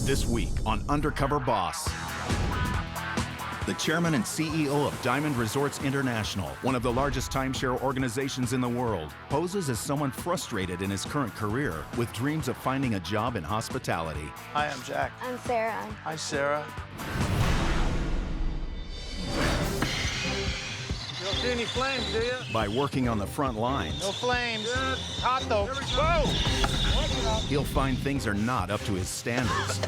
This week on Undercover Boss. The chairman and CEO of Diamond Resorts International, one of the largest timeshare organizations in the world, poses as someone frustrated in his current career with dreams of finding a job in hospitality. Hi, I'm Jack. I'm Sarah. Hi, Sarah. You don't see any flames, do you? By working on the front lines, No flames. Good. Hot, though. Whoa! he'll find things are not up to his standards.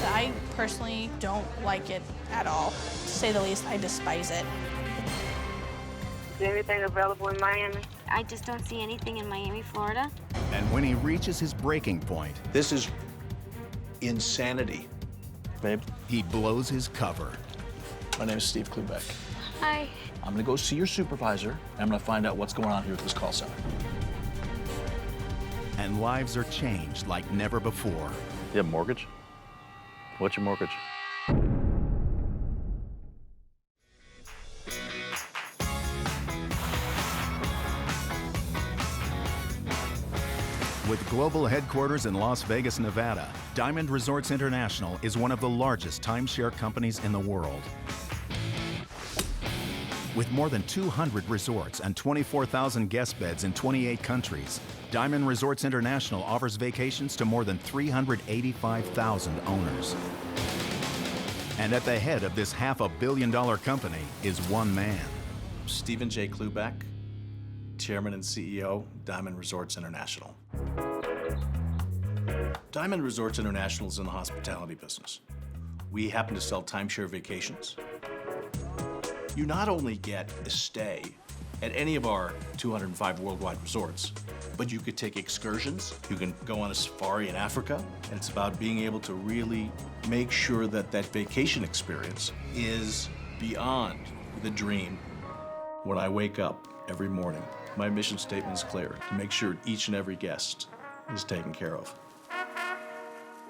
I personally don't like it at all. To say the least, I despise it. Is there anything available in Miami? I just don't see anything in Miami, Florida. And when he reaches his breaking point, This is insanity. Babe, he blows his cover. my name is Steve Cloobeck. Hi. I'm gonna go see your supervisor, and I'm gonna find out what's going on here at this call center. And lives are changed like never before. You have a mortgage? What's your mortgage? With global headquarters in Las Vegas, Nevada, Diamond Resorts International is one of the largest timeshare companies in the world. With more than 200 resorts and 24,000 guest beds in 28 countries, Diamond Resorts International offers vacations to more than 385,000 owners. And at the head of this $500 million company is one man. Stephen J. Cloobeck, Chairman and CEO, Diamond Resorts International. Diamond Resorts International is in the hospitality business. We happen to sell timeshare vacations. You not only get a stay at any of our 205 worldwide resorts, but you could take excursions, you can go on a safari in Africa, and it's about being able to really make sure that that vacation experience is beyond the dream. When I wake up every morning, my mission statement is clear: to make sure each and every guest is taken care of.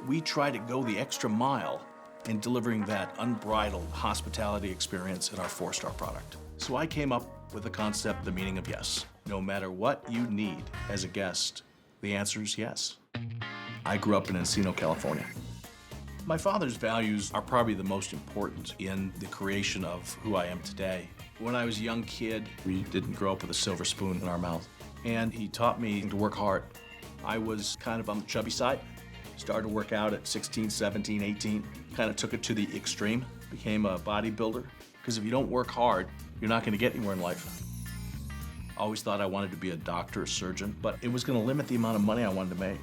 We try to go the extra mile in delivering that unbridled hospitality experience in our 4-star product. So I came up with the concept, the meaning of yes. No matter what you need as a guest, the answer is yes. I grew up in Encino, California. My father's values are probably the most important in the creation of who I am today. When I was a young kid, we didn't grow up with a silver spoon in our mouth, and he taught me to work hard. I was kind of on the chubby side. Started to work out at 16, 17, 18. Kind of took it to the extreme. Became a bodybuilder. Because if you don't work hard, you're not going to get anywhere in life. I always thought I wanted to be a doctor, a surgeon, but it was going to limit the amount of money I wanted to make.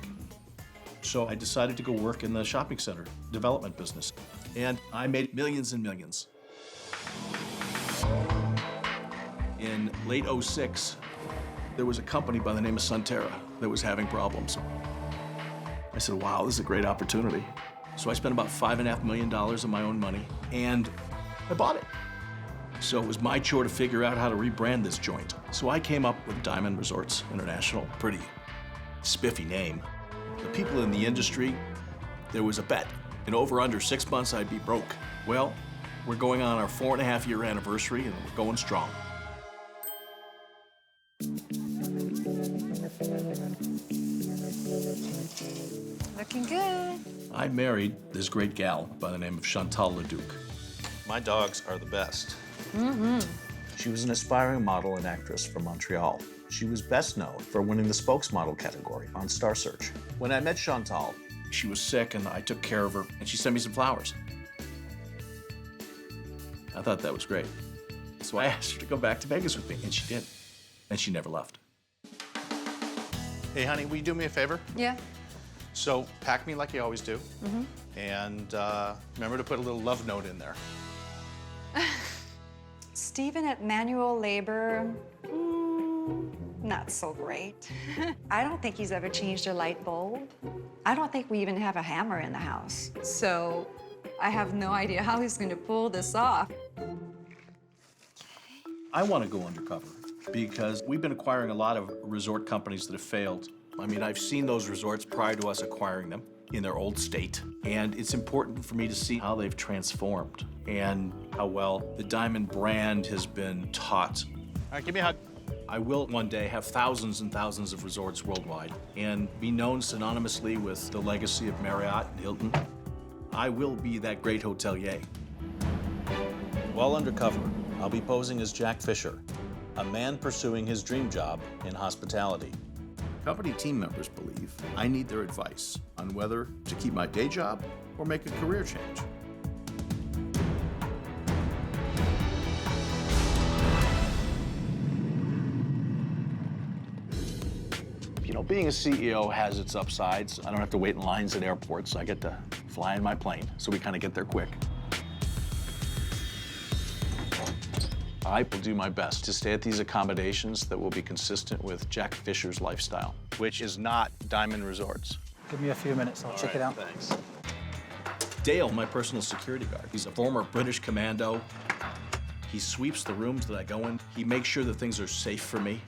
So I decided to go work in the shopping center development business. And I made millions and millions. In late '06, there was a company by the name of Sunterra that was having problems. I said, wow, this is a great opportunity. So I spent about $5.5 million of my own money, and I bought it. So it was my chore to figure out how to rebrand this joint. So I came up with Diamond Resorts International, pretty spiffy name. The people in the industry, there was a bet. In over under 6 months, I'd be broke. Well, we're going on our 4.5-year anniversary, and we're going strong. Looking good. I married this great gal by the name of Chantal Leduc. My dogs are the best. She was an aspiring model and actress from Montreal. She was best known for winning the spokesmodel category on Star Search. When I met Chantal, She was sick, and I took care of her, and she sent me some flowers. I thought that was great. So I asked her to go back to Vegas with me, and she did. And she never left. Hey, honey, will you do me a favor? Yeah. So pack me like you always do. And remember to put a little love note in there. Stephen at manual labor, not so great. I don't think he's ever changed a light bulb. I don't think we even have a hammer in the house. So I have no idea how he's going to pull this off. I want to go undercover because we've been acquiring a lot of resort companies that have failed. I mean, I've seen those resorts prior to us acquiring them in their old state, and it's important for me to see how they've transformed and how well the Diamond brand has been taught. All right, give me a hug. I will one day have thousands and thousands of resorts worldwide and be known synonymously with the legacy of Marriott and Hilton. I will be that great hotelier. While undercover, I'll be posing as Jack Fisher, a man pursuing his dream job in hospitality. Company team members believe I need their advice on whether to keep my day job or make a career change. You know, being a CEO has its upsides. I don't have to wait in lines at airports. I get to fly in my plane, so we kind of get there quick. I will do my best to stay at these accommodations that will be consistent with Jack Fisher's lifestyle, which is not Diamond Resorts. Give me a few minutes, I'll check it out. Thanks. Dale, my personal security guard. He's a former British commando. He sweeps the rooms that I go in. He makes sure that things are safe for me.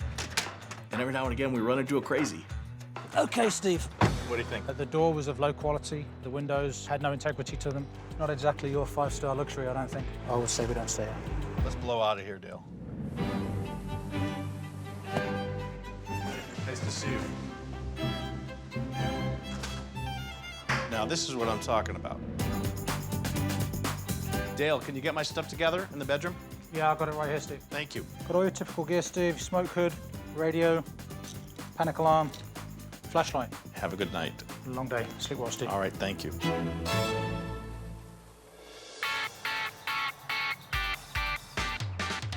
And every now and again, we run into a crazy. Okay, Steve. What do you think? The door was of low quality. The windows had no integrity to them. Not exactly your 5-star luxury, I don't think. I would say we don't stay here. Let's blow out of here, Dale. Nice to see you. Now, this is what I'm talking about. Dale, can you get my stuff together in the bedroom? Yeah, I got it right here, Steve. Thank you. Got all your typical gear, Steve. Smoke hood, radio, panic alarm, flashlight. Have a good night. Long day. Sleep well, Steve. All right, thank you.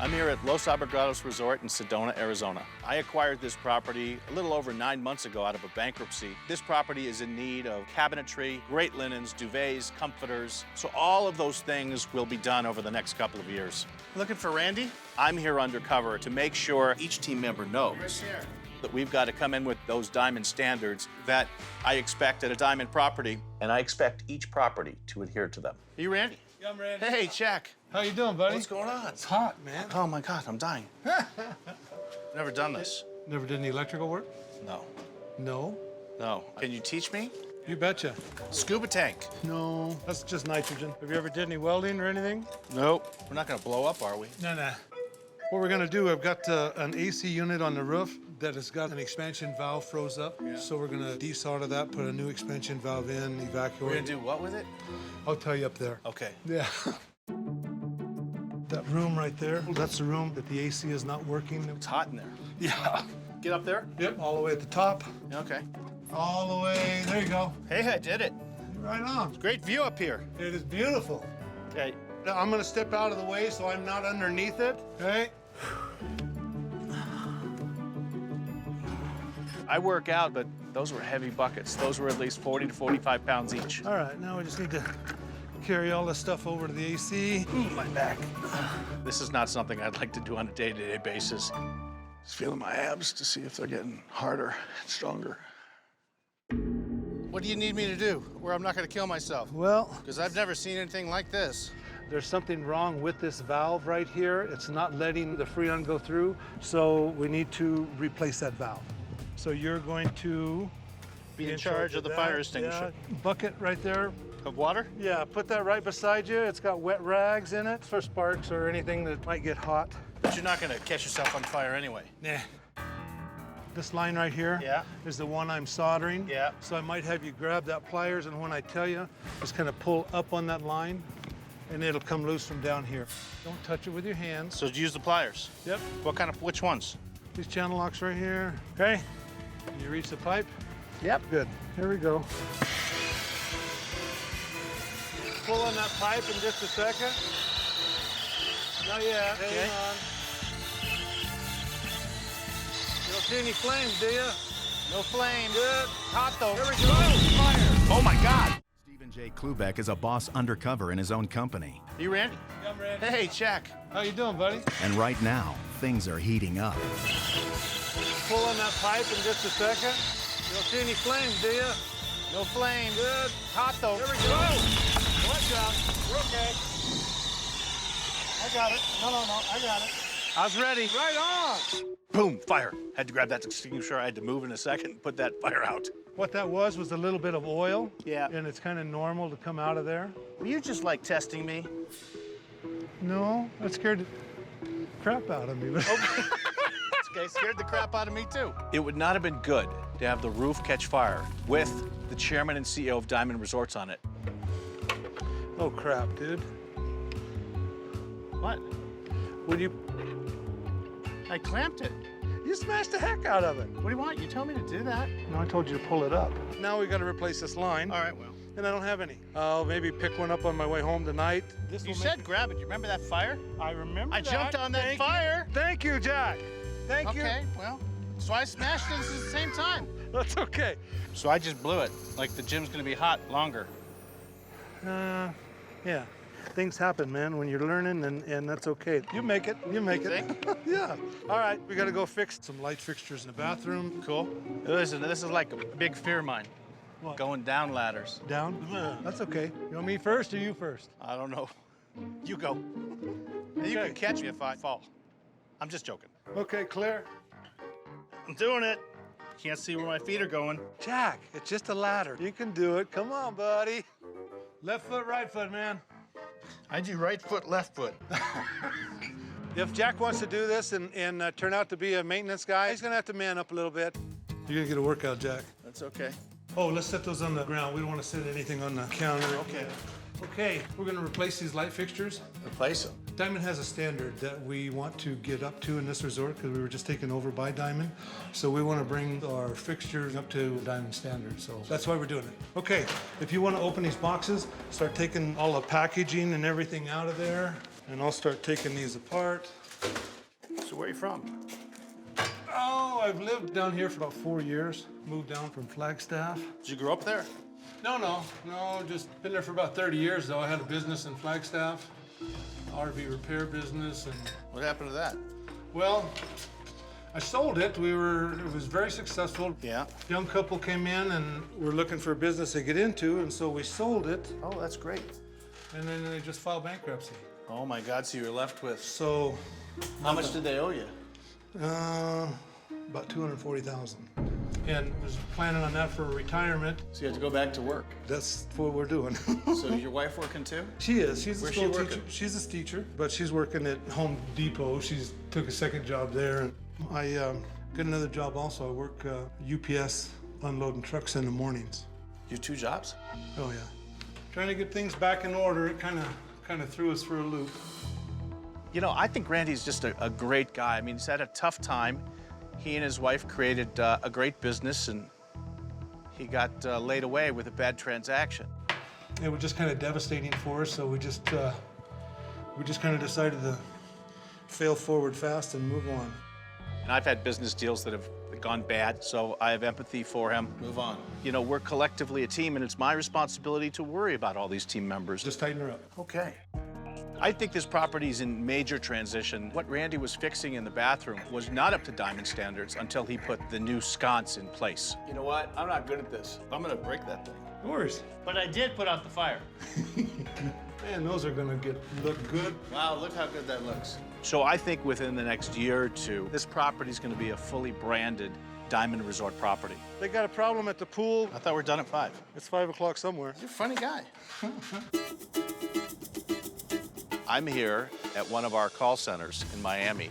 I'm here at Los Abrigados Resort in Sedona, Arizona. I acquired this property a little over 9 months ago out of a bankruptcy. This property is in need of cabinetry, great linens, duvets, comforters. So all of those things will be done over the next couple of years. Looking for Randy? I'm here undercover to make sure each team member knows that we've got to come in with those Diamond standards that I expect at a Diamond property, and I expect each property to adhere to them. Are you Randy? Yeah, I'm Randy. Hey, Jack. How you doing, buddy? What's going on? It's hot, man. Oh my God, I'm dying. Never done this. Never did any electrical work? No. No. No. Can you teach me? You betcha. Scuba tank. No, that's just nitrogen. Have you ever did any welding or anything? Nope. We're not gonna blow up, are we? No. What we're gonna do, I've got an AC unit on the roof that has got an expansion valve froze up. Yeah. So we're gonna desolder that, put a new expansion valve in, evacuate. We're gonna do what with it? I'll tell you up there. Okay. Yeah. That room right there, that's the room that the AC is not working. It's hot in there. Yeah. Get up there? Yep, all the way at the top. Okay. All the way, there you go. Hey, I did it. Right on. Great view up here. It is beautiful. Okay. Now, I'm gonna step out of the way so I'm not underneath it, okay? I work out, but those were heavy buckets. Those were at least 40 to 45 pounds each. All right, now we just need to carry all this stuff over to the AC. My back. This is not something I'd like to do on a day-to-day basis. Just feeling my abs to see if they're getting harder and stronger. What do you need me to do where I'm not gonna kill myself? Well, Because I've never seen anything like this. there's something wrong with this valve right here. It's not letting the Freon go through, so we need to replace that valve. So you're going to Be in charge of the that. fire extinguisher. Yeah. Bucket right there. Of water? Yeah, put that right beside you. It's got wet rags in it for sparks or anything that might get hot. But you're not gonna catch yourself on fire anyway. Nah. This line right here is the one I'm soldering. Yeah. So I might have you grab that pliers, and when I tell you, just kind of pull up on that line, and it'll come loose from down here. Don't touch it with your hands. So use the pliers. Yep. Which ones? These channel locks right here. Okay. Can you reach the pipe? Yep. Good. Here we go. Pull on that pipe in just a second. Not yet. Hang on. You don't see any flames, do you? No flame. Good. Hot though. Here we go. Fire. Oh my God. J Cloobeck is a boss undercover in his own company. You Randy? Yeah, I'm Randy. Hey, Jack. How you doing, buddy? And right now, things are heating up. Pull on that pipe in just a second. You don't see any flames, do you? No flame. Good. Hot though. Here we go. Watch out. We're okay. I got it. No, I got it. I was ready. Right on. Boom, fire. Had to grab that extinguisher. I had to move in a second and put that fire out. What that was a little bit of oil. Yeah. And it's kind of normal to come out of there. Were you just like testing me? No, that scared the crap out of me. Okay. Okay, scared the crap out of me, too. It would not have been good to have the roof catch fire with the chairman and CEO of Diamond Resorts on it. Oh, crap, dude. What? When you... I clamped it. You smashed the heck out of it. What do you want? You told me to do that. No, I told you to pull it up. Now we got to replace this line. All right, well. And I don't have any. I'll maybe pick one up on my way home tonight. You said grab it. You remember that fire? I remember I jumped on that fire. Thank you, Jack. Thank you. Okay, well, so I smashed it at the same time. That's okay. So I just blew it. Like the gym's gonna be hot longer. Yeah. Things happen, man, when you're learning, and that's okay. You make it. You make it. Yeah. All right, we got to go fix some light fixtures in the bathroom. Cool. Listen, this is like a big fear of mine. What? Going down ladders. Down? That's okay. You want me first or you first? I don't know. You go. You can catch me if I fall. I'm just joking. Okay, clear. I'm doing it. Can't see where my feet are going. Jack, it's just a ladder. You can do it. Come on, buddy. Left foot, right foot, man. I do right foot, left foot. If Jack wants to do this and turn out to be a maintenance guy, he's gonna have to man up a little bit. You're gonna get a workout, Jack. That's okay. Oh, let's set those on the ground. We don't want to set anything on the counter. Okay. Okay, we're gonna replace these light fixtures. Replace them. Diamond has a standard that we want to get up to in this resort because we were just taken over by Diamond. So we want to bring our fixtures up to Diamond standard. So that's why we're doing it. Okay, if you want to open these boxes, start taking all the packaging and everything out of there. And I'll start taking these apart. So where are you from? Oh, I've lived down here for about 4 years. Moved down from Flagstaff. Did you grow up there? No, just been there for about 30 years though. I had a business in Flagstaff. RV repair business, and What happened to that? well, I sold it. It was very successful. Yeah. Young couple came in and were looking for a business to get into, and so we sold it, Oh, that's great. and then they just filed bankruptcy. Oh my God, so you're left with... So, How much did they owe you? about $240,000. And was planning on that for retirement. So you have to go back to work. That's what we're doing. So is your wife working too? She is. She's a Where's school she teacher. working? She's a teacher, but she's working at Home Depot. She's took a second job there. And I got another job also. I work UPS unloading trucks in the mornings. You have 2 jobs? Oh yeah. Trying to get things back in order. It kind of threw us for a loop. You know, I think Randy's just a great guy. I mean, he's had a tough time. He and his wife created a great business, and he got laid away with a bad transaction. It was just kind of devastating for us, so we just kind of decided to fail forward fast and move on. And I've had business deals that have gone bad, so I have empathy for him. Move on. You know, we're collectively a team, and it's my responsibility to worry about all these team members. Just tighten her up. Okay. I think this property's in major transition. What Randy was fixing in the bathroom was not up to Diamond standards until he put the new sconce in place. You know what? I'm not good at this. I'm gonna break that thing. No worries. But I did put out the fire. Man, those are gonna look good. Wow, look how good that looks. So I think within the next year or two, this property's gonna be a fully branded Diamond Resort property. They got a problem at the pool. I thought we were done at 5. It's 5 o'clock somewhere. You're a funny guy. I'm here at one of our call centers in Miami.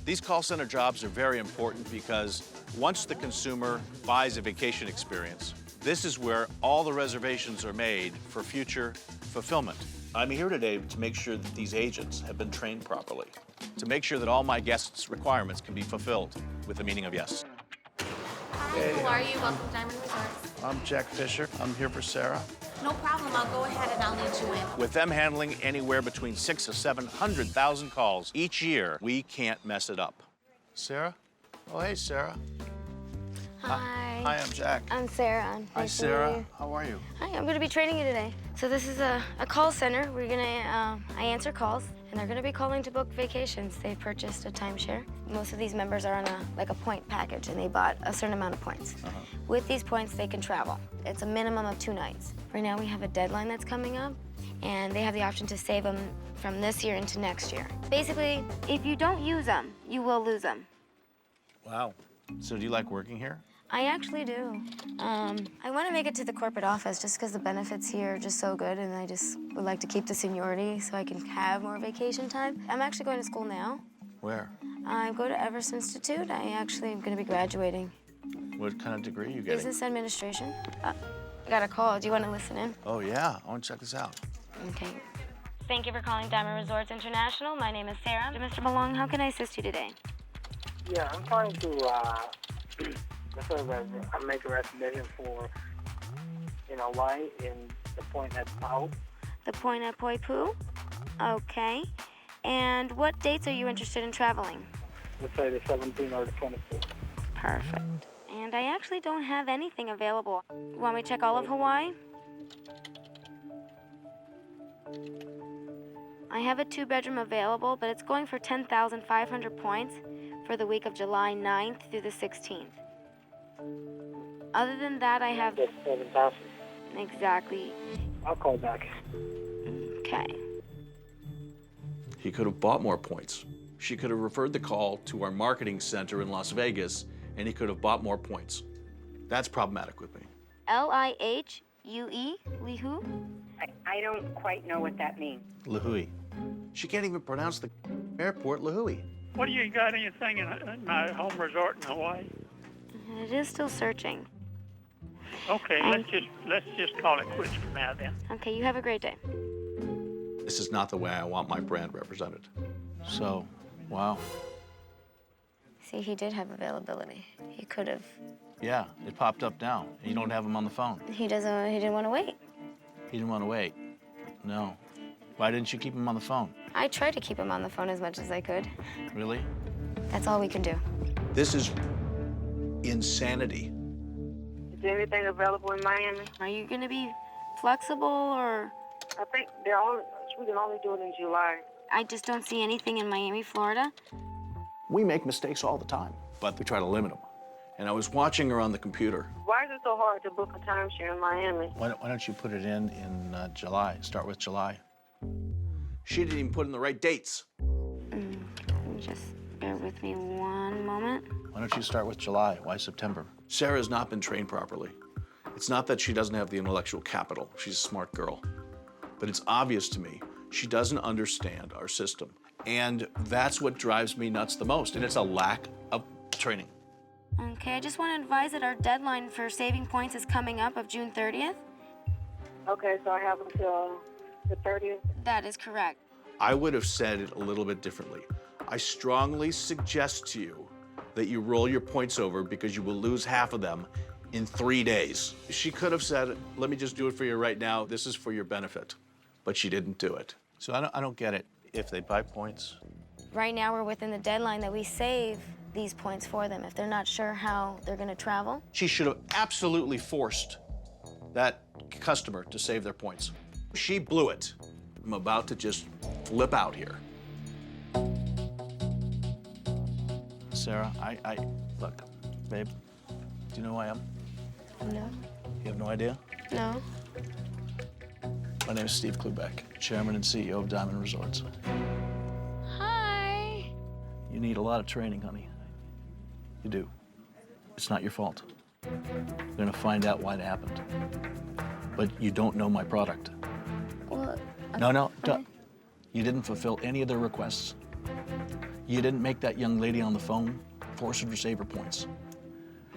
These call center jobs are very important because once the consumer buys a vacation experience, this is where all the reservations are made for future fulfillment. I'm here today to make sure that these agents have been trained properly, to make sure that all my guests' requirements can be fulfilled with the meaning of yes. Hi, who are you? Welcome to Diamond Resorts. I'm Jack Fisher. I'm here for Sarah. No problem. I'll go ahead and I'll lead you in. With them handling anywhere between 600,000 to 700,000 calls each year, we can't mess it up. Sarah? Oh, hey, Sarah. Hi. Hi, I'm Jack. I'm Sarah. Hi, Nice to meet Sarah. you. How are you? Hi, I'm going to be training you today. So this is a call center. We're going to, I answer calls, and they're going to be calling to book vacations. They purchased a timeshare. Most of these members are on a point package, and they bought a certain amount of points. With these points, they can travel. It's a minimum of 2 nights. Right now, we have a deadline that's coming up, and they have the option to save them from this year into next year. Basically, if you don't use them, you will lose them. Wow. So do you like working here? I actually do. I want to make it to the corporate office just because the benefits here are just so good, and I just would like to keep the seniority so I can have more vacation time. I'm actually going to school now. Where? I go to Everest Institute. I actually am going to be graduating. What kind of degree are you getting? Business administration. I got a call. Do you want to listen in? Oh, yeah. I want to check this out. Okay. Thank you for calling Diamond Resorts International. My name is Sarah. Mr. Malong, how can I assist you today? Yeah, I'm trying to make a reservation for in Hawaii in the Point at Pau. The Point at Poipu? Okay. And what dates are you interested in traveling? Let's say the 17th or the 24th. Perfect. And I actually don't have anything available. Want me to check all of Hawaii? I have a 2-bedroom available, but it's going for 10,500 points for the week of July 9th through the 16th. Other than that, I have... That's 7,000. Exactly. I'll call back. Okay. He could have bought more points. She could have referred the call to our marketing center in Las Vegas, and he could have bought more points. That's problematic with me. L-I-H-U-E? Lihu? I don't quite know what that means. Lahui. She can't even pronounce the airport Lahui. What do you got anything in my home resort in Hawaii? It is still searching. Okay, let's just call it quits for now then. Okay, you have a great day. This is not the way I want my brand represented. So, wow. See, he did have availability. He could have. Yeah, it popped up now. You don't have him on the phone. He didn't want to wait. He didn't want to wait. No. Why didn't you keep him on the phone? I tried to keep him on the phone as much as I could. Really? That's all we can do. This is insanity. Is there anything available in Miami? Are you going to be flexible or? I think we can only do it in July. I just don't see anything in Miami, Florida. We make mistakes all the time, but we try to limit them. And I was watching her on the computer. Why is it so hard to book a timeshare in Miami? Why don't you put it in July? Start with July. She didn't even put in the right dates. Just bear with me one moment. Why don't you start with July? Why September? Sarah's not been trained properly. It's not that she doesn't have the intellectual capital. She's a smart girl. But it's obvious to me she doesn't understand our system. And that's what drives me nuts the most. And it's a lack of training. Okay, I just want to advise that our deadline for saving points is coming up of June 30th. Okay, so I have until the 30th? That is correct. I would have said it a little bit differently. I strongly suggest to you that you roll your points over because you will lose half of them in 3 days. She could have said, let me just do it for you right now. This is for your benefit. But she didn't do it. So I don't get it. If they buy points, Right now, we're within the deadline that we save these points for them if they're not sure how they're going to travel. She should have absolutely forced that customer to save their points. She blew it. I'm about to just flip out here. Sarah, look, babe, do you know who I am? No. You have no idea? No. My name is Steve Cloobeck, Chairman and CEO of Diamond Resorts. Hi. You need a lot of training, honey. You do. It's not your fault. You're gonna find out why it happened. But you don't know my product. Well, No, you didn't fulfill any of their requests. You didn't make that young lady on the phone force her to save her points.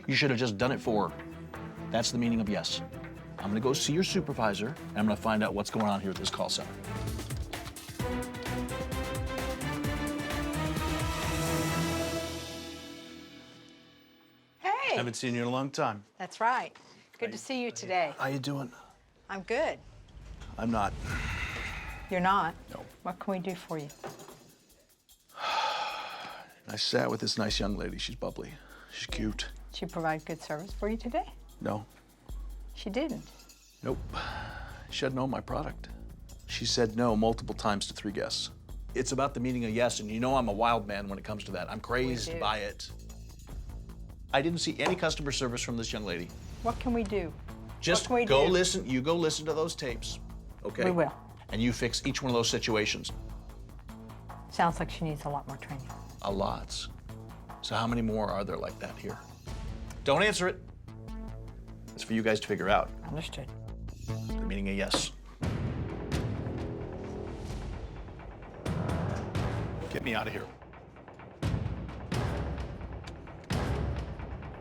You should have just done it for her. That's the meaning of yes. I'm gonna go see your supervisor, and I'm gonna find out what's going on here at this call center. Hey, Haven't seen you in a long time. that's right. Good to see you today. How you doing? I'm good. I'm not. You're not? No. What can we do for you? I sat with this nice young lady. She's bubbly. She's cute. Did she provide good service for you today? No. She didn't. Nope. She had known my product. She said no multiple times to 3 guests. It's about the meaning of yes, and you know I'm a wild man when it comes to that. I'm crazed by it. I didn't see any customer service from this young lady. What can we do? Just What can we go do? listen. You go listen to those tapes, okay? We will. And you fix each one of those situations. Sounds like she needs a lot more training. A lot. So how many more are there like that here? Don't answer it. It's for you guys to figure out. Understood. The meaning of yes. Get me out of here.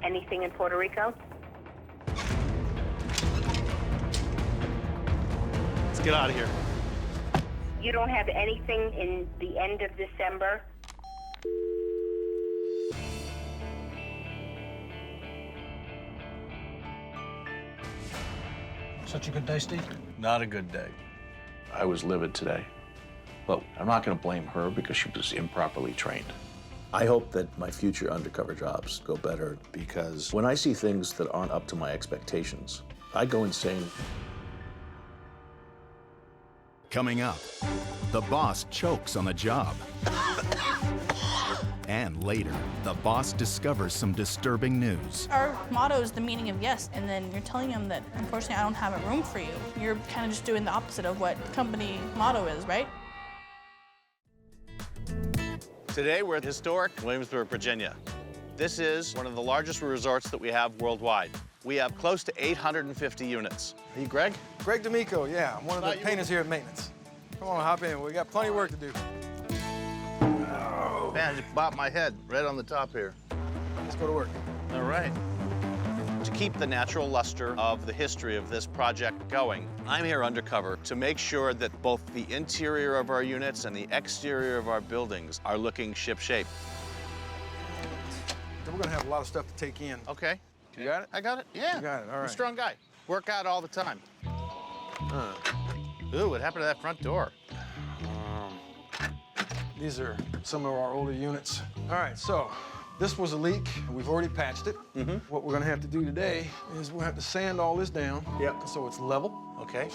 anything in Puerto Rico? Let's get out of here. You don't have anything in the end of December? Such a good day, Steve? Not a good day. I was livid today. But I'm not going to blame her because she was improperly trained. I hope that my future undercover jobs go better because when I see things that aren't up to my expectations, I go insane. Coming up, the boss chokes on the job. And later, the boss discovers some disturbing news. Our motto is the meaning of yes, and then you're telling them that, unfortunately, I don't have a room for you. You're kind of just doing the opposite of what company motto is, right? Today, we're at historic Williamsburg, Virginia. This is one of the largest resorts that we have worldwide. We have close to 850 units. Are you Greg? Greg D'Amico, yeah. I'm one of the painters here at maintenance. Come on, hop in. We got plenty of work to do. Oh. Man, I just bopped my head right on the top here. Let's go to work. All right. To keep the natural luster of the history of this project going, I'm here undercover to make sure that both the interior of our units and the exterior of our buildings are looking ship-shape. We're gonna have a lot of stuff to take in. Okay. You got it? I got it, yeah. You got it, all I'm right. a strong guy. Work out all the time. Ooh, what happened to that front door? These are some of our older units. All right, so this was a leak. We've already patched it. What we're gonna have to do today is we'll have to sand all this down. Yep. So it's level. Okay.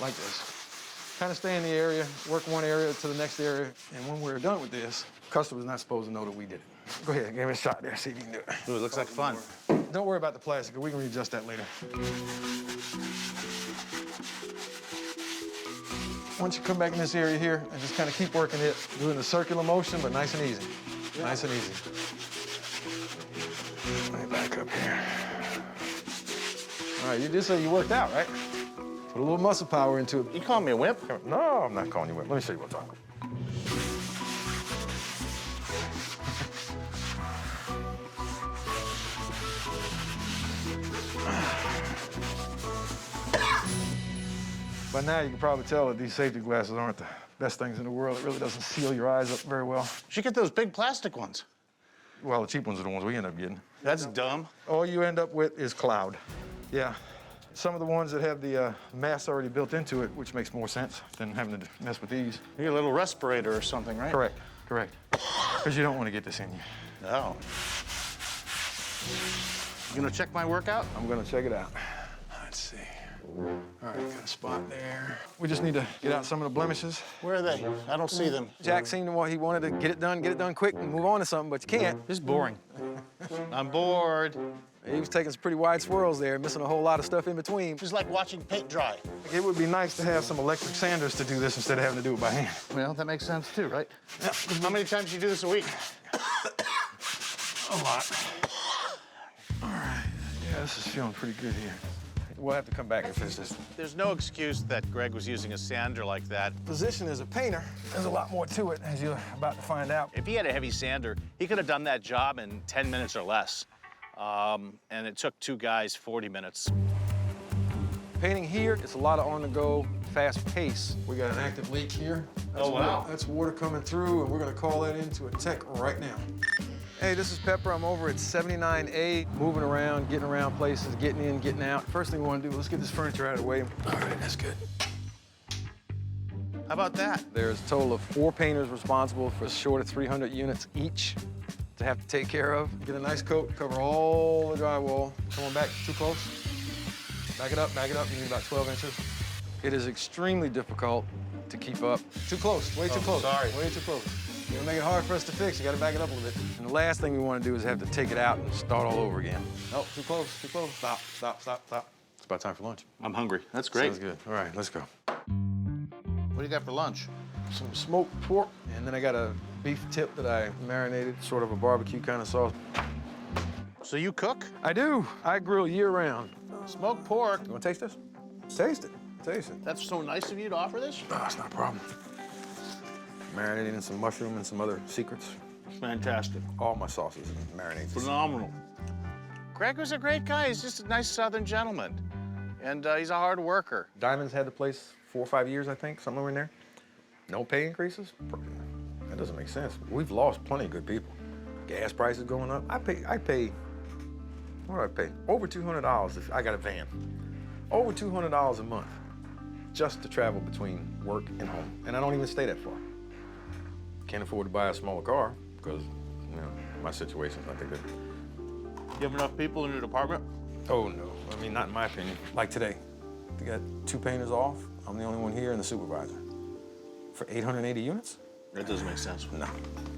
Like this. Kind of stay in the area, work one area to the next area, and when we're done with this, customer's not supposed to know that we did it. Go ahead, give me a shot there, see if you can do it. Ooh, it looks like fun. Don't worry about the plastic, we can readjust that later. Once you come back in this area here, and just kind of keep working it, doing the circular motion, but nice and easy. Yeah. Nice and easy. Let me back up here. All right, you did say you worked out, right? Put a little muscle power into it. You calling me a wimp? No, I'm not calling you a wimp. Let me show you what I'm talking about. By now, you can probably tell that these safety glasses aren't the best things in the world. It really doesn't seal your eyes up very well. You should get those big plastic ones. Well, the cheap ones are the ones we end up getting. That's dumb. All you end up with is cloud. Yeah. Some of the ones that have the mask already built into it, which makes more sense than having to mess with these. You get a little respirator or something, right? Correct, correct. Because you don't want to get this in you. No. You gonna check my workout? I'm gonna check it out. Let's see. All right, got a spot there. We just need to get out some of the blemishes. Where are they? I don't see them. Jack seemed to he wanted to get it done quick and move on to something, but you can't. This is boring. I'm bored. He was taking some pretty wide swirls there, missing a whole lot of stuff in between. It's like watching paint dry. It would be nice to have some electric sanders to do this instead of having to do it by hand. Well, that makes sense too, right? Yeah. How many times do you do this a week? A lot. All right. Yeah, this is feeling pretty good here. We'll have to come back and finish this. There's no excuse that Greg was using a sander like that. Position as a painter, there's a lot more to it, as you're about to find out. If he had a heavy sander, he could have done that job in 10 minutes or less. And it took two guys 40 minutes. Painting here, it's a lot of on-the-go, fast pace. We got an active leak here. That's wow. That's water coming through, and we're gonna call that into a tech right now. Hey, this is Pepper. I'm over at 79A, moving around, getting around places, getting in, getting out. First thing we want to do, let's get this furniture out of the way. All right, that's good. How about that? There's a total of 4 painters responsible for short of 300 units each to have to take care of. Get a nice coat, cover all the drywall. Come on back, too close. Back it up, you need about 12 inches. It is extremely difficult to keep up. Too close, way too close. Sorry. Way too close. You're gonna make it hard for us to fix. You gotta back it up a little bit. And the last thing we wanna do is have to take it out and start all over again. Oh, too close, too close. Stop, stop, stop, stop. It's about time for lunch. I'm hungry. That's great. Sounds good. All right, let's go. What do you got for lunch? Some smoked pork, and then I got a beef tip that I marinated, sort of a barbecue kind of sauce. So you cook? I do. I grill year-round. Smoked pork. You wanna taste this? Taste it, taste it. That's so nice of you to offer this? No, it's not a problem. Marinated in some mushroom and some other secrets. Fantastic. All my sauces and marinades. Phenomenal. Greg was a great guy. He's just a nice Southern gentleman. And he's a hard worker. Diamond's had the place 4 or 5 years, I think, somewhere in there. No pay increases? That doesn't make sense. We've lost plenty of good people. Gas prices going up. I pay, what do I pay? Over $200 if I got a van. Over $200 a month just to travel between work and home. And I don't even stay that far. Can't afford to buy a smaller car because, you know, my situation's not that good. You have enough people in your department? Oh, no. I mean, not in my opinion. Like today, they got 2 painters off. I'm the only one here and the supervisor. For 880 units? That doesn't make sense. No.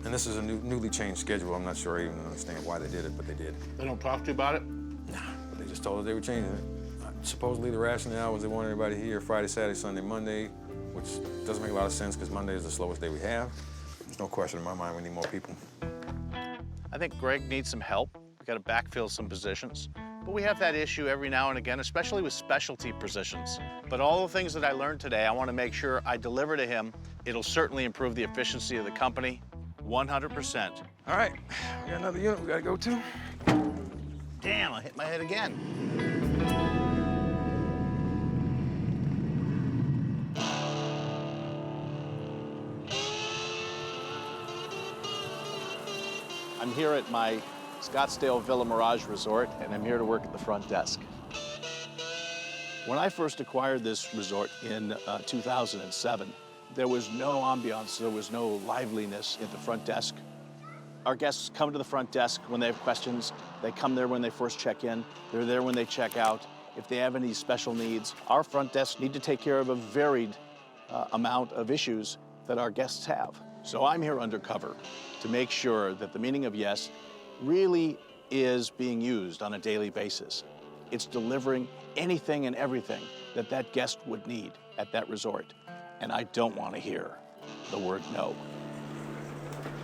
And this is a newly changed schedule. I'm not sure I even understand why they did it, but they did. They don't talk to you about it? Nah, but they just told us they were changing it. Supposedly the rationale was they wanted everybody here Friday, Saturday, Sunday, Monday, which doesn't make a lot of sense because Monday is the slowest day we have. There's no question in my mind we need more people. I think Greg needs some help. We got to backfill some positions. But we have that issue every now and again, especially with specialty positions. But all the things that I learned today, I want to make sure I deliver to him. It'll certainly improve the efficiency of the company, 100%. All right, we got another unit we got to go to. Damn, I hit my head again. I'm here at my Scottsdale Villa Mirage Resort, and I'm here to work at the front desk. When I first acquired this resort in 2007, there was no ambiance, there was no liveliness at the front desk. Our guests come to the front desk when they have questions. They come there when they first check in. They're there when they check out. If they have any special needs, our front desk need to take care of a varied amount of issues that our guests have. So I'm here undercover to make sure that the meaning of yes really is being used on a daily basis. It's delivering anything and everything that that guest would need at that resort. And I don't want to hear the word no.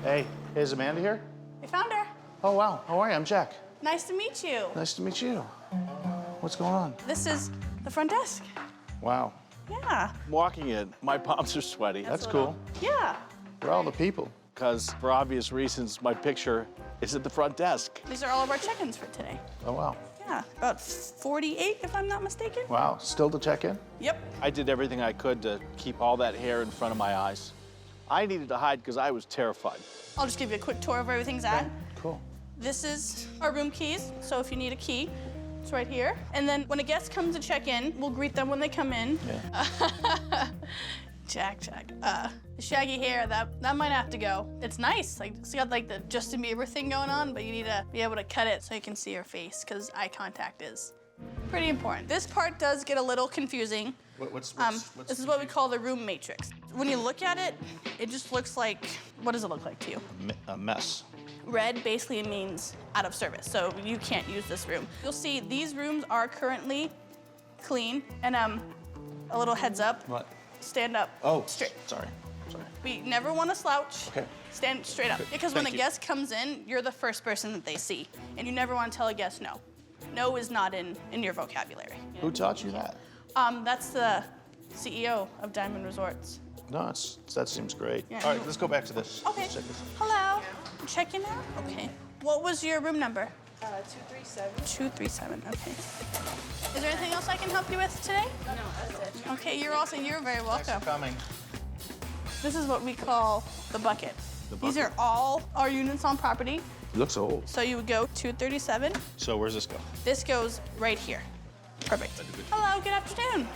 Hey, is Amanda here? I found her. Oh, wow. How are you? I'm Jack. Nice to meet you. Nice to meet you. What's going on? This is the front desk. Wow. Yeah. Walking in, my palms are sweaty. That's cool. Yeah. Where are all the people? Because for obvious reasons, my picture is at the front desk. These are all of our check-ins for today. Oh, wow. Yeah, about 48, if I'm not mistaken. Wow, still to check in? Yep. I did everything I could to keep all that hair in front of my eyes. I needed to hide because I was terrified. I'll just give you a quick tour of where everything's at. Cool. This is our room keys, so if you need a key, it's right here. And then when a guest comes to check in, we'll greet them when they come in. Yeah. Jack. The shaggy hair, that might have to go. It's nice, like it's got like the Justin Bieber thing going on, but you need to be able to cut it so you can see your face, because eye contact is pretty important. This part does get a little confusing. What's this is what we call the room matrix. When you look at it, it just looks like, what does it look like to you? A mess. Red basically means out of service, so you can't use this room. You'll see these rooms are currently clean, and a little heads up. What? Stand up. Oh, straight. Sorry. We never want to slouch. Okay. Stand straight up. Because when a guest comes in, you're the first person that they see, and you never want to tell a guest no. No is not in your vocabulary. Who taught you that? That's the CEO of Diamond Resorts. No, that seems great. Yeah. All right, let's go back to this. Okay. Let's check this. Hello. Checking out? Okay. What was your room number? 237. 237, okay. Is there anything else I can help you with today? No, that's it. Okay, you're very welcome. Thanks for coming. This is what we call the bucket. These are all our units on property. It looks old. So you would go 237. So where's this go? This goes right here. Perfect. Hello, good afternoon.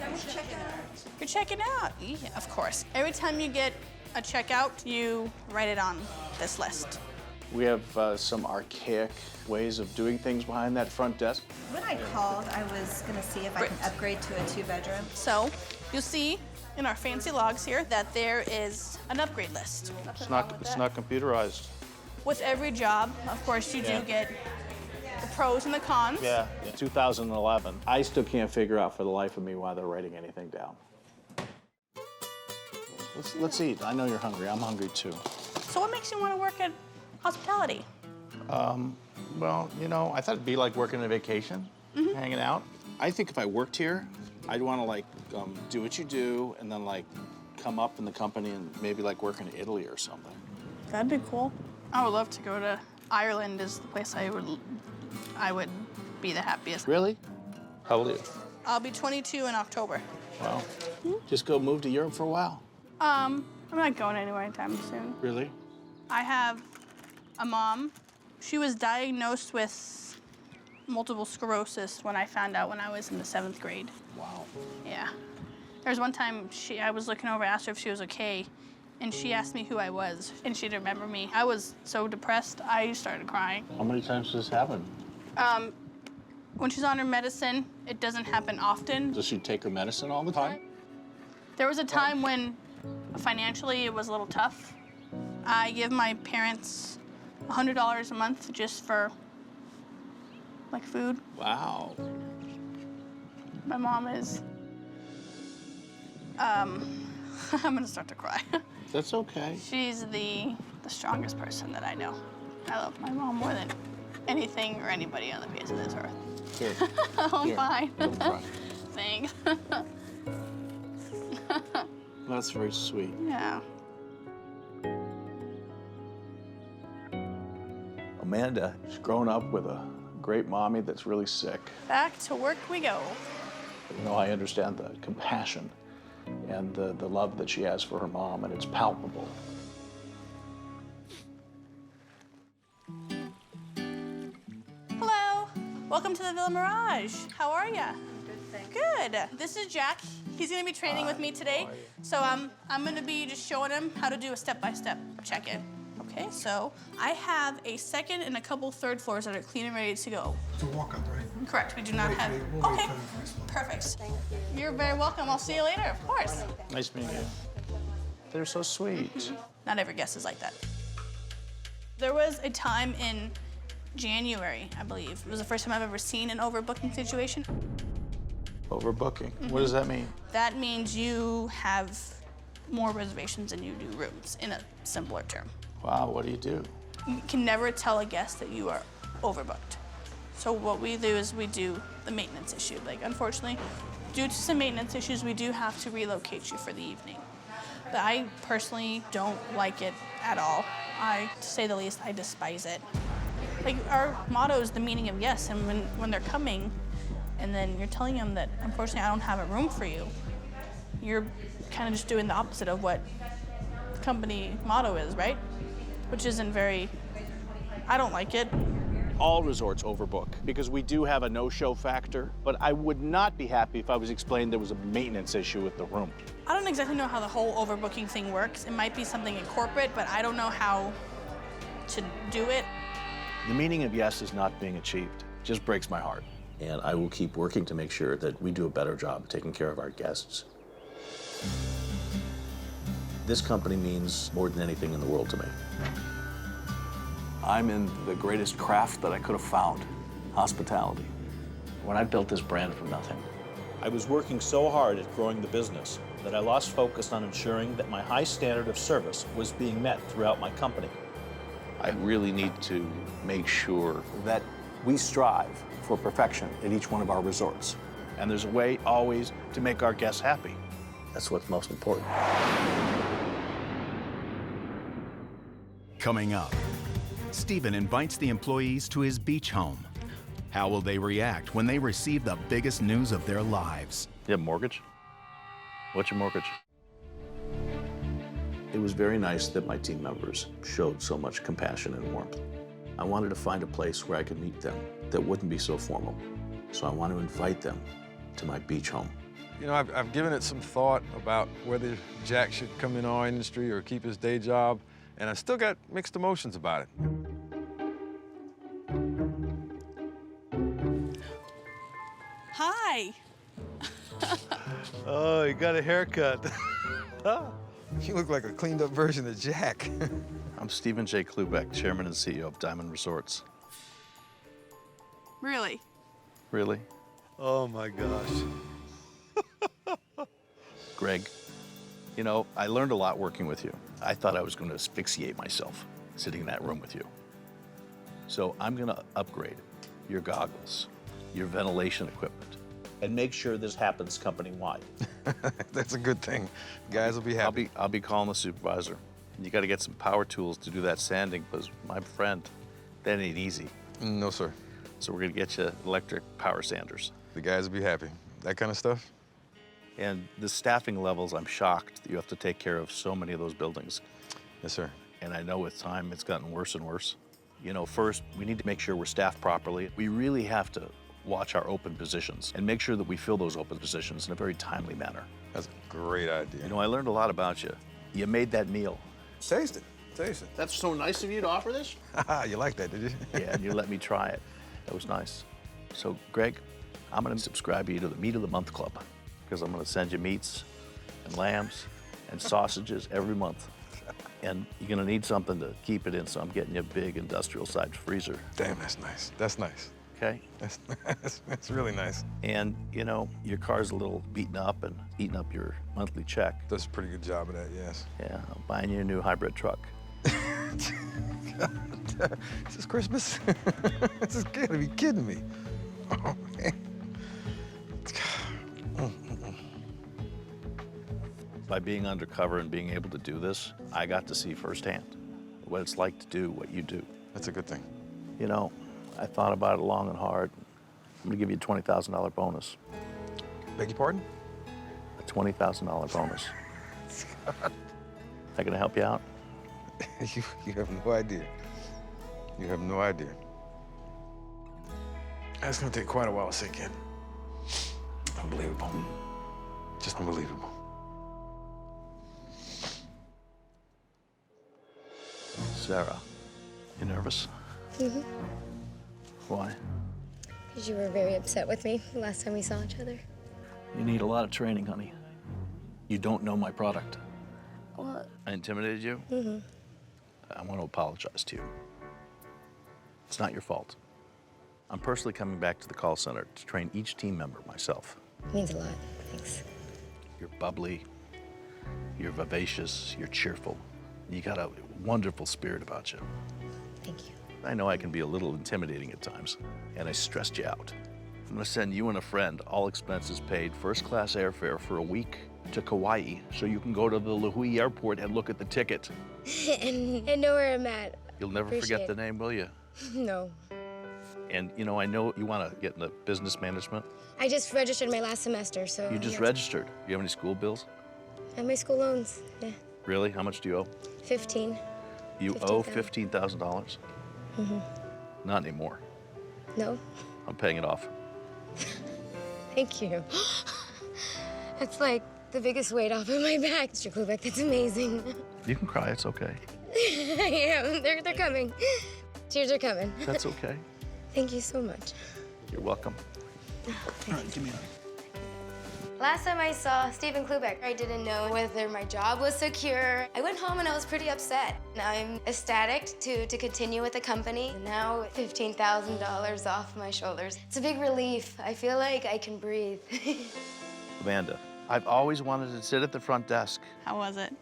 You're checking out? Yeah, of course. Every time you get a checkout, you write it on this list. We have some archaic ways of doing things behind that front desk. When I called, I was going to see if I can upgrade to a 2-bedroom. So you'll see in our fancy logs here that there is an upgrade list. It's not computerized. With every job, of course, you do get the pros and the cons. Yeah. 2011. I still can't figure out for the life of me why they're writing anything down. Let's eat. I know you're hungry. I'm hungry too. So what makes you want to work at hospitality? Well, you know, I thought it'd be like working on a vacation, hanging out. I think if I worked here, I'd want to like do what you do and then like come up in the company and maybe like work in Italy or something. That'd be cool. I would love to go to Ireland. Is the place I would be the happiest. Really? How old are you? I'll be 22 in October. Wow. Just go move to Europe for a while. I'm not going anywhere anytime soon. Really? I have a mom. She was diagnosed with multiple sclerosis when I found out when I was in the 7th grade. Wow. Yeah. There was one time I was looking over, asked her if she was okay, and she asked me who I was, and she didn't remember me. I was so depressed, I started crying. How many times does this happen? When she's on her medicine, it doesn't happen often. Does she take her medicine all the time? There was a time when financially it was a little tough. I give my parents $100 a month just for like food. Wow. My mom is, I'm gonna start to cry. That's okay. She's the strongest person that I know. I love my mom more than anything or anybody on the face of this earth. Good. I'm Here, fine. don't cry. Thanks. That's very sweet. Yeah. Amanda, she's grown up with a great mommy that's really sick. Back to work we go. You know, I understand the compassion and the love that she has for her mom, and it's palpable. Hello. Welcome to the Villa Mirage. How are ya? Good. This is Jack. He's gonna be training with me today. So I'm gonna be just showing him how to do a step-by-step check-in. Okay, so I have a 2nd and a couple 3rd floors that are clean and ready to go. It's a walk-up, right? Correct, we do not have. We'll wait Okay, for him for his phone. perfect. Thank you. You're very welcome. I'll see you later, of course. Nice meeting you. They're so sweet. Not every guest is like that. There was a time in January, I believe. It was the first time I've ever seen an overbooking situation. Overbooking. What does that mean? That means you have more reservations than you do rooms, in a simpler term. Wow, what do you do? You can never tell a guest that you are overbooked. So what we do is we do the maintenance issue. Like, unfortunately, due to some maintenance issues, we do have to relocate you for the evening. But I personally don't like it at all. To say the least, I despise it. Like, our motto is the meaning of yes, and when they're coming, and then you're telling them that, unfortunately, I don't have a room for you, you're kind of just doing the opposite of what the company motto is, right? Which isn't very, I don't like it. All resorts overbook because we do have a no-show factor, but I would not be happy if I was explained there was a maintenance issue with the room. I don't exactly know how the whole overbooking thing works. It might be something in corporate, but I don't know how to do it. The meaning of yes is not being achieved. It just breaks my heart. And I will keep working to make sure that we do a better job taking care of our guests. This company means more than anything in the world to me. I'm in the greatest craft that I could have found, hospitality. When I built this brand from nothing, I was working so hard at growing the business that I lost focus on ensuring that my high standard of service was being met throughout my company. I really need to make sure that we strive for perfection at each one of our resorts. And there's a way always to make our guests happy. That's what's most important. Coming up, Stephen invites the employees to his beach home. How will they react when they receive the biggest news of their lives? You have a mortgage? What's your mortgage? It was very nice that my team members showed so much compassion and warmth. I wanted to find a place where I could meet them that wouldn't be so formal. So I want to invite them to my beach home. You know, I've given it some thought about whether Jack should come in our industry or keep his day job, and I still got mixed emotions about it. Hi. Oh, you got a haircut. You look like a cleaned up version of Jack. I'm Stephen J Cloobeck, Chairman and CEO of Diamond Resorts. Really? Really? Oh my gosh. Greg, you know, I learned a lot working with you. I thought I was going to asphyxiate myself sitting in that room with you. So I'm going to upgrade your goggles, your ventilation equipment, and make sure this happens company-wide. That's a good thing. Guys will be happy. I'll be calling the supervisor. You got to get some power tools to do that sanding, because my friend, that ain't easy. No, sir. So we're gonna get you electric power sanders. The guys will be happy. That kind of stuff? And the staffing levels, I'm shocked that you have to take care of so many of those buildings. Yes, sir. And I know with time it's gotten worse and worse. You know, first, we need to make sure we're staffed properly. We really have to watch our open positions and make sure that we fill those open positions in a very timely manner. That's a great idea. You know, I learned a lot about you. You made that meal. Taste it. Taste it. That's so nice of you to offer this. You like that, did you? Yeah, and you let me try it. That was nice. So, Greg, I'm gonna subscribe you to the Meat of the Month Club because I'm gonna send you meats and lambs and sausages every month. And you're gonna need something to keep it in, so I'm getting you a big industrial-sized freezer. Damn, that's nice. That's nice. Okay? That's really nice. And, you know, your car's a little beaten up and eating up your monthly check. Does a pretty good job of that, yes. Yeah, I'm buying you a new hybrid truck. Is this Christmas? This is gotta be kidding me. Oh, man. By being undercover and being able to do this, I got to see firsthand what it's like to do what you do. That's a good thing. You know, I thought about it long and hard. I'm gonna give you a $20,000 bonus. Beg your pardon? A $20,000 bonus. That gonna help you out? You have no idea. You have no idea. That's gonna take quite a while to sink in. Unbelievable. Just unbelievable. Sarah, you nervous? Mm-hmm. Why? Because you were very upset with me the last time we saw each other. You need a lot of training, honey. You don't know my product. What? I intimidated you? Mm-hmm. I want to apologize to you. It's not your fault. I'm personally coming back to the call center to train each team member myself. Means a lot. Thanks. You're bubbly, you're vivacious, you're cheerful. You got a wonderful spirit about you. Thank you. I know I can be a little intimidating at times, and I stressed you out. I'm gonna send you and a friend, all expenses paid, first-class airfare for a week to Kauai, so you can go to the Lahui airport and look at the ticket. and know where I'm at. You'll never forget the name, will you? No. And you know, I know you want to get into business management. I just registered my last semester, so. You just registered. You have any school bills? I have my school loans. Yeah. Really? How much do you owe? 15. You owe $15,000? Mm-hmm. Not anymore. No. I'm paying it off. Thank you. That's like the biggest weight off of my back, Mr. Cloobeck. That's amazing. You can cry. It's okay. I am. They're coming. Tears are coming. That's okay. Thank you so much. You're welcome. All right, give me a hug. Last time I saw Stephen Cloobeck, I didn't know whether my job was secure. I went home and I was pretty upset. Now I'm ecstatic to continue with the company. Now $15,000 off my shoulders. It's a big relief. I feel like I can breathe. Amanda, I've always wanted to sit at the front desk. How was it?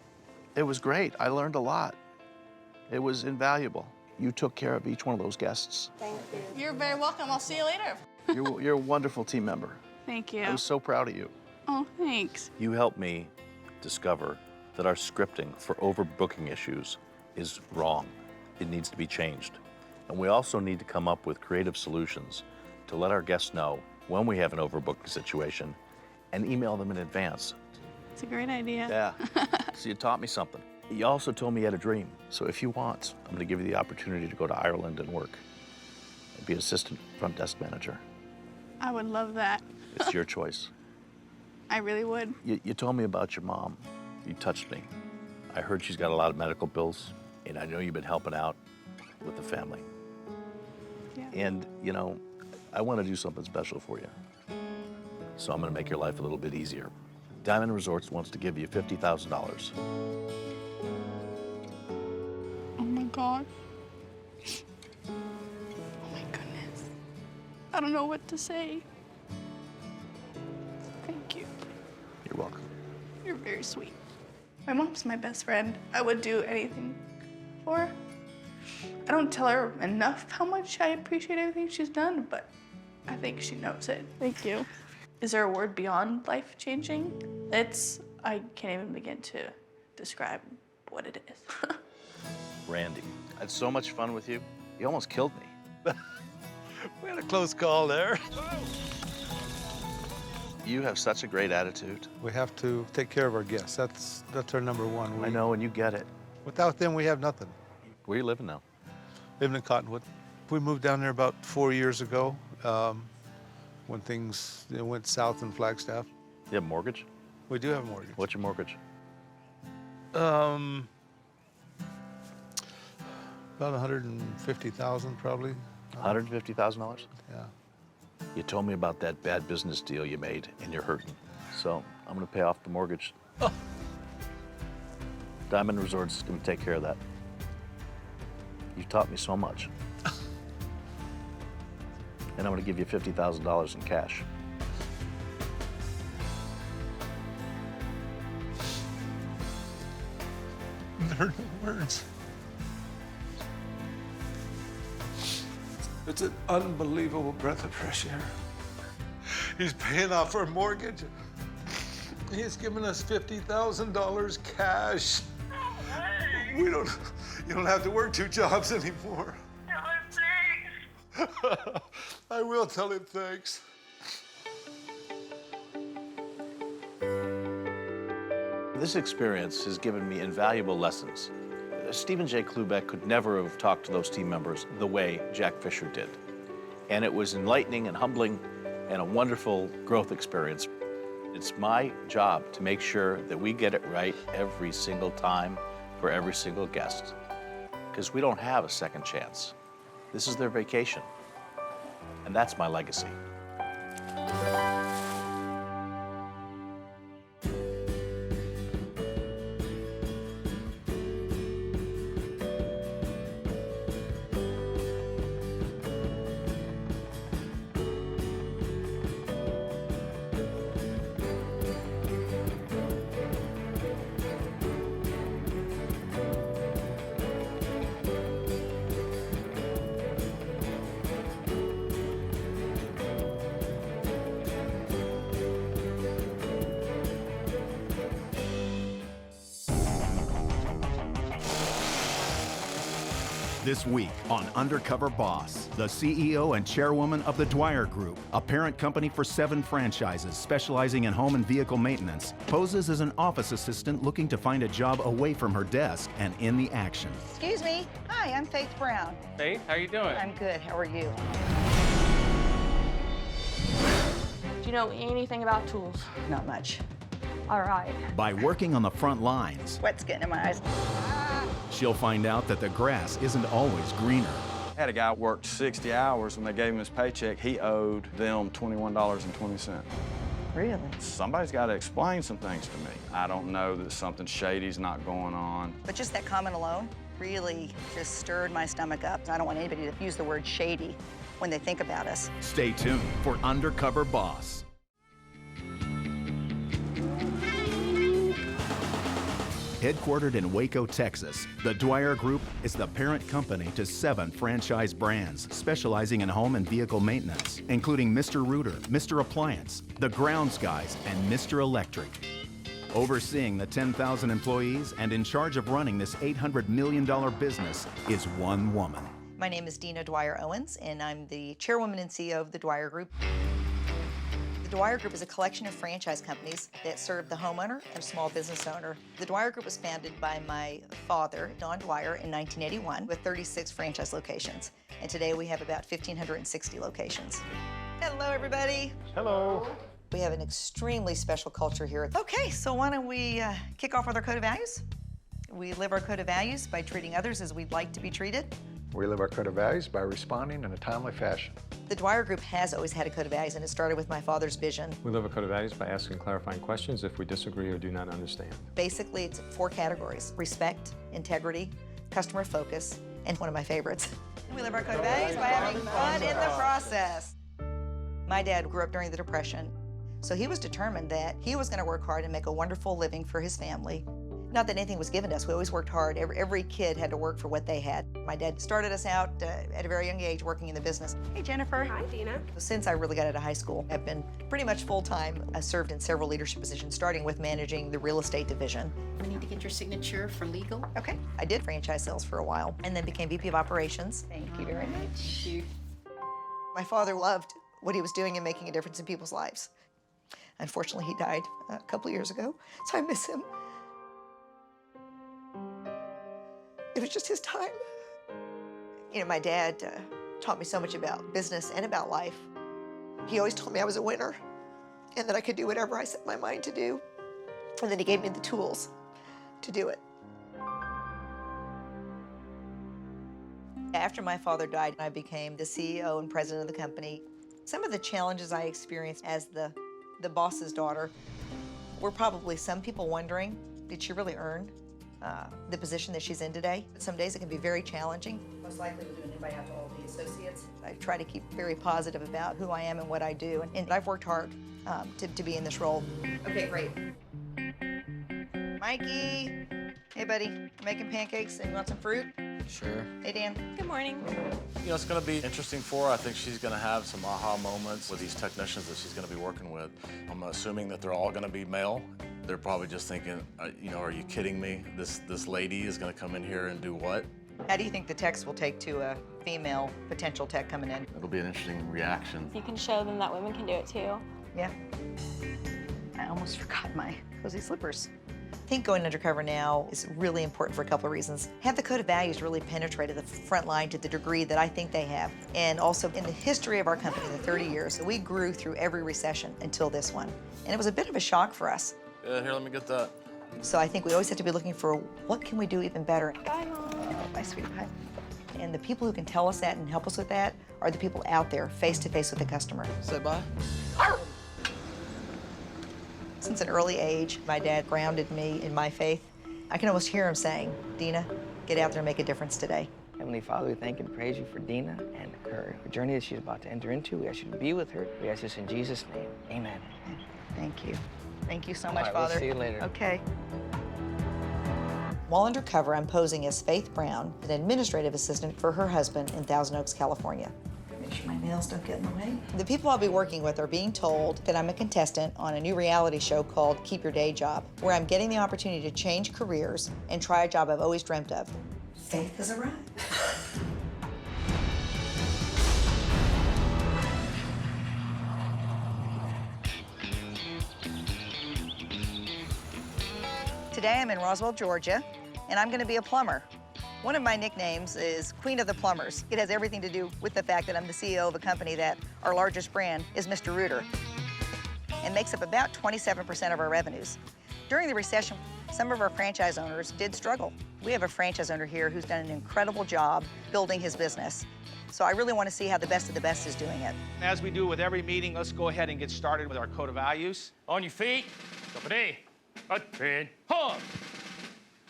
It was great. I learned a lot. It was invaluable. You took care of each one of those guests. Thank you. You're very welcome. I'll see you later. You're a wonderful team member. Thank you. I was so proud of you. Oh, thanks. You helped me discover that our scripting for overbooking issues is wrong. It needs to be changed. And we also need to come up with creative solutions to let our guests know when we have an overbooking situation and email them in advance. It's a great idea. Yeah. So you taught me something. You also told me you had a dream. So if you want, I'm going to give you the opportunity to go to Ireland and work and be an assistant front desk manager. I would love that. It's your choice. I really would. You told me about your mom. You touched me. I heard she's got a lot of medical bills, and I know you've been helping out with the family. Yeah. And, you know, I want to do something special for you. So I'm going to make your life a little bit easier. Diamond Resorts wants to give you $50,000. Oh, my God. Oh, my goodness. I don't know what to say. Thank you. You're welcome. You're very sweet. My mom's my best friend. I would do anything for her. I don't tell her enough how much I appreciate everything she's done, but I think she knows it. Thank you. Is there a word beyond life-changing? I can't even begin to describe what it is. Randy, I had so much fun with you. You almost killed me. We had a close call there. You have such a great attitude. We have to take care of our guests. That's our number one. I know, and you get it. Without them, we have nothing. Where are you living now? Living in Cottonwood. We moved down there about 4 years ago when things went south in Flagstaff. You have a mortgage? We do have a mortgage. What's your mortgage? About $150,000 probably. $150,000? Yeah. You told me about that bad business deal you made, and you're hurting. So I'm gonna pay off the mortgage. Oh. Diamond Resorts is gonna take care of that. You taught me so much. And I'm gonna give you $50,000 in cash. There are no words. It's an unbelievable breath of fresh air. He's paying off our mortgage. He's giving us $50,000 cash. You don't have to work 2 jobs anymore. Tell him thanks. I will tell him thanks. This experience has given me invaluable lessons. Stephen J. Cloobeck could never have talked to those team members the way Jack Fisher did. And it was enlightening and humbling and a wonderful growth experience. It's my job to make sure that we get it right every single time for every single guest, because we don't have a second chance. This is their vacation, and that's my legacy. This week on Undercover Boss, the CEO and chairwoman of the Dwyer Group, a parent company for 7 franchises specializing in home and vehicle maintenance, poses as an office assistant looking to find a job away from her desk and in the action. Excuse me. Hi, I'm Faith Brown. Faith, how are you doing? I'm good. How are you? Do you know anything about tools? Not much. All right. By working on the front lines, Sweat's getting in my eyes. she'll find out that the grass isn't always greener. I had a guy worked 60 hours. When they gave him his paycheck, he owed them $21.20. Really? Somebody's got to explain some things to me. I don't know that something shady's not going on. But just that comment alone really just stirred my stomach up. I don't want anybody to use the word shady when they think about us. Stay tuned for Undercover Boss. Headquartered in Waco, Texas, the Dwyer Group is the parent company to 7 franchise brands specializing in home and vehicle maintenance, including Mr. Rooter, Mr. Appliance, The Grounds Guys, and Mr. Electric. Overseeing the 10,000 employees and in charge of running this $800 million business is one woman. My name is Dina Dwyer-Owens, and I'm the chairwoman and CEO of the Dwyer Group. The Dwyer Group is a collection of franchise companies that serve the homeowner and small business owner. The Dwyer Group was founded by my father, Don Dwyer, in 1981 with 36 franchise locations. And today we have about 1,560 locations. Hello, everybody. Hello. We have an extremely special culture here. Okay, so why don't we kick off with our code of values? We live our code of values by treating others as we'd like to be treated. We live our code of values by responding in a timely fashion. The Dwyer Group has always had a code of values, and it started with my father's vision. We live a code of values by asking clarifying questions if we disagree or do not understand. Basically, it's 4 categories: respect, integrity, customer focus, and one of my favorites. We live our code of values by having fun in the process. My dad grew up during the Depression, so he was determined that he was going to work hard and make a wonderful living for his family. Not that anything was given to us. We always worked hard. Every kid had to work for what they had. My dad started us out at a very young age working in the business. Hey, Jennifer. Hi, Dina. Since I really got out of high school, I've been pretty much full-time. I served in several leadership positions, starting with managing the real estate division. We need to get your signature for legal. Okay. I did franchise sales for a while and then became VP of Operations. Thank you very much. My father loved what he was doing and making a difference in people's lives. Unfortunately, he died a couple of years ago, so I miss him. It was just his time. You know, my dad taught me so much about business and about life. He always told me I was a winner and that I could do whatever I set my mind to do. And then he gave me the tools to do it. After my father died, I became the CEO and president of the company. Some of the challenges I experienced as the boss's daughter were probably some people wondering, did she really earn the position that she's in today? Some days it can be very challenging. Most likely we'll do an invite out to all the associates. I try to keep very positive about who I am and what I do, and I've worked hard to be in this role. Okay, great. Mikey, hey buddy, making pancakes and you want some fruit? Sure. Hey Dan. Good morning. You know, it's going to be interesting for her. I think she's going to have some aha moments with these technicians that she's going to be working with. I'm assuming that they're all going to be male. They're probably just thinking, you know, are you kidding me? This lady is going to come in here and do what? How do you think the techs will take to a female potential tech coming in? It'll be an interesting reaction. You can show them that women can do it too. Yeah. I almost forgot my cozy slippers. I think going undercover now is really important for a couple of reasons. Have the code of values really penetrated the front line to the degree that I think they have. And also in the history of our company, the 30 years, we grew through every recession until this one. And it was a bit of a shock for us. Yeah, here, let me get that. So I think we always have to be looking for what can we do even better. Bye, Mom. Oh, bye, sweetie, bye. And the people who can tell us that and help us with that are the people out there, face to face with the customer. Say bye. Since an early age, my dad grounded me in my faith. I can almost hear him saying, Dina, get out there and make a difference today. Heavenly Father, we thank and praise you for Dina and her journey that she's about to enter into. We ask you to be with her. We ask this in Jesus' name. Amen. Thank you. Thank you so much, right, Father. We'll see you later. Okay. While undercover, I'm posing as Faith Brown, an administrative assistant for her husband in Thousand Oaks, California. Make sure my nails don't get in the way. The people I'll be working with are being told that I'm a contestant on a new reality show called Keep Your Day Job, where I'm getting the opportunity to change careers and try a job I've always dreamt of. Faith has arrived. Today I'm in Roswell, Georgia, and I'm gonna be a plumber. One of my nicknames is Queen of the Plumbers. It has everything to do with the fact that I'm the CEO of a company that our largest brand is Mr. Rooter and makes up about 27% of our revenues. During the recession, some of our franchise owners did struggle. We have a franchise owner here who's done an incredible job building his business. So I really want to see how the best of the best is doing it. As we do with every meeting, let's go ahead and get started with our code of values. On your feet.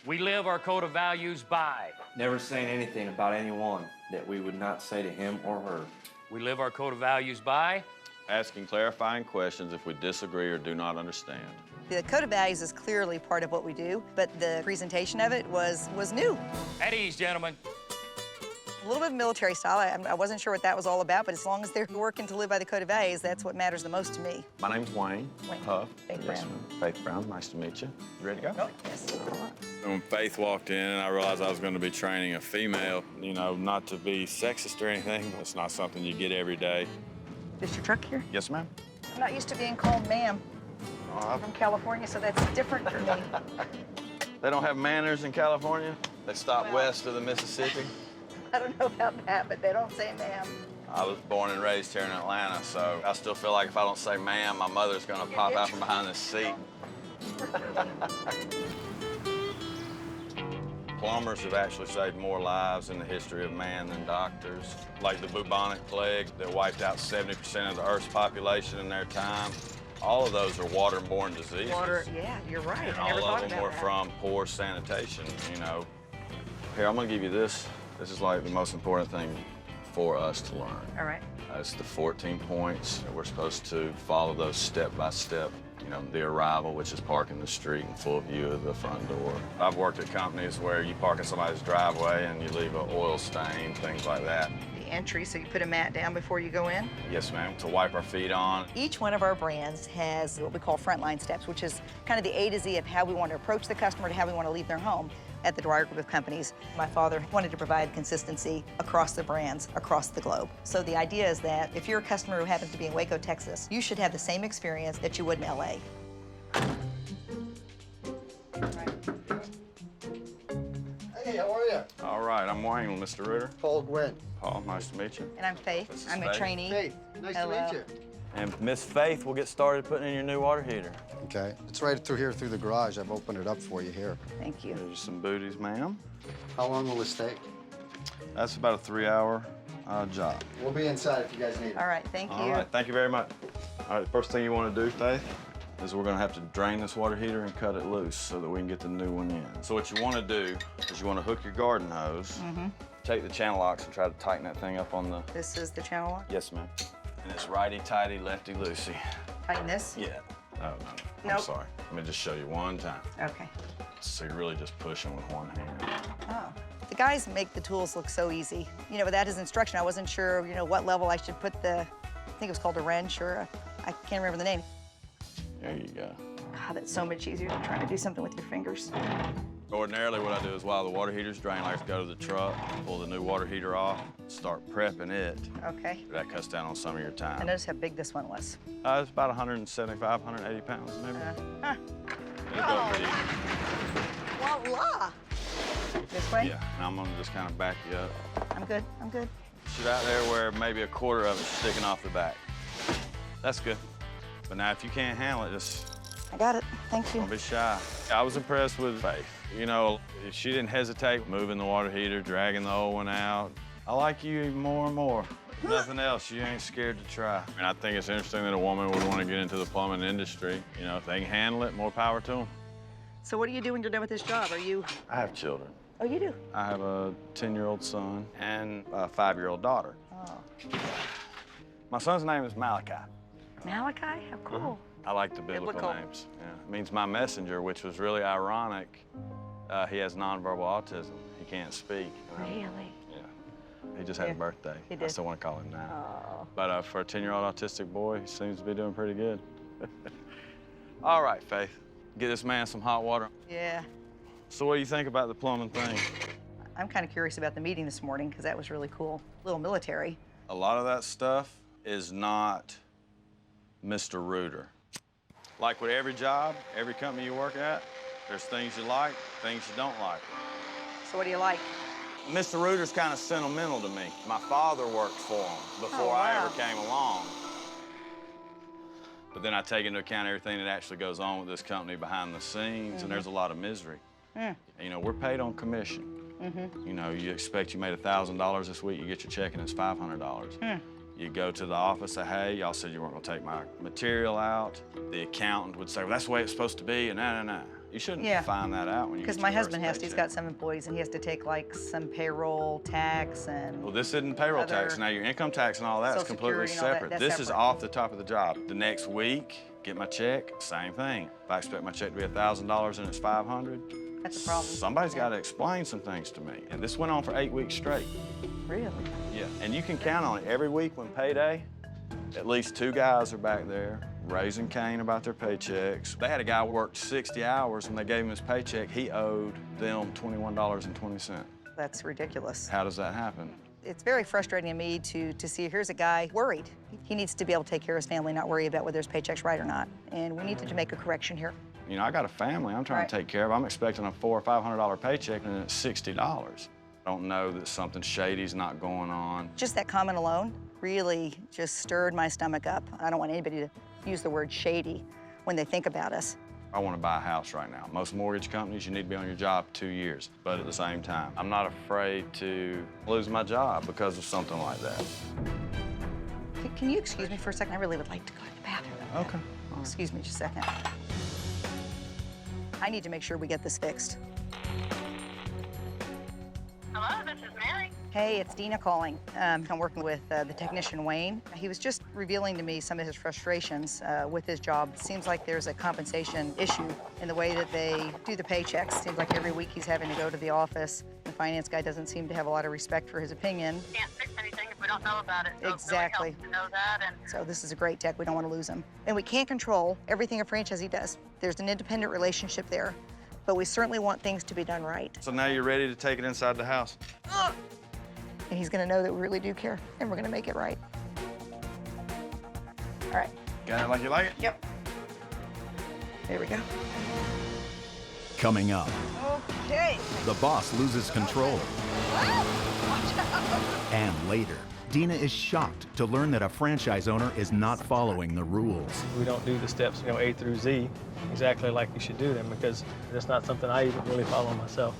We live our code of values by never saying anything about anyone that we would not say to him or her. We live our code of values by asking clarifying questions if we disagree or do not understand. The code of values is clearly part of what we do, but the presentation of it was new. At ease, gentlemen. A little bit of military style. I wasn't sure what that was all about, but as long as they're working to live by the code of values, that's what matters the most to me. My name's Wayne. Huff. Faith Yes, Brown. ma'am. Faith Brown, nice to meet you. You ready to go? Yes. When Faith walked in, I realized I was going to be training a female. You know, not to be sexist or anything, but it's not something you get every day. Is your truck here? Yes, ma'am. I'm not used to being called ma'am. I'm from California, so that's different for me. They don't have manners in California? They stop west of the Mississippi? I don't know about that, but they don't say ma'am. I was born and raised here in Atlanta, so I still feel like if I don't say ma'am, my mother's gonna pop out from behind this seat. Plumbers have actually saved more lives in the history of man than doctors. Like the bubonic plague that wiped out 70% of the Earth's population in their time. All of those are waterborne diseases. Water, yeah, you're right. And I never all thought of them about were that. from poor sanitation, you know. Here, I'm gonna give you this. This is like the most important thing for us to learn. All right. It's the 14 points. We're supposed to follow those step by step. You know, the arrival, which is parking the street in full view of the front door. I've worked at companies where you park in somebody's driveway and you leave an oil stain, things like that. The entry, so you put a mat down before you go in? Yes, ma'am, to wipe our feet on. Each one of our brands has what we call frontline steps, which is kind of the A to Z of how we want to approach the customer to how we want to leave their home. at the Dwyer Group of companies. My father wanted to provide consistency across the brands, across the globe. So the idea is that if you're a customer who happens to be in Waco, Texas, you should have the same experience that you would in LA. Hey, how are you? All right, I'm Wayne, Mr. Ritter. Paul Gwynn. Paul, nice to meet you. And I'm Faith. This is I'm a Faith. trainee. Faith, nice Hello. to meet you. And Miss Faith will get started putting in your new water heater. Okay, it's right through here through the garage. I've opened it up for you here. Thank you. There's some booties, ma'am. How long will this take? That's about a 3-hour job. We'll be inside if you guys need it. All right, thank you. All right, thank you very much. All right, the first thing you want to do, Faith, is we're going to have to drain this water heater and cut it loose so that we can get the new one in. So what you want to do is you want to hook your garden hose, take the channel locks and try to tighten that thing up on the... This is the channel lock? Yes, ma'am. And it's righty-tighty, lefty-loosey. Tighten this? Yeah. Oh, no. I'm Nope. sorry. Let me just show you one time. Okay. So you're really just pushing with one hand. Oh. The guys make the tools look so easy. You know, without his instruction, I wasn't sure, you know, what level I should put the, I think it was called a wrench or I can't remember the name. There you go. God, that's so much easier than trying to do something with your fingers. Ordinarily, what I do is while the water heater's draining, I just go to the truck, pull the new water heater off, start prepping it. Okay. That cuts down on some of your I time. noticed how big this one was. It's about 175, 180 pounds, maybe. It'll go pretty easy. Voila! This way? Yeah, and I'm gonna just kind of back you up. I'm good, I'm good. Shoot out there where maybe a quarter of it's sticking off the back. That's good. But now if you can't handle it, just I got it, thank you. don't be shy. I was impressed with Faith. You know, she didn't hesitate moving the water heater, dragging the old one out. I like you even more and more. If nothing else, you ain't scared to try. And I think it's interesting that a woman would want to get into the plumbing industry. You know, if they can handle it, more power to them. So what do you do when you're done with this job? Are you? I have children. Oh, you do? I have a 10-year-old son and a 5-year-old daughter. Oh. My son's name is Malachi. Malachi? How cool. I like the biblical names. Yeah. It means my messenger, which was really ironic. He has nonverbal autism. He can't speak. Really? Yeah. He just had a birthday. He did. I still want to call him now. Oh. But for a 10-year-old autistic boy, he seems to be doing pretty good. All right, Faith. Get this man some hot water. Yeah. So what do you think about the plumbing thing? I'm kind of curious about the meeting this morning because that was really cool. A little military. A lot of that stuff is not Mr. Rooter. Like with every job, every company you work at, there's things you like, things you don't like. So what do you like? Mr. Rooter's kind of sentimental to me. My father worked for him before I ever came along. But then I take into account everything that actually goes on with this company behind the scenes, and there's a lot of misery. You know, we're paid on commission. You know, you expect you made $1,000 this week, you get your check and it's $500. You go to the office, say, hey, y'all said you weren't gonna take my material out. The accountant would say, well, that's the way it's supposed to be, and nah. You shouldn't find that out when you Because get my your husband first he's paycheck. got some employees and he has to take like some payroll tax and. Well, this isn't payroll tax. Now, your income tax and all that is Social completely Security and all that, separate. that's This is separate. off the top of the job. The next week, get my check, same thing. If I expect my check to be $1,000 and it's $500, that's a problem. Somebody's got to explain some things to me. And this went on for 8 weeks straight. Really? Yeah. And you can count on it. Every week when payday, at least 2 guys are back there raising Cain about their paychecks. They had a guy who worked 60 hours. When they gave him his paycheck, he owed them $21.20. That's ridiculous. How does that happen? It's very frustrating to me to see here's a guy worried. He needs to be able to take care of his family, not worry about whether his paycheck's right or not. And we need to make a correction here. You know, I got a family I'm trying to take care of. I'm expecting a $400 or $500 paycheck and it's $60. I don't know that something shady's not going on. Just that comment alone really just stirred my stomach up. I don't want anybody to use the word shady when they think about us. I want to buy a house right now. Most mortgage companies, you need to be on your job 2 years. But at the same time, I'm not afraid to lose my job because of something like that. Can you excuse me for a second? I really would like to go to the bathroom. Okay. Excuse me just a second. I need to make sure we get this fixed. Hello, this is Mary. Hey, it's Dina calling. I'm working with the technician, Wayne. He was just revealing to me some of his frustrations with his job. It seems like there's a compensation issue in the way that they do the paychecks. Seems like every week he's having to go to the office. The finance guy doesn't seem to have a lot of respect for his opinion. Can't fix anything if we don't know about it. So Exactly. It really helps to know that. And So this is a great tech. We don't want to lose him. And we can't control everything a franchisee does. There's an independent relationship there. but we certainly want things to be done right. So now you're ready to take it inside the house. And he's gonna know that we really do care, and we're gonna make it right. All right. Got it like you like it? Yep. There we go. Coming up, Okay. the boss loses control. And later, Dina is shocked to learn that a franchise owner is not following the rules. We don't do the steps, A through Z exactly like you should do them because that's not something I even really follow myself.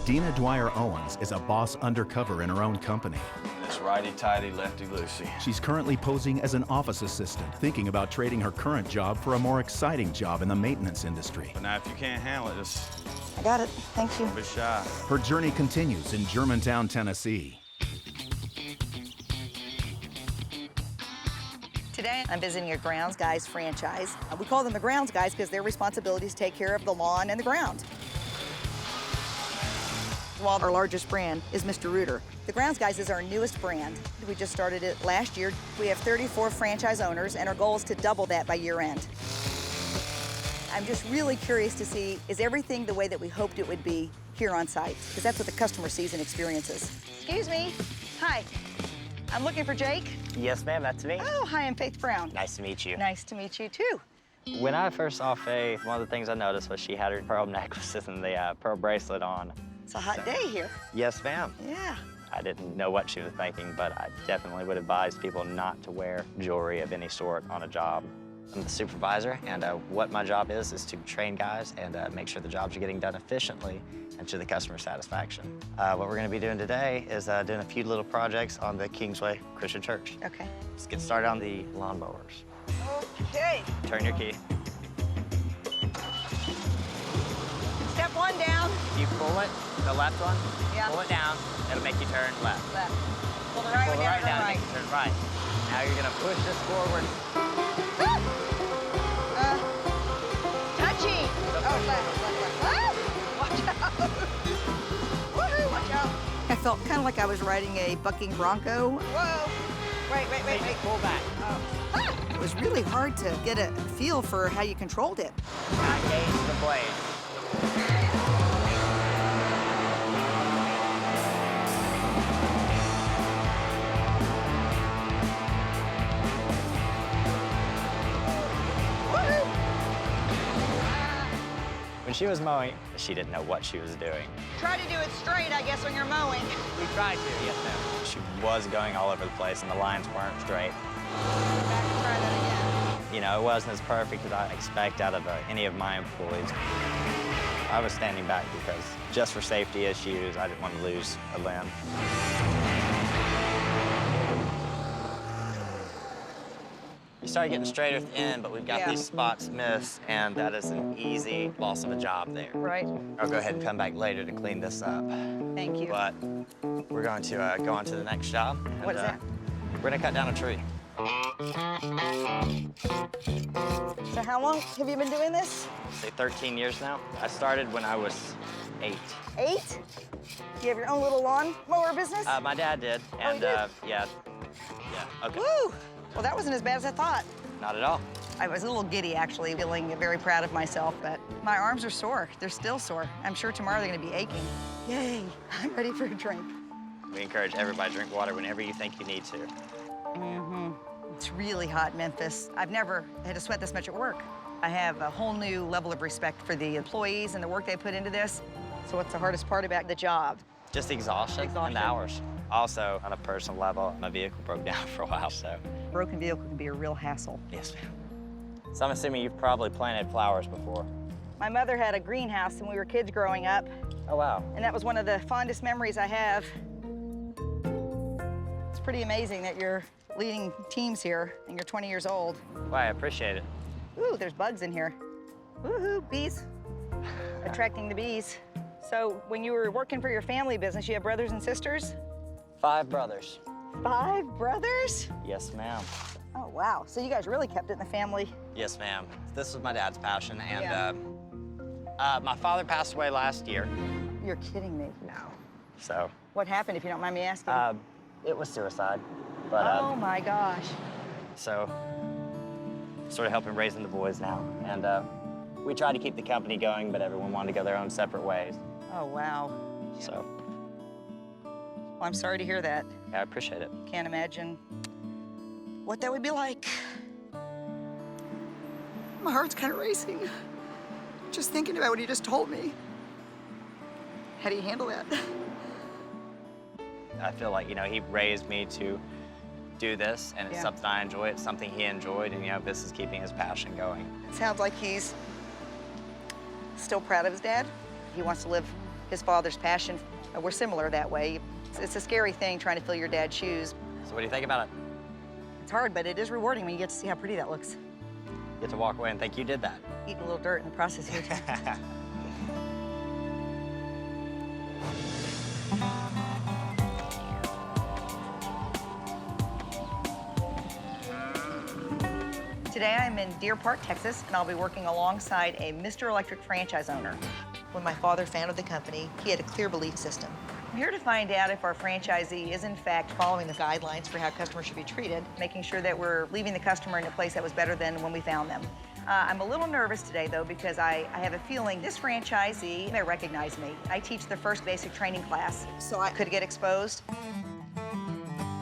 Dina Dwyer-Owens is a boss undercover in her own company. It's righty-tighty, lefty-loosey. She's currently posing as an office assistant, thinking about trading her current job for a more exciting job in the maintenance industry. But now if you can't handle it, just I got it. Thank you. don't be shy. Her journey continues in Germantown, Tennessee. Today, I'm visiting a Grounds Guys franchise. We call them the Grounds Guys because their responsibility is to take care of the lawn and the grounds. While our largest brand is Mr. Rooter. The Grounds Guys is our newest brand. We just started it last year. We have 34 franchise owners, and our goal is to double that by year end. I'm just really curious to see, is everything the way that we hoped it would be here on site? Because that's what the customer sees and experiences. Excuse me. Hi. I'm looking for Jake. Yes, ma'am, that's me. Oh, hi, I'm Faith Brown. Nice to meet you. Nice to meet you, too. When I first saw Faith, one of the things I noticed was she had her pearl necklaces and the pearl bracelet on. It's a hot day here. Yes, ma'am. Yeah. I didn't know what she was thinking, but I definitely would advise people not to wear jewelry of any sort on a job. I'm the supervisor, and what my job is to train guys and make sure the jobs are getting done efficiently and to the customer satisfaction. What we're gonna be doing today is doing a few little projects on the Kingsway Christian Church. Okay. Let's get started on the lawnmowers. Okay. Turn your key. Step one down. You pull it, the left one, Yeah. pull it down, it'll make you turn left. Left. Pull the right Pull one the down, right down, right. make you turn right. Now you're gonna push this forward. Touchy. Oh, left. Ah! Watch out. Woohoo, watch out. I felt kind of like I was riding a bucking bronco. Whoa. Wait. Pull back. Ah! It was really hard to get a feel for how you controlled it. Now engage the blade. When she was mowing, she didn't know what she was doing. Try to do it straight, I guess, when you're mowing. We tried to, yes ma'am. She was going all over the place and the lines weren't straight. Try that again. You know, it wasn't as perfect as I expect out of any of my employees. I was standing back because just for safety issues, I didn't want to lose a limb. You started getting straighter at the end, but we've got these spots missed, and that is an easy loss of a job there. Right. I'll go ahead and come back later to clean this up. Thank you. But we're going to go on to the next job. What is that? We're gonna cut down a tree. So how long have you been doing this? Say 13 years now. I started when I was 8. 8? You have your own little lawn mower business? My dad did, and yeah, okay. Woo! Well, that wasn't as bad as I thought. Not at all. I was a little giddy, actually, feeling very proud of myself, but my arms are sore. They're still sore. I'm sure tomorrow they're gonna be aching. Yay, I'm ready for a drink. We encourage everybody to drink water whenever you think you need to. Mm-hmm. It's really hot in Memphis. I've never had to sweat this much at work. I have a whole new level of respect for the employees and the work they put into this. So what's the hardest part about the job? Just exhaustion and the hours. Also, on a personal level, my vehicle broke down for a while, so. Broken vehicle can be a real hassle. Yes, ma'am. So I'm assuming you've probably planted flowers before. My mother had a greenhouse when we were kids growing up. Oh, wow. And that was one of the fondest memories I have. It's pretty amazing that you're leading teams here and you're 20 years old. Well, I appreciate it. Ooh, there's bugs in here. Woohoo, bees. Attracting the bees. So when you were working for your family business, you have brothers and sisters? 5 brothers. 5 brothers? Yes, ma'am. Oh, wow. So you guys really kept it in the family. Yes, ma'am. This was my dad's passion, and my father passed away last year. You're kidding me. No. So. What happened, if you don't mind me asking? It was suicide. But, oh, my gosh. So, sort of helping raising the boys now. And We tried to keep the company going, but everyone wanted to go their own separate ways. Oh, wow. So, Well, I'm sorry to hear that. I appreciate it. Can't imagine what that would be like. My heart's kind of racing. Just thinking about what he just told me. How do you handle that? I feel like, he raised me to do this, and it's something I enjoy. It's something he enjoyed, and, this is keeping his passion going. It sounds like he's still proud of his dad. He wants to live his father's passion. We're similar that way. It's a scary thing trying to fill your dad's shoes. So what do you think about it? It's hard, but it is rewarding when you get to see how pretty that looks. You get to walk away and think you did that. Eating a little dirt in the process here, too. Today I'm in Deer Park, Texas, and I'll be working alongside a Mr. Electric franchise owner. When my father founded the company, he had a clear belief system. I'm here to find out if our franchisee is in fact following the guidelines for how customers should be treated, making sure that we're leaving the customer in a place that was better than when we found them. I'm a little nervous today, though, because I have a feeling this franchisee may recognize me. I teach the first basic training class, so I could get exposed.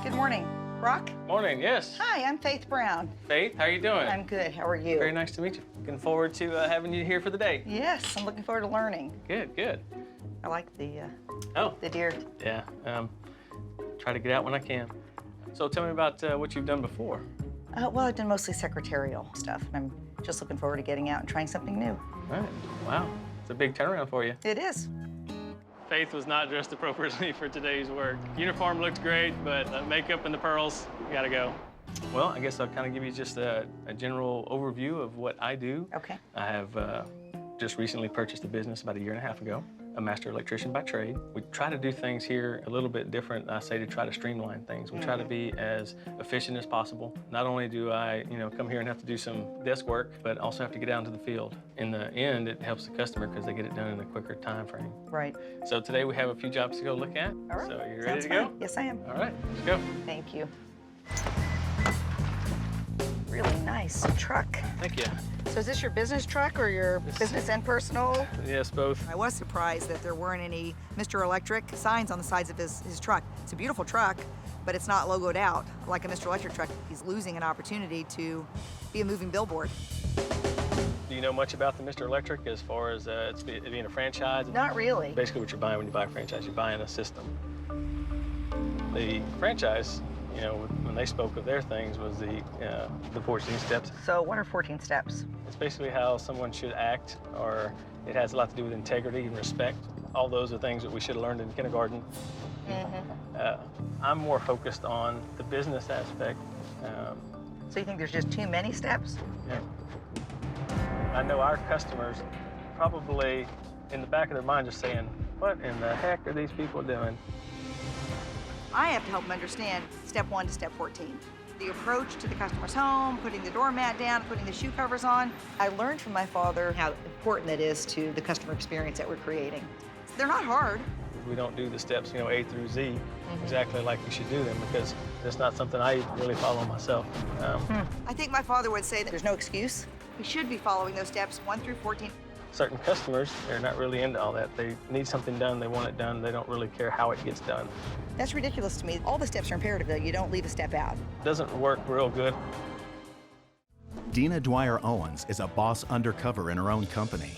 Good morning. Brock? Morning, yes. Hi, I'm Faith Brown. Faith, how are you doing? I'm good. How are you? Very nice to meet you. Looking forward to having you here for the day. Yes, I'm looking forward to learning. Good, good. I like the deer. Yeah, try to get out when I can. So tell me about what you've done before. Well, I've done mostly secretarial stuff, and I'm just looking forward to getting out and trying something new. All right, wow. It's a big turnaround for you. It is. Faith was not dressed appropriately for today's work. Uniform looked great, but the makeup and the pearls, gotta go. Well, I guess I'll kind of give you just a general overview of what I do. Okay. I have just recently purchased a business about 1.5 years ago, a master electrician by trade. We try to do things here a little bit different. I say to try to streamline things. We try to be as efficient as possible. Not only do I, come here and have to do some desk work, but also have to get out into the field. In the end, it helps the customer because they get it done in a quicker time frame. Right. So today we have a few jobs to go look at. All right. So are you ready Sounds to go? fine. Yes, I am. All right, let's go. Thank you. Really nice truck. Thank you. So is this your business truck or your business and personal? Yes, both. I was surprised that there weren't any Mr. Electric signs on the sides of his truck. It's a beautiful truck, but it's not logoed out like a Mr. Electric truck. He's losing an opportunity to be a moving billboard. Do you know much about the Mr. Electric as far as it being a franchise? Not really. Basically what you're buying when you buy a franchise, you're buying a system. The franchise, when they spoke of their things was the 14 steps. So what are 14 steps? It's basically how someone should act, or it has a lot to do with integrity and respect. All those are things that we should have learned in kindergarten. I'm more focused on the business aspect. So you think there's just too many steps? Yeah. I know our customers probably in the back of their mind just saying, what in the heck are these people doing? I have to help them understand step 1 to step 14. The approach to the customer's home, putting the doormat down, putting the shoe covers on. I learned from my father how important that is to the customer experience that we're creating. They're not hard. We don't do the steps, A through Z, exactly like we should do them because it's not something I really follow myself. I think my father would say that there's no excuse. We should be following those steps 1 through 14. Certain customers, they're not really into all that. They need something done, they want it done, they don't really care how it gets done. That's ridiculous to me. All the steps are imperative, though. You don't leave a step out. It doesn't work real good. Dina Dwyer-Owens is a boss undercover in her own company.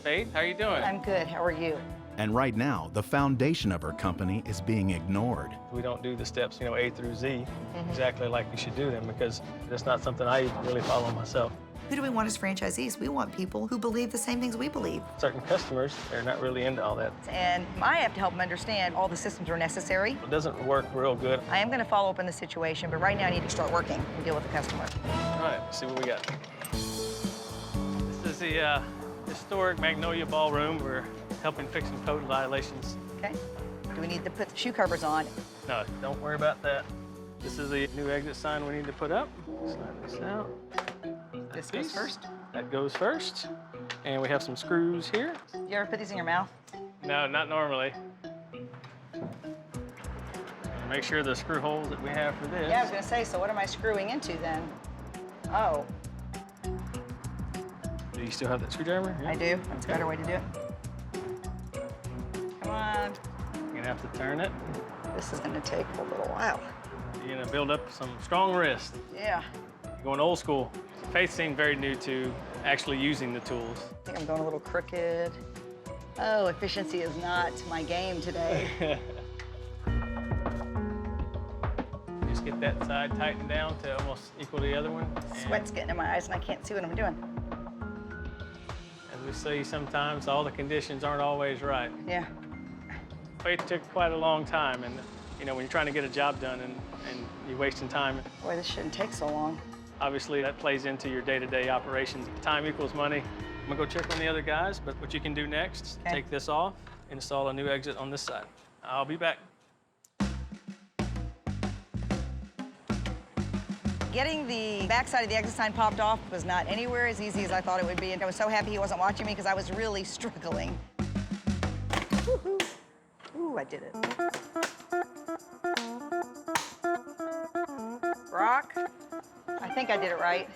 Faith, how are you doing? I'm good. How are you? And right now, the foundation of her company is being ignored. We don't do the steps, A through Z, exactly like we should do them because it's not something I really follow myself. Who do we want as franchisees? We want people who believe the same things we believe. Certain customers, they're not really into all that. And I have to help them understand all the systems are necessary. It doesn't work real good. I am going to follow up on the situation, but right now I need to start working and deal with the customer. All right, let's see what we got. This is the historic Magnolia Ballroom. We're helping fix some code violations. Okay. Do we need to put the shoe covers on? No, don't worry about that. This is the new exit sign we need to put up. Slide this out. This goes first? That goes first. And we have some screws here. You ever put these in your mouth? No, not normally. Make sure the screw holes that we have for this. Yeah, I was going to say, so what am I screwing into then? Oh. Do you still have that screwdriver? Yeah. I do. That's a better way to do it. Come on. You're gonna have to turn it. This is gonna take a little while. You're gonna build up some strong wrist. Yeah. You're going old school. Faith seemed very new to actually using the tools. I think I'm going a little crooked. Oh, efficiency is not my game today. Just get that side tightened down to almost equal to the other one. Sweat's getting in my eyes and I can't see what I'm doing. As we say sometimes, all the conditions aren't always right. Yeah. Faith took quite a long time, and when you're trying to get a job done and you're wasting time. Boy, this shouldn't take so long. Obviously, that plays into your day-to-day operations. Time equals money. I'm gonna go check on the other guys, but what you can do next, take this off, install a new exit on this side. I'll be back. Getting the backside of the exit sign popped off was not anywhere as easy as I thought it would be, and I was so happy he wasn't watching me because I was really struggling. Woo-hoo. Ooh, I did it. Brock, I think I did it right.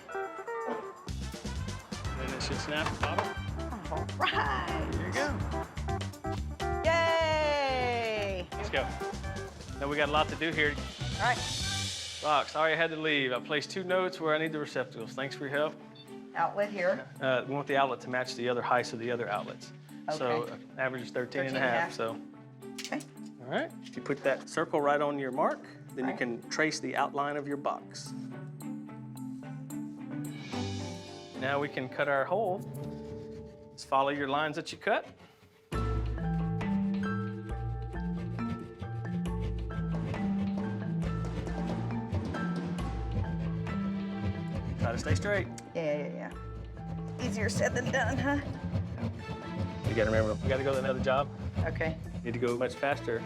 Then it should snap the bottom. All right. There you go. Yay! Let's go. Now we got a lot to do here. All right. Rock, sorry I had to leave. I placed 2 notes where I need the receptacles. Thanks for your help. Outlet here. We want the outlet to match the other heights of the other outlets. Okay. So average is 13 and a 13 half. So. Okay. All right. If you put that circle right on your mark, then you can trace the outline of your box. Now we can cut our hole. Just follow your lines that you cut. Try to stay straight. Yeah. Easier said than done, huh? You gotta remember, we gotta go to another job. Okay. Need to go much faster.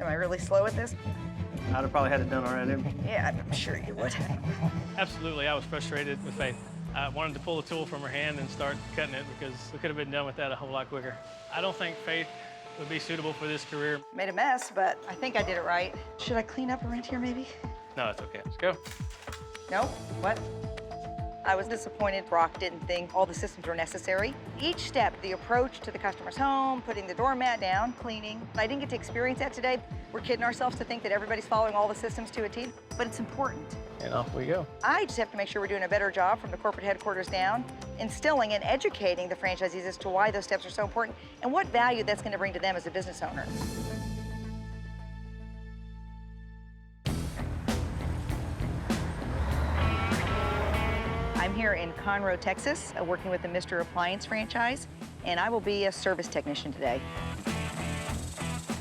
Am I really slow at this? I'd have probably had it done already. Yeah, I'm sure you would. Absolutely, I was frustrated with Faith. I wanted to pull the tool from her hand and start cutting it because we could have been done with that a whole lot quicker. I don't think Faith would be suitable for this career. Made a mess, but I think I did it right. Should I clean up around here, maybe? No, it's okay. Let's go. No? What? I was disappointed Brock didn't think all the systems were necessary. Each step, the approach to the customer's home, putting the doormat down, cleaning. I didn't get to experience that today. We're kidding ourselves to think that everybody's following all the systems to a T, but it's important. And off we go. I just have to make sure we're doing a better job from the corporate headquarters down, instilling and educating the franchisees as to why those steps are so important and what value that's going to bring to them as a business owner. I'm here in Conroe, Texas, working with the Mr. Appliance franchise, and I will be a service technician today.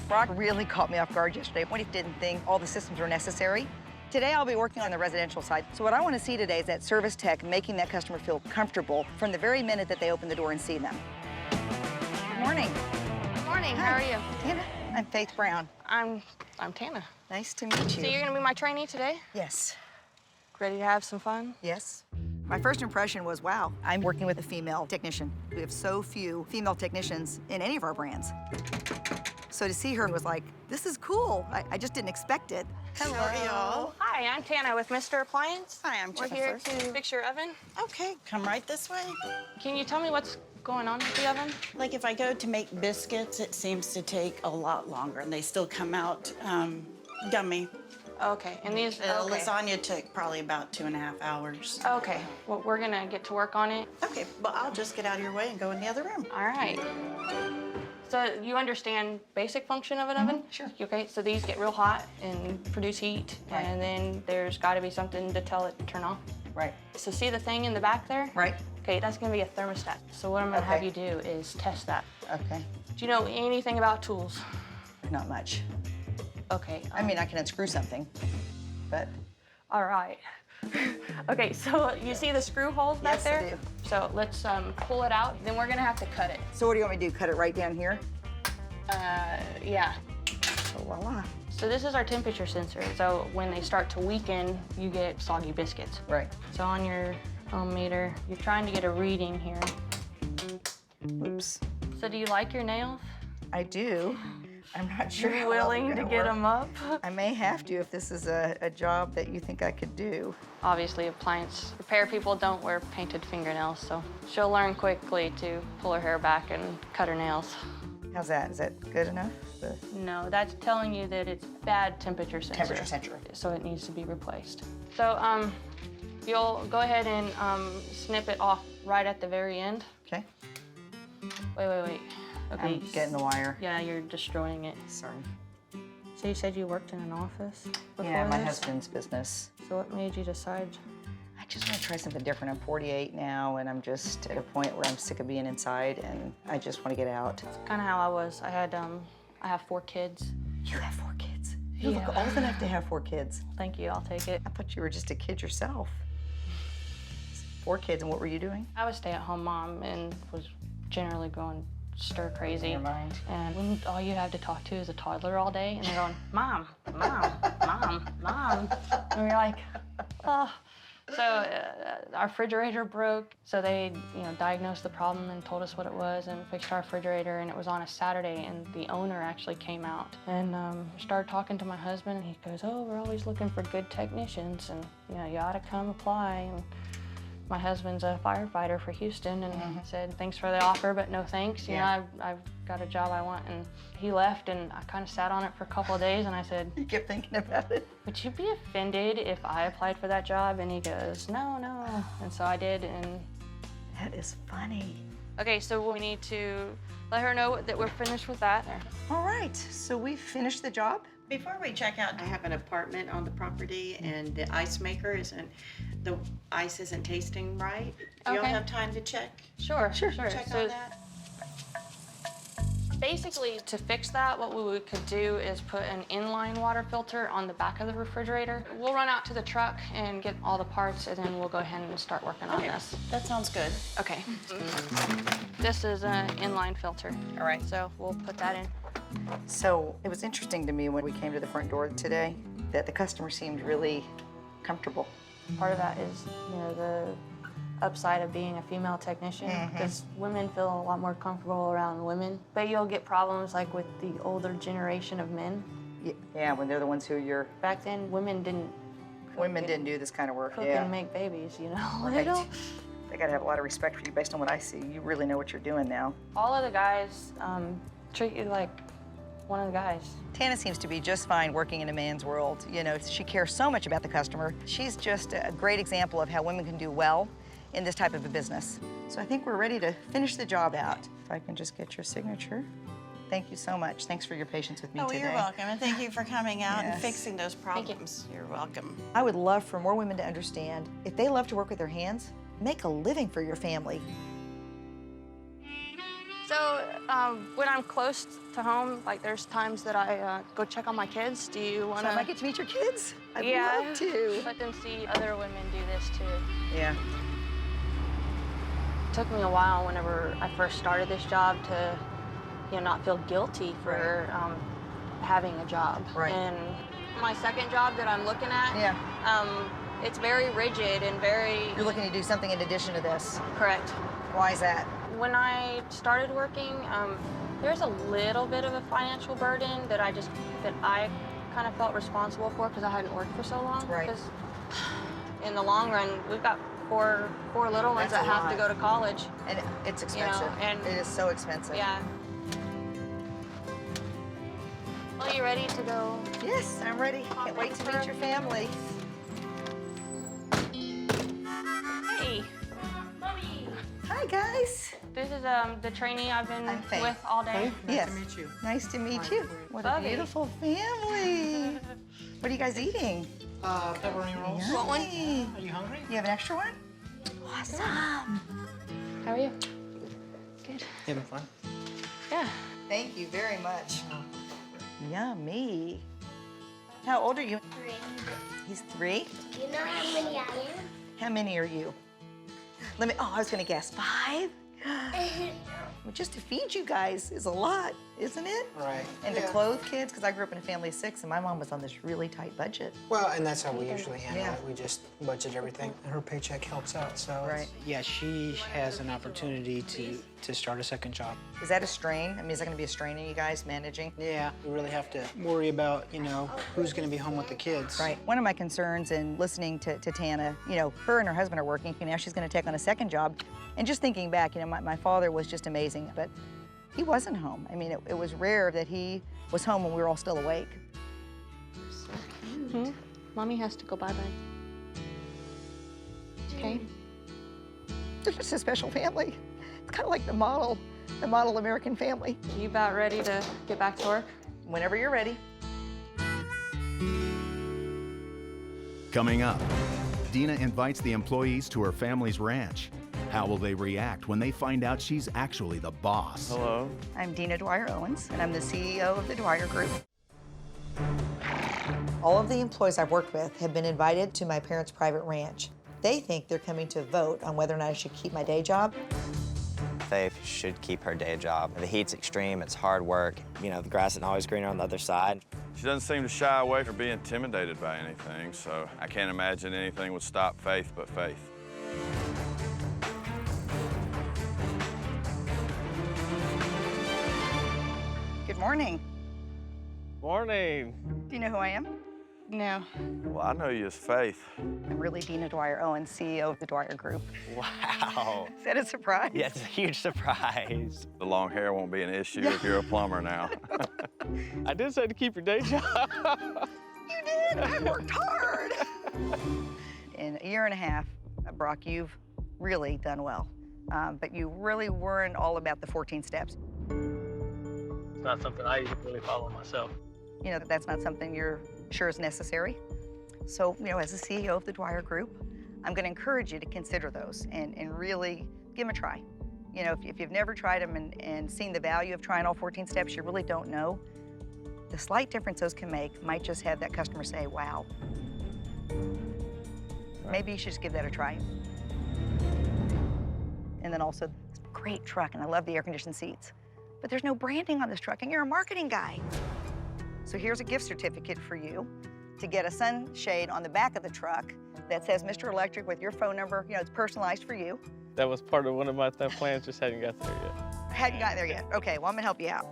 Brock really caught me off guard yesterday when he didn't think all the systems were necessary. Today I'll be working on the residential side. So what I want to see today is that service tech making that customer feel comfortable from the very minute that they open the door and see them. Good morning. Good morning. Hi. How are you? Tana. I'm Faith Brown. I'm Tana. Nice to meet you. So you're gonna be my trainee today? Yes. Ready to have some fun? Yes. My first impression was, wow, I'm working with a female technician. We have so few female technicians in any of our brands. So to see her was like, this is cool. I just didn't expect it. Hello. Hi, I'm Tana with Mr. Appliance. Hi, I'm We're here to fix your oven. Okay, come right this way. Can you tell me what's going on with the oven? Like if I go to make biscuits, it seems to take a lot longer, and they still come out gummy. Okay, and these, The lasagna took probably about 2.5 hours. Okay, well, we're gonna get to work on it. Okay, but I'll just get out of your way and go in the other room. All right. So you understand basic function of an oven? Sure. Okay, so these get real hot and produce heat, and then there's gotta be something to tell it to turn off. Right. So see the thing in the back there? Right. Okay, that's gonna be a thermostat. So what I'm gonna have you do is test that. Okay. Do you know anything about tools? Not much. Okay. I mean, I can unscrew something, but. All right. Okay, so you see the screw holes back there? Yes, I do. So let's pull it out, then we're gonna have to cut it. So what do you want me to do, cut it right down here? Yeah. So voila. So this is our temperature sensor. So when they start to weaken, you get soggy biscuits. Right. So on your ohm meter, you're trying to get a reading here. Oops. So do you like your nails? I do. I'm not sure. You're how well willing they're to gonna get work. them up? I may have to if this is a job that you think I could do. Obviously, appliance repair people don't wear painted fingernails, so she'll learn quickly to pull her hair back and cut her nails. How's that? Is that good enough? No, that's telling you that it's bad temperature sensor. Temperature sensor. So it needs to be replaced. So you'll go ahead and snip it off right at the very end. Okay. Wait. Okay. I'm getting the wire. Yeah, you're destroying it. Sorry. So you said you worked in an office before Yeah, my this? husband's business. So what made you decide? I just want to try something different. I'm 48 now, and I'm just at a point where I'm sick of being inside, and I just want to get out. Kind of how I was. I have 4 kids. You have 4 kids? You Yeah. look old enough to have 4 kids. Thank you, I'll take it. I thought you were just a kid yourself. 4 kids, and what were you doing? I was a stay-at-home mom and was generally going stir crazy. In your mind. And when all you have to talk to is a toddler all day, and they're going, Mom, Mom, Mom, Mom. And we're like, oh. So our refrigerator broke. So they, diagnosed the problem and told us what it was and fixed our refrigerator. And it was on a Saturday, and the owner actually came out and started talking to my husband. And he goes, "Oh, we're always looking for good technicians, and you ought to come apply." And my husband's a firefighter for Houston, and he said, "Thanks for the offer, but no thanks. I've got a job I want." And he left, and I kind of sat on it for a couple of days, and I said, You kept thinking about it? "Would you be offended if I applied for that job?" And he goes, "No, no." And so I did, and... That is funny. Okay, so we need to let her know that we're finished with that. All right, so we finished the job? Before we check out, I have an apartment on the property, and the ice maker the ice isn't tasting right. Do y'all Okay. have time to check? Sure. Check So on that? basically, to fix that, what we could do is put an inline water filter on the back of the refrigerator. We'll run out to the truck and get all the parts, and then we'll go ahead and start working on this. That sounds good. Okay. This is an inline filter. All right. So we'll put that in. So it was interesting to me when we came to the front door today that the customer seemed really comfortable. Part of that is, the upside of being a female technician, because women feel a lot more comfortable around women. But you'll get problems like with the older generation of men. Yeah, when they're the ones who you're... Back then, women didn't do this kind of work, cook yeah. and make babies, Right. They gotta have a lot of respect for you based on what I see. You really know what you're doing now. All of the guys treat you like one of the guys. Tana seems to be just fine working in a man's world. She cares so much about the customer. She's just a great example of how women can do well in this type of a business. So I think we're ready to finish the job out. If I can just get your signature. Thank you so much. Thanks for your patience with me today. You're welcome, and thank you for coming out and Yes. fixing those problems. You're welcome. I would love for more women to understand, if they love to work with their hands, make a living for your family. So when I'm close to home, like there's times that I go check on my kids. Do you want to? So I might get to meet your kids? I'd yeah, love to. Let them see other women do this too. Yeah. It took me a while whenever I first started this job to, not feel guilty for having a job. Right. And my second job that I'm looking at, it's very rigid and very... You're looking to do something in addition to this? Correct. Why is that? When I started working, there's a little bit of a financial burden that I kind of felt responsible for because I hadn't worked for so long. Right. Because in the long run, we've got four little ones That's that a have to lot. go to college. And it's expensive. and it is so expensive. Yeah. Well, you ready to go? Yes, I'm ready. Can't wait to meet your family. Hey. Hi, guys. This is the trainee I've been Faith. with all day. Yes. Nice to meet you. Nice to meet you. What a Bubby. beautiful family. What are you guys eating? Pepperoni rolls. Yummy. Want one? Are you hungry? You have an extra one? Awesome. How are you? Good. You having fun? Yeah. Thank you very much. Yummy. How old are you? 3. He's 3? Do you know how many I am? How many are you? I was gonna guess 5? Well, just to feed you guys is a lot, isn't it? Right. And to clothe kids, because I grew up in a family of 6, and my mom was on this really tight budget. Well, and that's how we usually handle it. We just budget everything, and her paycheck helps out. So, yeah, she has an opportunity to start a second job. Is that a strain? I mean, is that going to be a strain on you guys managing? Yeah, we really have to worry about, you know, who's going to be home with the kids. Right. One of my concerns in listening to Tana, you know, her and her husband are working, and now she's going to take on a second job. And just thinking back, you know, my father was just amazing, but he wasn't home. I mean, it was rare that he was home when we were all still awake. So cute. Mommy has to go bye-bye. Okay? They're just a special family. It's kind of like the model American family. You about ready to get back to work? Whenever you're ready. Coming up, Dina invites the employees to her family's ranch. How will they react when they find out she's actually the boss? Hello. I'm Dina Dwyer-Owens, and I'm the CEO of the Dwyer Group. All of the employees I've worked with have been invited to my parents' private ranch. They think they're coming to vote on whether or not I should keep my day job. Faith should keep her day job. The heat's extreme, it's hard work. You know, the grass isn't always greener on the other side. She doesn't seem to shy away from being intimidated by anything, so I can't imagine anything would stop Faith but Faith. Good morning. Morning. Do you know who I am? No. Well, I know you as Faith. I'm really Dina Dwyer-Owens, CEO of the Dwyer Group. Wow. Is that a surprise? Yeah, it's a huge surprise. The long hair won't be an issue if you're a plumber now. I did say to keep your day job. You did? I worked hard. In a year and a half, Brock, you've really done well. But you really weren't all about the 14 steps. It's not something I really follow myself. You know, that's not something you're sure is necessary. So, you know, as the CEO of the Dwyer Group, I'm going to encourage you to consider those and really give them a try. You know, if you've never tried them and seen the value of trying all 14 steps, you really don't know. The slight difference those can make might just have that customer say, wow. Maybe you should just give that a try. And then also, it's a great truck, and I love the air-conditioned seats. But there's no branding on this truck, and you're a marketing guy. So here's a gift certificate for you to get a sunshade on the back of the truck that says Mr. Electric with your phone number. You know, it's personalized for you. That was part of one of my plans, just hadn't got there yet. Hadn't gotten there yet. Okay, well, I'm gonna help you out.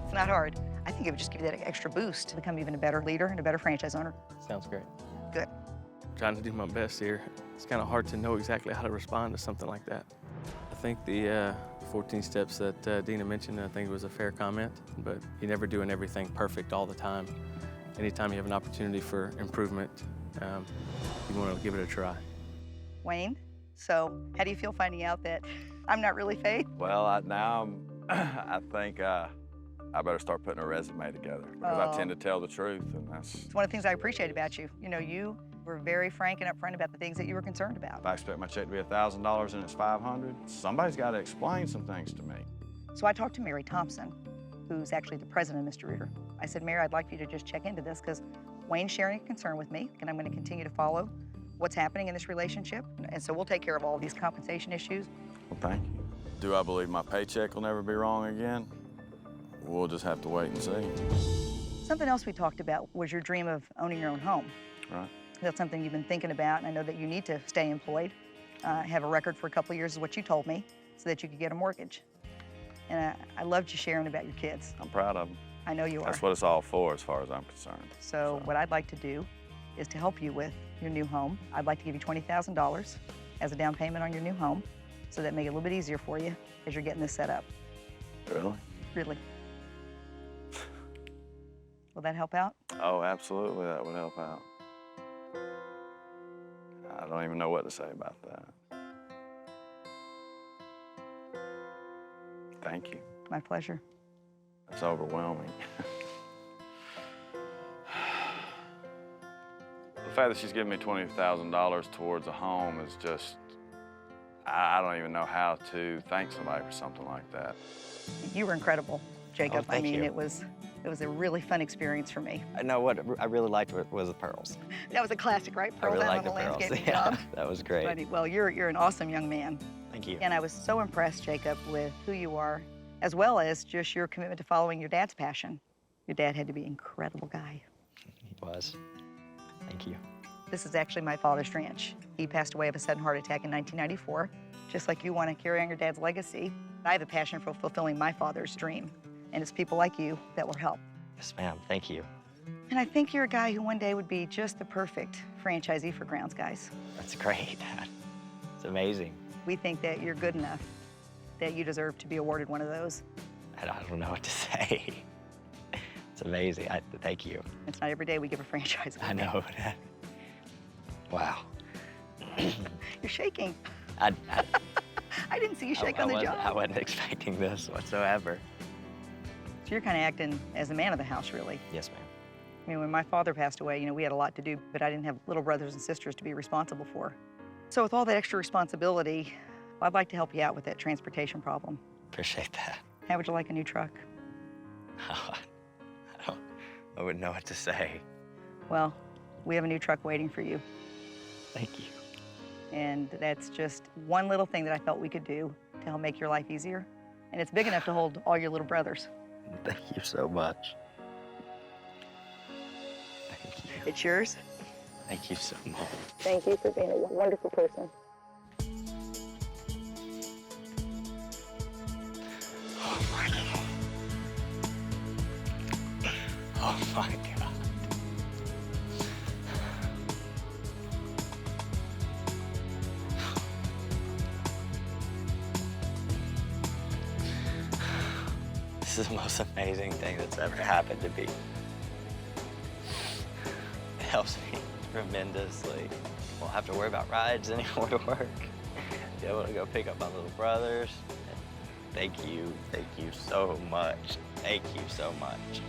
It's not hard. I think it would just give you that extra boost to become even a better leader and a better franchise owner. Sounds great. Good. Trying to do my best here. It's kind of hard to know exactly how to respond to something like that. I think the 14 steps that Dina mentioned, I think it was a fair comment, but you're never doing everything perfect all the time. Anytime you have an opportunity for improvement, you want to give it a try. Wayne, so how do you feel finding out that I'm not really Faith? Well, I think I better start putting a resume together because I tend to tell the truth, and that's... It's one of the things I appreciate about you. You know, you were very frank and upfront about the things that you were concerned about. If I expect my check to be $1,000 and it's $500, somebody's got to explain some things to me. So I talked to Mary Thompson, who's actually the president of Mr. Reader. I said, Mary, I'd like you to just check into this because Wayne's sharing a concern with me, and I'm going to continue to follow what's happening in this relationship. And so we'll take care of all of these compensation issues. Well, thank you. Do I believe my paycheck will never be wrong again? We'll just have to wait and see. Something else we talked about was your dream of owning your own home. Right. That's something you've been thinking about, and I know that you need to stay employed, have a record for a couple of years is what you told me, so that you could get a mortgage. And I loved you sharing about your kids. I'm proud of them. I know you are. That's what it's all for as far as I'm concerned. So what I'd like to do is to help you with your new home. I'd like to give you $20,000 as a down payment on your new home, so that make it a little bit easier for you as you're getting this set up. Really? Really. Will that help out? Oh, absolutely, that would help out. I don't even know what to say about that. Thank you. My pleasure. It's overwhelming. The fact that she's giving me $20,000 towards a home is just, I don't even know how to thank somebody for something like that. You were incredible, Jacob. Oh, thank you. It was a really fun experience for me. I know what I really liked was the pearls. That was a classic, right? I Pearl really down liked on the the pearls. landscaping Yeah, job. that was great. Well, you're an awesome young man. Thank you. And I was so impressed, Jacob, with who you are, as well as just your commitment to following your dad's passion. Your dad had to be an incredible guy. He was. Thank you. This is actually my father's ranch. He passed away of a sudden heart attack in 1994. Just like you want to carry on your dad's legacy, I have a passion for fulfilling my father's dream. And it's people like you that will help. Yes, ma'am. Thank you. And I think you're a guy who one day would be just the perfect franchisee for Grounds Guys. That's great. It's amazing. We think that you're good enough, that you deserve to be awarded one of those. I don't know what to say. It's amazing. Thank you. It's not every day we give a franchise. I know. Wow. You're shaking. I didn't see you shake on the job. I wasn't expecting this whatsoever. So you're kind of acting as the man of the house, really. Yes, ma'am. I mean, when my father passed away, we had a lot to do, but I didn't have little brothers and sisters to be responsible for. So with all that extra responsibility, I'd like to help you out with that transportation problem. Appreciate that. How would you like a new truck? I wouldn't know what to say. Well, we have a new truck waiting for you. Thank you. And that's just one little thing that I felt we could do to help make your life easier. And it's big enough to hold all your little brothers. Thank you so much. Thank you. It's yours. Thank you so much. Thank you for being a wonderful person. Oh my God. Oh my God. This is the most amazing thing that's ever happened to me. It helps me tremendously. Won't have to worry about rides anymore to work. Be able to go pick up my little brothers. Thank you so much. Thank you so much.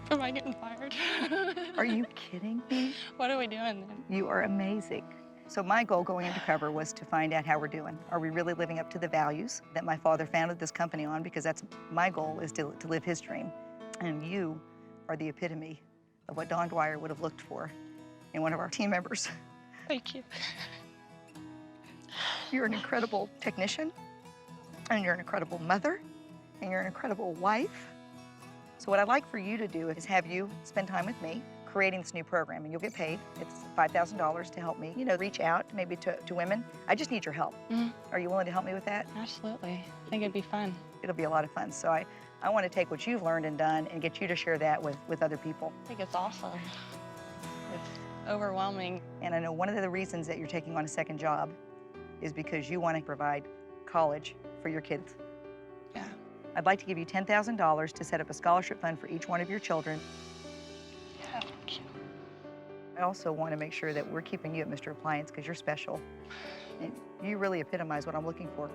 Am I getting fired? Are you kidding me? What are we doing then? You are amazing. So my goal going Undercover was to find out how we're doing. Are we really living up to the values that my father founded this company on? Because that's my goal, is to live his dream. And you are the epitome of what Don Dwyer would have looked for in one of our team members. Thank you. You're an incredible technician, and you're an incredible mother, and you're an incredible wife. So what I'd like for you to do is have you spend time with me creating this new program, and you'll get paid. It's $5,000 to help me, reach out maybe to women. I just need your help. Mm-hmm. Are you willing to help me with that? Absolutely. I think it'd be fun. It'll be a lot of fun. So I want to take what you've learned and done and get you to share that with other people. I think it's awesome. It's overwhelming. And I know one of the reasons that you're taking on a second job is because you want to provide college for your kids. Yeah. I'd like to give you $10,000 to set up a scholarship fund for each one of your children. Yeah, thank you. I also want to make sure that we're keeping you at Mr. Appliance because you're special. And you really epitomize what I'm looking for.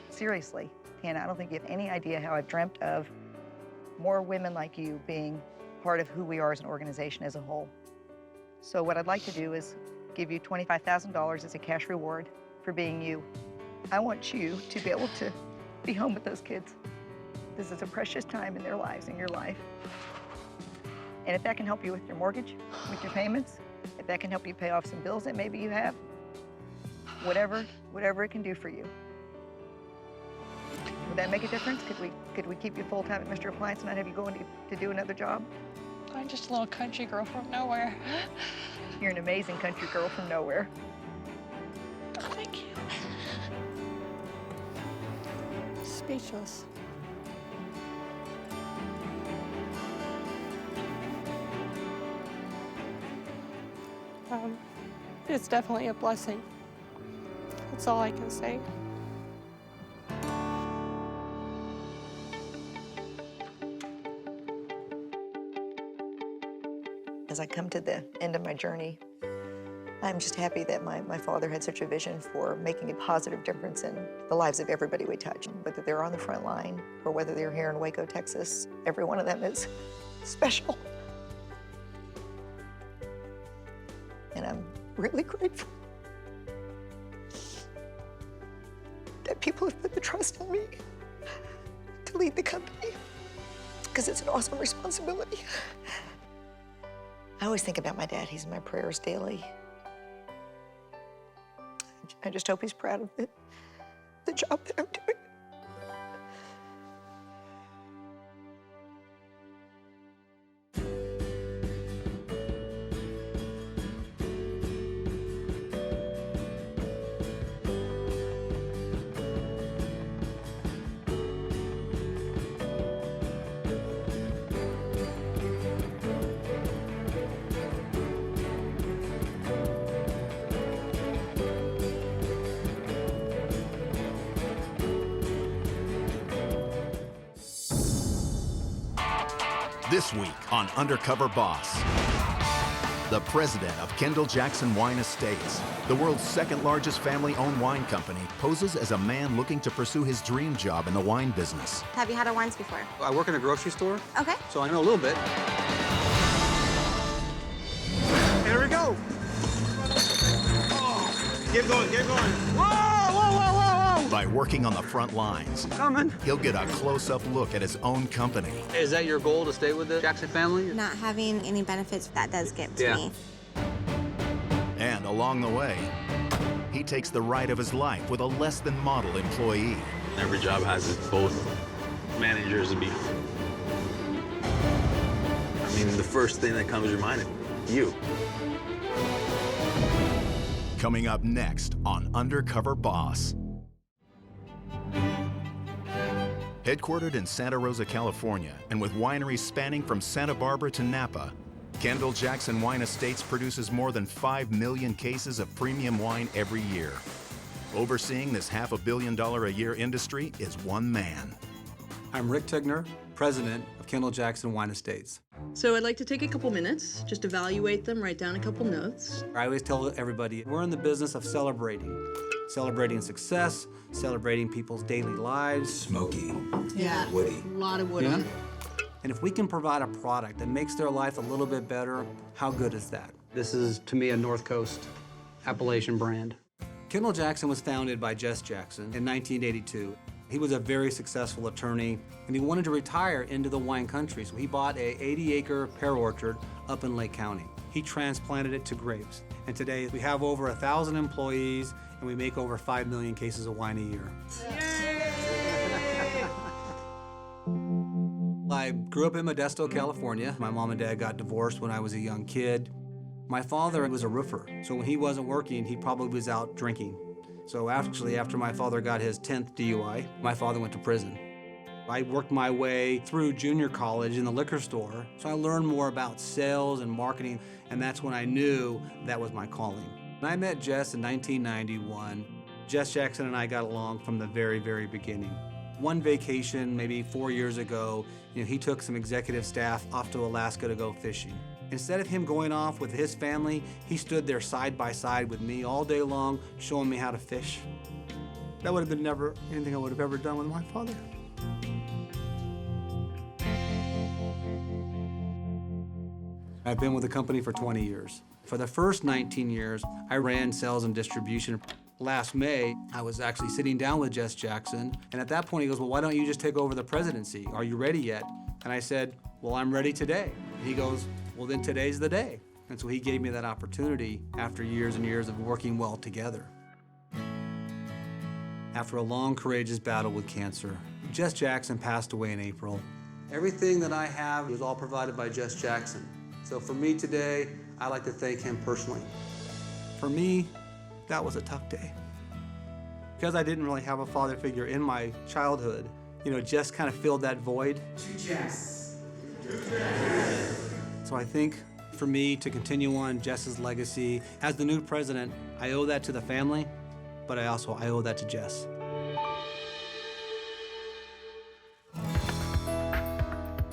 Seriously, Tana, I don't think you have any idea how I've dreamt of more women like you being part of who we are as an organization as a whole. So what I'd like to do is give you $25,000 as a cash reward for being you. I want you to be able to be home with those kids. This is a precious time in their lives, in your life. And if that can help you with your mortgage, with your payments, if that can help you pay off some bills that maybe you have, whatever it can do for you. Would that make a difference? Could we keep you full-time at Mr. Appliance and not have you go to do another job? I'm just a little country girl from nowhere. You're an amazing country girl from nowhere. Thank you. Speechless. It's definitely a blessing. That's all I can say. As I come to the end of my journey, I'm just happy that my father had such a vision for making a positive difference in the lives of everybody we touch. Whether they're on the front line or whether they're here in Waco, Texas, every one of them is special. And I'm really grateful that people have put the trust in me to lead the company, because it's an awesome responsibility. I always think about my dad. He's in my prayers daily. I just hope he's proud of it, the job that I'm doing. This week on Undercover Boss, the president of Kendall-Jackson Wine Estates, the world's second largest family-owned wine company, poses as a man looking to pursue his dream job in the wine business. Have you had our wines before? I work in a grocery store, Okay. so I know a little bit. Here we go. Oh, get going, get going. Whoa, whoa, whoa, whoa, whoa. By working on the front lines, he'll get a close-up look at his own company. Is that your goal, to stay with the Jackson family? Not having any benefits, that does get to me. And along the way, he takes the ride of his life with a less-than-model employee. Every job has both managers to be. I mean, the first thing that comes to your mind is you. Coming up next on Undercover Boss. Headquartered in Santa Rosa, California, and with wineries spanning from Santa Barbara to Napa, Kendall-Jackson Wine Estates produces more than 5 million cases of premium wine every year. Overseeing this $500 million a year industry is one man. I'm Rick Tigner, president of Kendall-Jackson Wine Estates. So I'd like to take a couple minutes, just evaluate them, write down a couple notes. I always tell everybody, we're in the business of celebrating. Celebrating success, celebrating people's daily lives. Smoky, Yeah, woody. a lot of woody. Yeah. And if we can provide a product that makes their life a little bit better, how good is that? This is, to me, a North Coast Appalachian brand. Kendall-Jackson was founded by Jess Jackson in 1982. He was a very successful attorney, and he wanted to retire into the wine country, so he bought a 80-acre pear orchard up in Lake County. He transplanted it to grapes, and today we have over 1,000 employees, and we make over 5 million cases of wine a year. I grew up in Modesto, California. My mom and dad got divorced when I was a young kid. My father was a roofer, so when he wasn't working, he probably was out drinking. So actually, after my father got his 10th DUI, my father went to prison. I worked my way through junior college in the liquor store, so I learned more about sales and marketing, and that's when I knew that was my calling. When I met Jess in 1991, Jess Jackson and I got along from the very, very beginning. One vacation, maybe 4 years ago, he took some executive staff off to Alaska to go fishing. Instead of him going off with his family, he stood there side by side with me all day long, showing me how to fish. That would have been never anything I would have ever done with my father. I've been with the company for 20 years. For the first 19 years, I ran sales and distribution. Last May, I was actually sitting down with Jess Jackson, and at that point he goes, well, why don't you just take over the presidency? Are you ready yet? And I said, well, I'm ready today. And he goes, well, then today's the day. And so he gave me that opportunity after years and years of working well together. After a long, courageous battle with cancer, Jess Jackson passed away in April. Everything that I have was all provided by Jess Jackson. So for me today, I'd like to thank him personally. For me, that was a tough day. Because I didn't really have a father figure in my childhood, Jess kind of filled that void. To Jess. So I think for me to continue on Jess's legacy, as the new president, I owe that to the family, but I owe that to Jess.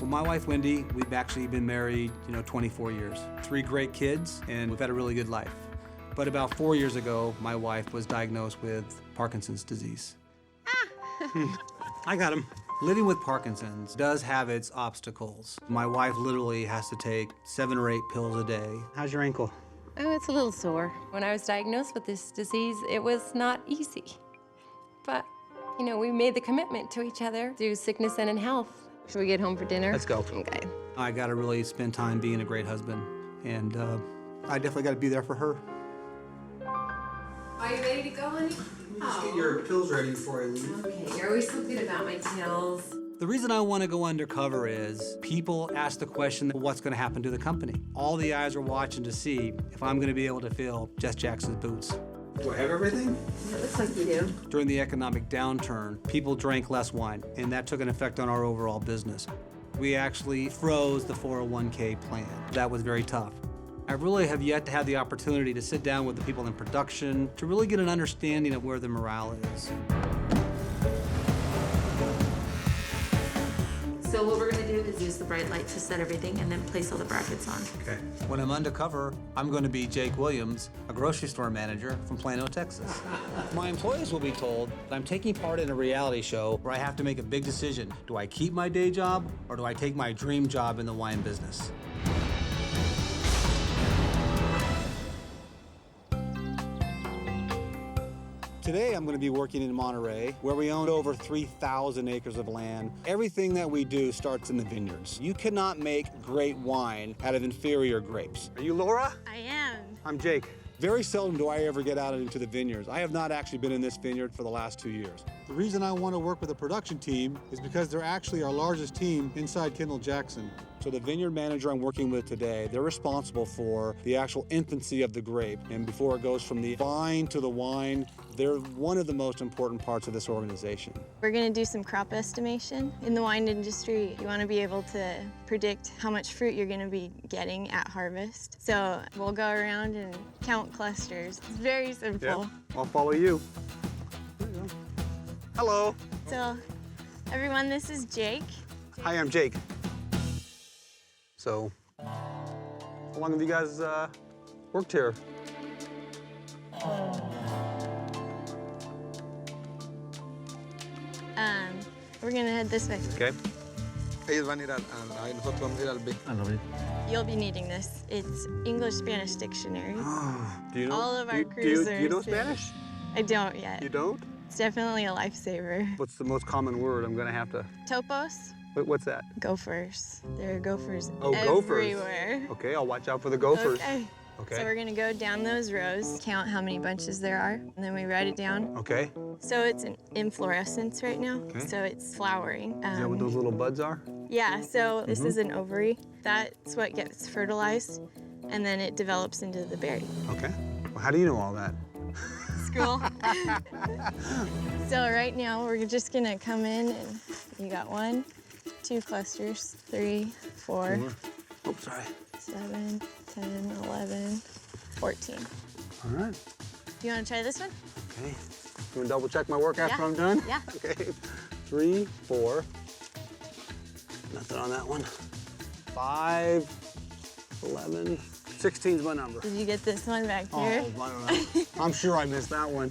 Well, my wife, Wendy, we've actually been married, 24 years. 3 great kids, and we've had a really good life. But about 4 years ago, my wife was diagnosed with Parkinson's disease. I got him. Living with Parkinson's does have its obstacles. My wife literally has to take 7 or 8 pills a day. How's your ankle? Oh, it's a little sore. When I was diagnosed with this disease, it was not easy. But, we made the commitment to each other through sickness and in health. Should we get home for dinner? Let's go. Okay. I got to really spend time being a great husband, and I definitely got to be there for her. Are you ready to go, honey? Just get your pills ready before I leave. Okay, you're always so good about my pills. The reason I want to go undercover is people ask the question, what's going to happen to the company? All the eyes are watching to see if I'm going to be able to fill Jess Jackson's boots. Do I have everything? It looks like you do. During the economic downturn, people drank less wine, and that took an effect on our overall business. We actually froze the 401k plan. That was very tough. I really have yet to have the opportunity to sit down with the people in production to really get an understanding of where the morale is. So what we're gonna do is use the bright light to set everything and then place all the brackets on. Okay. When I'm undercover, I'm going to be Jake Williams, a grocery store manager from Plano, Texas. My employees will be told that I'm taking part in a reality show where I have to make a big decision. Do I keep my day job or do I take my dream job in the wine business? Today, I'm going to be working in Monterey, where we own over 3,000 acres of land. Everything that we do starts in the vineyards. You cannot make great wine out of inferior grapes. Are you Laura? I am. I'm Jake. Very seldom do I ever get out into the vineyards. I have not actually been in this vineyard for the last 2 years. The reason I want to work with a production team is because they're actually our largest team inside Kendall-Jackson. So the vineyard manager I'm working with today, they're responsible for the actual infancy of the grape. And before it goes from the vine to the wine, they're one of the most important parts of this organization. We're going to do some crop estimation. In the wine industry, you want to be able to predict how much fruit you're going to be getting at harvest. So we'll go around and count clusters. It's very simple. Yeah, I'll follow you. There you go. Hello. So everyone, this is Jake. Hi, I'm Jake. So, how long have you guys worked here? We're gonna head this way. Okay. You'll be needing this. It's English-Spanish dictionary. Do you know? All of our cruisers. Do you know Spanish? I don't yet. You don't? It's definitely a lifesaver. What's the most common word? I'm gonna have to. Topos. What's that? Gophers. There are gophers Gophers. everywhere. Okay, I'll watch out for the gophers. Okay. Okay. So we're gonna go down those rows, count how many bunches there are, and then we write it down. Okay. So it's an inflorescence right now. Okay. So it's flowering. Is that what those little buds are? Yeah, so this is an ovary. That's what gets fertilized, and then it develops into the berry. Okay. Well, how do you know all that? School. So right now, we're just gonna come in and you got 1, 2 clusters, 3, 4. Oops, sorry. 7, 10, 11, 14. All right. Do you want to try this one? Okay. You want to double check my work after Yeah. I'm done? Yeah. Okay. 3, 4. Nothing on that one. 5, 11, 16's my number. Did you get this one back here? Oh, I don't know. I'm sure I missed that one.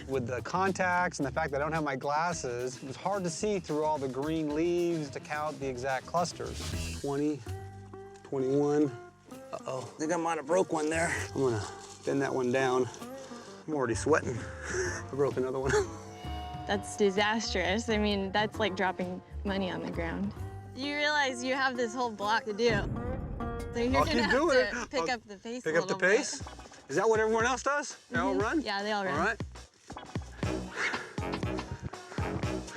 With the contacts and the fact that I don't have my glasses, it was hard to see through all the green leaves to count the exact clusters. 20, 21. Uh-oh, I think I might have broke one there. I'm gonna bend that one down. I'm already sweating. I broke another one. That's disastrous. I mean, that's like dropping money on the ground. You realize you have this whole block to do. So you're I'll gonna keep doing have to it. pick up the pace Pick a up the little bit. pace? Is that what everyone else does? They all run? Yeah, they all run. All right.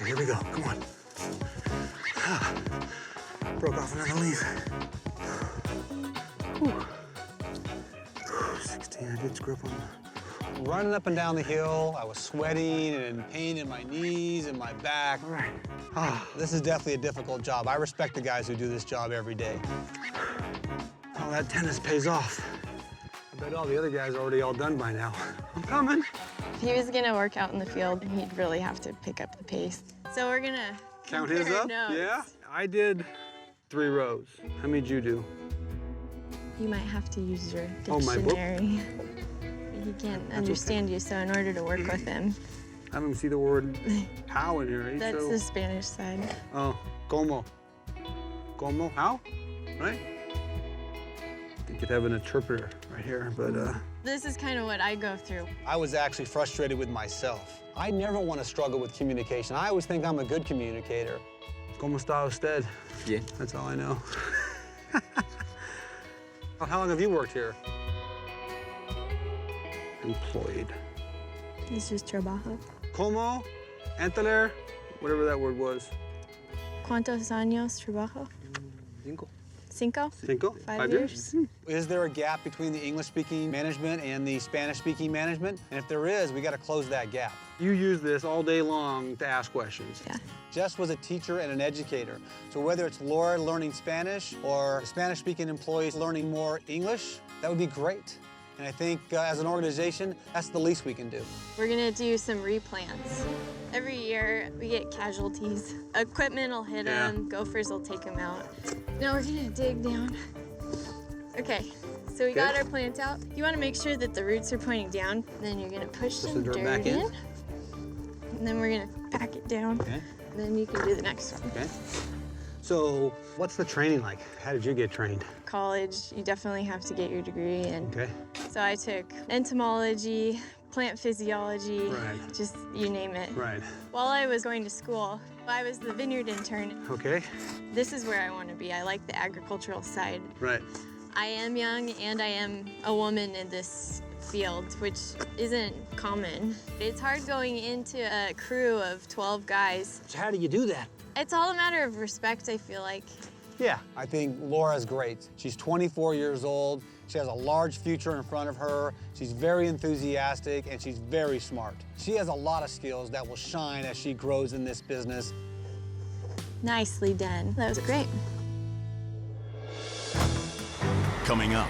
Here we go, come on. Broke off another leaf. Whew. 16, I did screw up on. Running up and down the hill, I was sweating and pain in my knees and my back. All right. This is definitely a difficult job. I respect the guys who do this job every day. Oh, that tennis pays off. I bet all the other guys are already all done by now. I'm coming. If he was gonna work out in the field, he'd really have to pick up the pace. So we're gonna Count his up? notes. Yeah. I did 3 rows. How many did you do? You might have to use your Oh, my book? dictionary. He can't understand you, so in order to work with him, I don't even see the word how in here. that's H-O. the Spanish side. Oh, como. Como, how? Right? You could have an interpreter right here, but This is kind of what I go through. I was actually frustrated with myself. I never want to struggle with communication. I always think I'm a good communicator. ¿Cómo está usted? Yeah. That's all I know. How long have you worked here? Employed. It's just trabajo. Como, entender, whatever that word was. ¿Cuántos años trabajo? 5. 5? 5? 5 years? Is there a gap between the English-speaking management and the Spanish-speaking management? And if there is, we got to close that gap. You use this all day long to ask questions. Yeah. Jess was a teacher and an educator. So whether it's Laura learning Spanish or Spanish-speaking employees learning more English, that would be great. And I think as an organization, that's the least we can do. We're gonna do some replants. Every year, we get casualties. Equipment will hit them, gophers will take them out. Now we're gonna dig down. Okay, so we got our plant out. You wanna make sure that the roots are pointing down. Then you're gonna push some dirt back in. And then we're gonna pack it down. Okay. And then you can do the next one. Okay. So what's the training like? How did you get trained? College, you definitely have to get your degree. And Okay. so I took entomology, plant physiology, Right. just you name it. Right. While I was going to school, I was the vineyard intern. Okay. This is where I want to be. I like the agricultural side. Right. I am young and I am a woman in this field, which isn't common. It's hard going into a crew of 12 guys. So how do you do that? It's all a matter of respect, I feel like. Yeah, I think Laura's great. She's 24 years old. She has a large future in front of her. She's very enthusiastic and she's very smart. She has a lot of skills that will shine as she grows in this business. Nicely done. That was great. Coming up,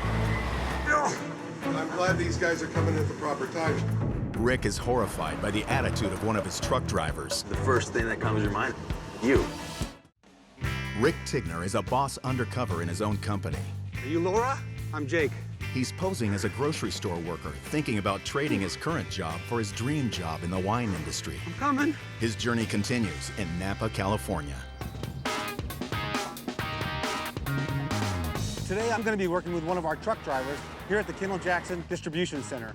I'm glad these guys are coming at the proper time. Rick is horrified by the attitude of one of his truck drivers. The first thing that comes to your mind, you. Rick Tigner is a boss undercover in his own company. Are you Laura? I'm Jake. He's posing as a grocery store worker, thinking about trading his current job for his dream job in the wine industry. I'm coming. His journey continues in Napa, California. Today I'm going to be working with one of our truck drivers here at the Kendall-Jackson Distribution Center.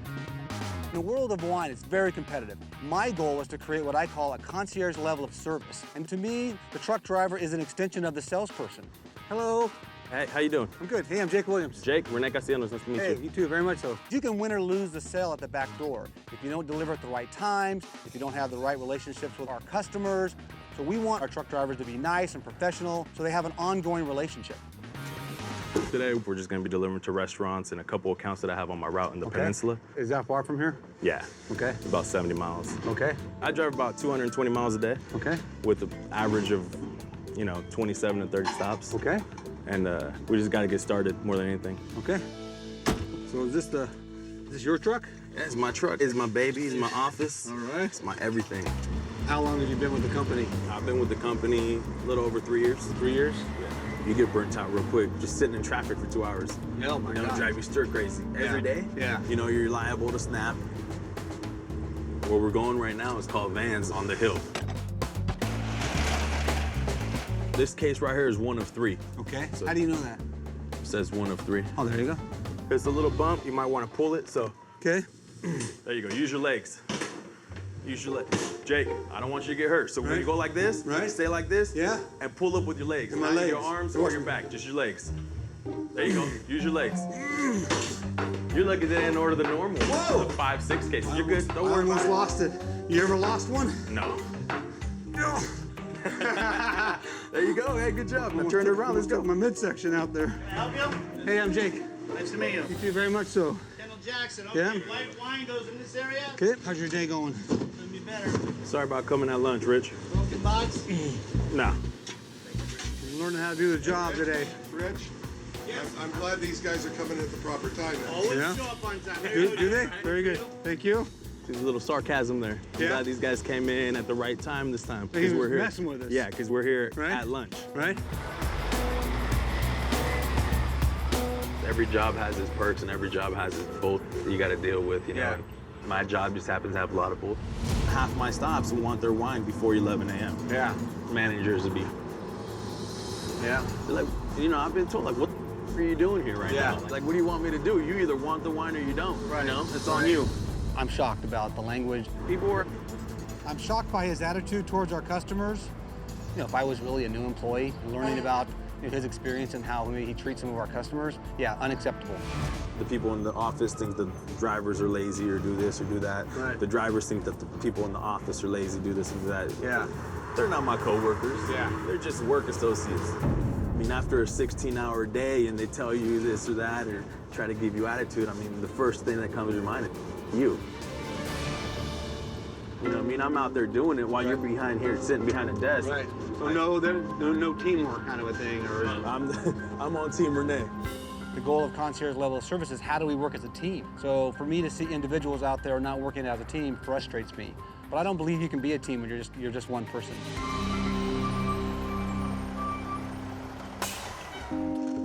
In the world of wine, it's very competitive. My goal is to create what I call a concierge level of service. And to me, the truck driver is an extension of the salesperson. Hello. Hey, how you doing? I'm good. Hey, I'm Jake Williams. Jake, Renee Castellanos, nice to meet Hey, you. you too, very much so. You can win or lose the sale at the back door if you don't deliver at the right times, if you don't have the right relationships with our customers. So we want our truck drivers to be nice and professional so they have an ongoing relationship. Today, we're just going to be delivering to restaurants and a couple accounts that I have on my route in the peninsula. Is that far from here? Yeah. Okay. About 70 miles. Okay. I drive about 220 miles a day. Okay. With an average of, 27 to 30 stops. Okay. And we just got to get started more than anything. Okay. So is this your truck? Yeah, it's my truck. It's my baby. It's my office. All right. It's my everything. How long have you been with the company? I've been with the company a little over 3 years. 3 years? Yeah. You get burnt out real quick, just sitting in traffic for 2 hours. Oh my God. Drive you stir crazy. Every day? Yeah. You're liable to snap. Where we're going right now is called Vans on the Hill. This case right here is 1 of 3. Okay. So How do you know that? It says 1 of 3. Oh, there you go. It's a little bump. You might want to pull it, so. Okay. There you go. Use your legs. Use your legs. Jake, I don't want you to get hurt. So when you go like this, you stay like this, and pull up with your legs. And my Not legs. your arms or your back, just your legs. There you go. Use your legs. You're looking at it in order the normal. Whoa! 5, 6 cases. You're good. Don't I worry almost about lost it. You ever lost one? it. No. There you go. Hey, good job. Now turn it around. Let's go. My midsection out there. Can I help you? Hey, I'm Jake. Nice to meet you. You too, very much so. Kendall-Jackson. Okay, Yeah. light wine goes in this area. Okay, how's your day going? Gonna be better. Sorry about coming at lunch, Rich. Broken box. Nah. I'm learning how to do the job today. Rich, I'm glad these guys are coming at the proper time. Always Yeah. show up on time. Do they? Very good. Thank you. There's a little sarcasm there. I'm glad these guys came in at the right time this time. He Because was we're here. messing with us. Yeah, because we're here Right? at lunch. Right? Every job has its perks and every job has its both that you got to deal with, Yeah. And my job just happens to have a lot of both. Half my stops want their wine before 11 a.m. Yeah. Managers would be, Yeah. they're like, I've been told, like, what are you doing here right Yeah. now? Like, what do you want me to do? You either want the wine or you don't, Right. It's on you. I'm shocked about the language. People were, I'm shocked by his attitude towards our customers. If I was really a new employee learning about in his experience and how he treats some of our customers, yeah, unacceptable. The people in the office think the drivers are lazy or do this or do that. Right. The drivers think that the people in the office are lazy, do this and do that. Yeah. They're not my coworkers. Yeah. They're just work associates. I mean, after a 16-hour day and they tell you this or that or try to give you attitude, I mean, the first thing that comes to your mind is you. You know what I mean? I'm out there doing it while you're behind here sitting behind a desk. Right. So no teamwork kind of a thing, or I'm on Team Renee. The goal of concierge level of service is how do we work as a team? So for me to see individuals out there not working as a team frustrates me. But I don't believe you can be a team when you're just one person.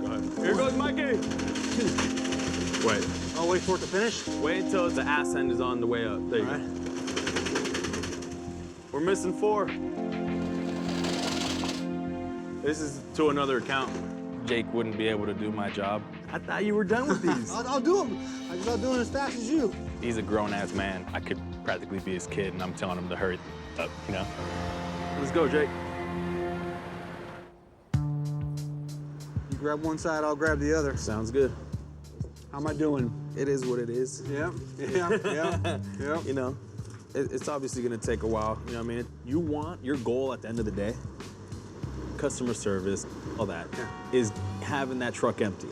Go ahead. Here goes Mikey. Wait. Oh, wait for it to finish? Wait until the ass end is on the way up. There you go. We're missing 4. This is to another account. Jake wouldn't be able to do my job. I thought you were done with these. I'll do them. I'm just not doing as fast as you. He's a grown-ass man. I could practically be his kid, and I'm telling him to hurry up, you know? Let's go, Jake. You grab one side, I'll grab the other. Sounds good. How am I doing? It is what it is. Yeah. You know, it's obviously gonna take a while. You know what I mean? You want your goal at the end of the day, customer service, all that, is having that truck empty.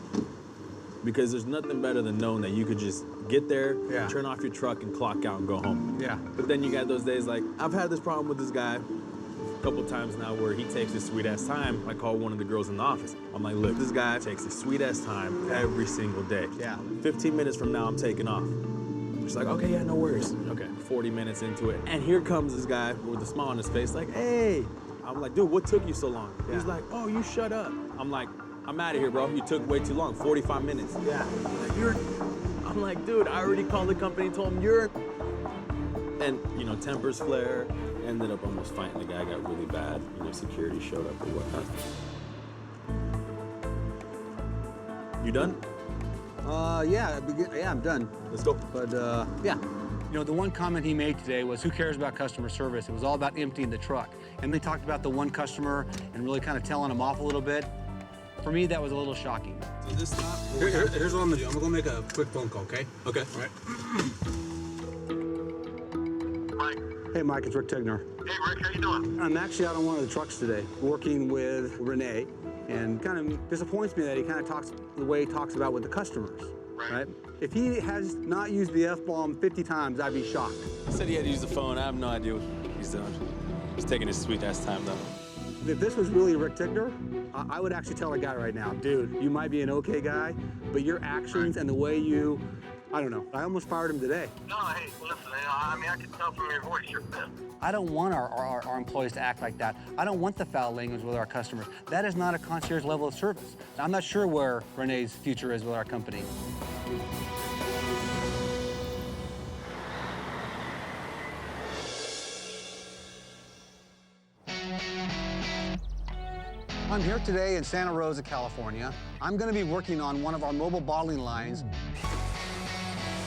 Because there's nothing better than knowing that you could just get there, turn off your truck, and clock out and go home. Yeah. But then you got those days like, I've had this problem with this guy a couple times now where he takes his sweet-ass time. I call one of the girls in the office. I'm like, look, this guy takes his sweet-ass time every single day. Yeah. 15 minutes from now, I'm taking off. She's like, okay, yeah, no worries. Okay, 40 minutes into it. And here comes this guy with a smile on his face, like, hey. I'm like, dude, what took you so long? Yeah. He's like, oh, you shut up. I'm like, I'm out of here, bro. You took way too long, 45 minutes. Yeah. I'm like, dude, I already called the company and told him you're... And, you know, tempers flare. Ended up almost fighting the guy, got really bad. You know, security showed up or whatnot. You done? Yeah, I'm done. Let's go. But, yeah. You know, the one comment he made today was, who cares about customer service? It was all about emptying the truck. And they talked about the one customer and really kind of telling him off a little bit. For me, that was a little shocking. So this stop? Here's what I'm gonna do. I'm gonna make a quick phone call, okay? Okay. All right. Mike. Hey, Mike, it's Rick Tigner. Hey, Rick, how you doing? I'm actually out on one of the trucks today, working with Renee, and kind of disappoints me that he kind of talks the way he talks about with the customers. Right? If he has not used the F-bomb 50 times, I'd be shocked. He said he had to use the phone. I have no idea what he's doing. He's taking his sweet-ass time, though. If this was really Rick Tigner, I would actually tell a guy right now, dude, you might be an okay guy, but your actions and the way you, I don't know. I almost fired him today. No, hey, listen, I mean, I can tell from your voice you're pissed. I don't want our employees to act like that. I don't want the foul language with our customers. That is not a concierge level of service. I'm not sure where Renee's future is with our company. I'm here today in Santa Rosa, California. I'm going to be working on one of our mobile bottling lines.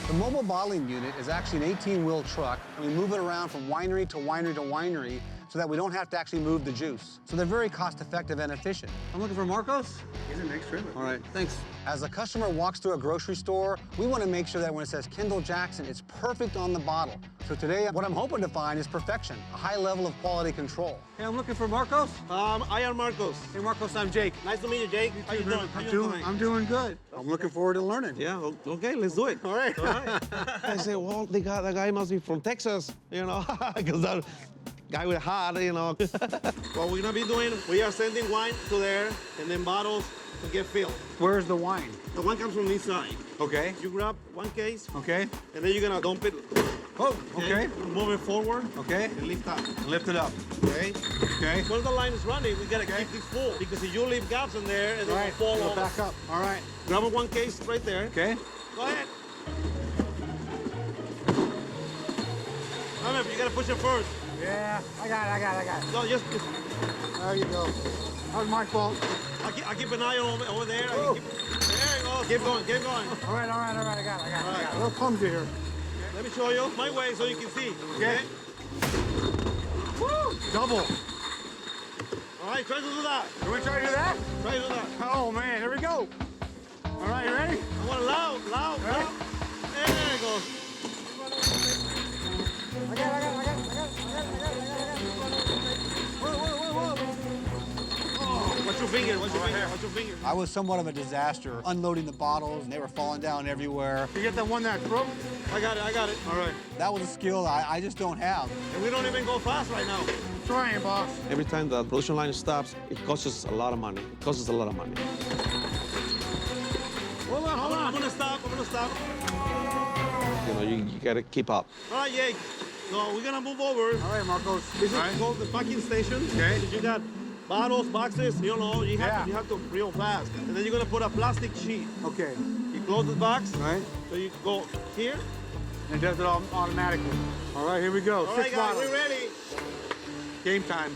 The mobile bottling unit is actually an 18-wheel truck, and we move it around from winery to winery to winery so that we don't have to actually move the juice. So they're very cost-effective and efficient. I'm looking for Marcos. He's in next trailer. All right, thanks. As a customer walks through a grocery store, we want to make sure that when it says Kendall-Jackson, it's perfect on the bottle. So today, what I'm hoping to find is perfection, a high level of quality control. Hey, I'm looking for Marcos. I am Marcos. Hey, Marcos, I'm Jake. Nice to meet you, Jake. How you doing? I'm doing good. I'm looking forward to learning. Yeah, okay, let's do it. All right. All right. I say, well, that guy must be from Texas, you know, because that guy with a hat, you know. What we're gonna be doing, we are sending wine to there, and then bottles to get filled. Where's the wine? The wine comes from this side. Okay. You grab one case. Okay. And then you're gonna dump it. Oh, okay. Move it forward. Okay. And lift up. Lift it up. Okay. Okay. Once the line is running, we gotta keep this full, because if you leave gaps in there, and then it'll fall over. Back up. All right. Grab one case right there. Okay. Go ahead. Remember, you gotta push it first. Yeah, I got it. No, just there you go. That was my fault. I'll keep an eye over there. There you go. Keep going. All right. I got it. A little clumsy here. Let me show you my way so you can see. Okay. Woo! Double. All right, try to do that. Can we try to do that? Try to do that. Oh, man, here we go. All right, you ready? I want loud. There it goes. I got it. Watch your finger. I was somewhat of a disaster, unloading the bottles, and they were falling down everywhere. You get that one that broke? I got it. All right. That was a skill I just don't have. And we don't even go fast right now. Trying, boss. Every time the production line stops, it costs us a lot of money. Hold on. I'm gonna stop. You know, you gotta keep up. All right, Jake. So we're gonna move over. All right, Marcos. This is called the packing station. Okay. You got bottles, boxes, you know, you have to real fast. And then you're gonna put a plastic sheet. Okay. You close the box. All right. So you go here. And it does it all automatically. All right, here we go. All 6 right, guys, bottles. we're ready. Game time.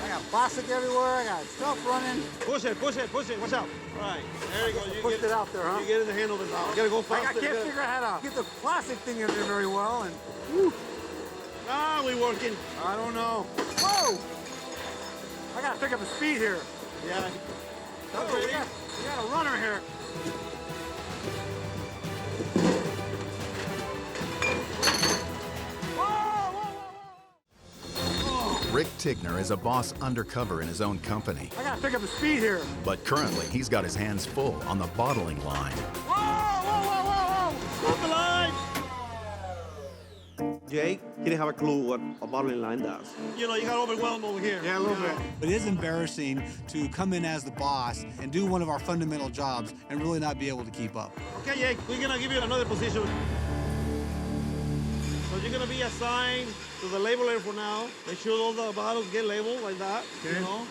I got plastic everywhere. I got stuff running. Push it. Watch out. All right, there you go. You Pushed it out there, huh? You get in the handle of it now. You gotta go faster. I can't figure out how to get the plastic thing in there very well. And Ah, we're working. I don't know. Whoa! I gotta pick up the speed here. Yeah. We got a runner here. Rick Tigner is a boss undercover in his own company, I gotta pick up the speed here. but currently he's got his hands full on the bottling line. Whoa! Stop the line! Jake, he didn't have a clue what a bottling line does. You know, you got overwhelmed over here. Yeah, a little bit. It is embarrassing to come in as the boss and do one of our fundamental jobs and really not be able to keep up. Okay, Jake, we're gonna give you another position. So you're gonna be assigned to the labeler for now. Make sure all the bottles get labeled like that. Okay. You know?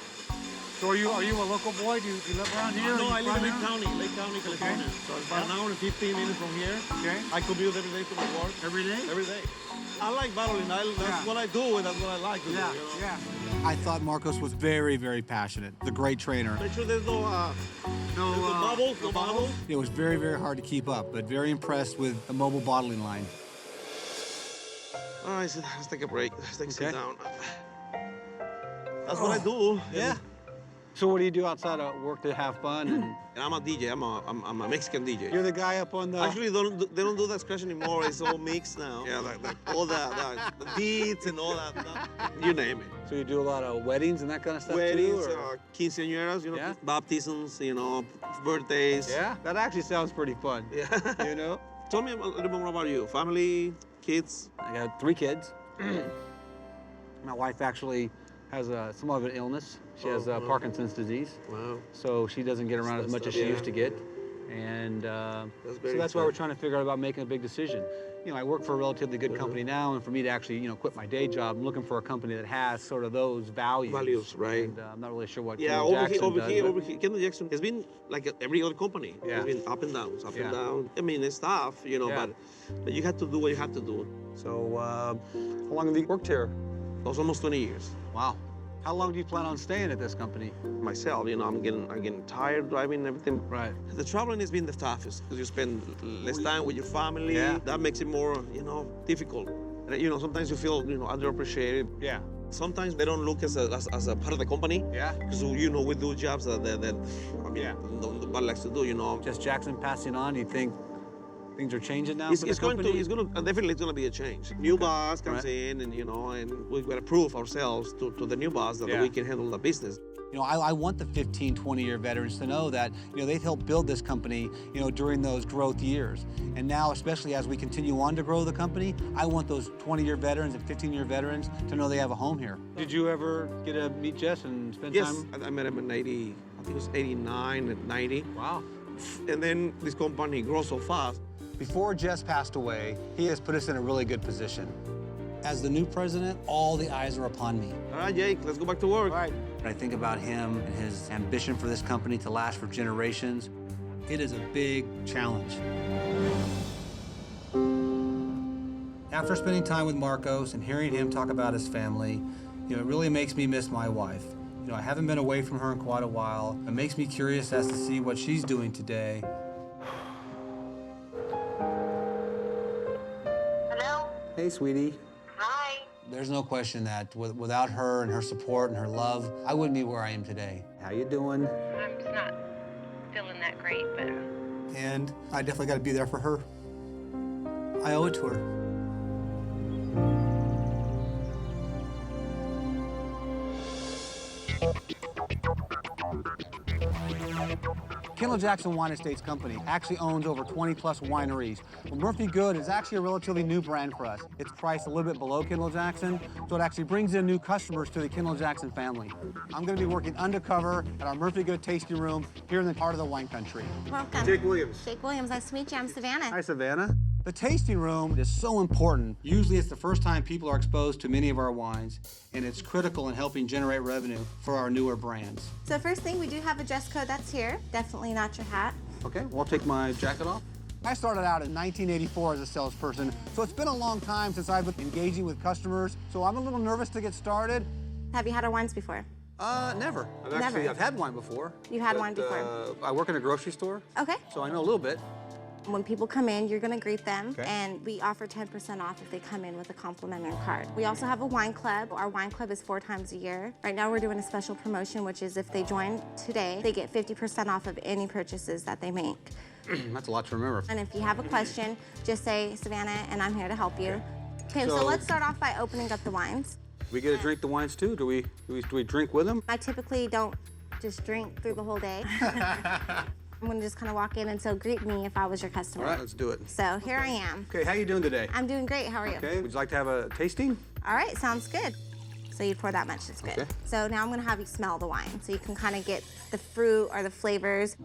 So are you a local boy? Do you live around here? No, I live in Lake Lake County, California. So it's about an hour and 15 minutes from here. Okay. I commute every day to my work. Every day? Every day. I like bottling. That's what I do, and that's what I like to do. You know? Yeah. I thought Marcos was very, very passionate. The great trainer. Make sure there's no bubbles. No bubbles. It was very, very hard to keep up, but very impressed with the mobile bottling line. All right, so let's take a break. Sit down. That's what I do. Yeah. So what do you do outside of work to have fun? And I'm a DJ. I'm a Mexican DJ. You're the guy up on the... Actually, they don't do that scratch anymore. It's all mixed now. Yeah, like all the beats and all that. You name it. So you do a lot of weddings and that kind of stuff Weddings, too? Or? quinceañeras, you know, Yeah. baptisms, you know, birthdays. Yeah, that actually sounds pretty fun. Yeah. You know? Tell me a little bit more about you. Family, kids. I got 3 kids. My wife actually has somewhat of an illness. She has Parkinson's disease. Wow. So she doesn't get around as much as she used to get. And so that's why we're trying to figure out about making a big decision. You know, I work for a relatively good company now, and for me to actually, you know, quit my day job, I'm looking for a company that has sort of those values. Values, right. And I'm not really sure what Yeah, Kendall-Jackson over does, here, but- Kendall-Jackson has been like every other company. Yeah. It's been up and downs, up Yeah. and down. I mean, it's tough, you know, Yeah. but you have to do what you have to do. So, How long have you worked here? That was almost 20 years. Wow. How long do you plan on staying at this company? Myself, you know, I'm getting tired driving and everything. Right. The traveling has been the toughest because you spend less time with your family. Yeah. That makes it more, you know, difficult. And, you know, sometimes you feel, you know, underappreciated. Yeah. Sometimes they don't look as a part of the company. Yeah. Because, you know, we do jobs that I mean, nobody likes to do, you know. Just Jackson passing on, you think things are changing now It's for the going company? to definitely it's going to be a change. New boss comes in, and you know, and we've got to prove ourselves to the new boss that we can handle the business. You know, I want the 15, 20-year veterans to know that, you know, they've helped build this company, you know, during those growth years. And now, especially as we continue on to grow the company, I want those 20-year veterans and 15-year veterans to know they have a home here. Did you ever get to meet Jess and spend time? Yes, I met him in 80, I think it was 89 and 90. Wow. And then this company grows so fast. Before Jess passed away, he has put us in a really good position. As the new president, all the eyes are upon me. All right, Jake, let's go back to work. All right. When I think about him and his ambition for this company to last for generations, it is a big challenge. After spending time with Marcos and hearing him talk about his family, you know, it really makes me miss my wife. You know, I haven't been away from her in quite a while. It makes me curious as to see what she's doing today. Hello? Hey, sweetie. Hi. There's no question that without her and her support and her love, I wouldn't be where I am today. How you doing? I'm just not feeling that great, but... And I definitely got to be there for her. I owe it to her. Kendall-Jackson Wine Estates company actually owns over 20-plus wineries. Well, Murphy Good is actually a relatively new brand for us. It's priced a little bit below Kendall-Jackson, so it actually brings in new customers to the Kendall-Jackson family. I'm going to be working undercover at our Murphy Good tasting room here in the heart of the wine country. Welcome. Jake Williams. Jake Williams, nice to meet you. I'm Savannah. Hi, Savannah. The tasting room is so important. Usually it's the first time people are exposed to many of our wines, and it's critical in helping generate revenue for our newer brands. So first thing, we do have a dress code that's here. Definitely not your hat. Okay, well, I'll take my jacket off. I started out in 1984 as a salesperson, so it's been a long time since I've been engaging with customers, so I'm a little nervous to get started. Have you had our wines before? Never. Never. I've had wine before. You've had wine before? I work in a grocery store. Okay. So I know a little bit. When people come in, you're gonna greet them, Okay. and we offer 10% off if they come in with a complimentary card. We also have a wine club. Our wine club is 4 times a year. Right now we're doing a special promotion, which is if they join today, they get 50% off of any purchases that they make. That's a lot to remember. And if you have a question, just say, Savannah, and I'm here to help you. Okay, so let's start off by opening up the wines. We get to drink the wines too? Do we drink with them? I typically don't just drink through the whole day. I'm gonna just kind of walk in, and so greet me if I was your customer. All right, let's do it. So here I am. Okay, how you doing today? I'm doing great, how are you? Okay, would you like to have a tasting? All right, sounds good. So you pour that much, that's good. Okay. So now I'm gonna have you smell the wine, so you can kind of get the fruit or the flavors. I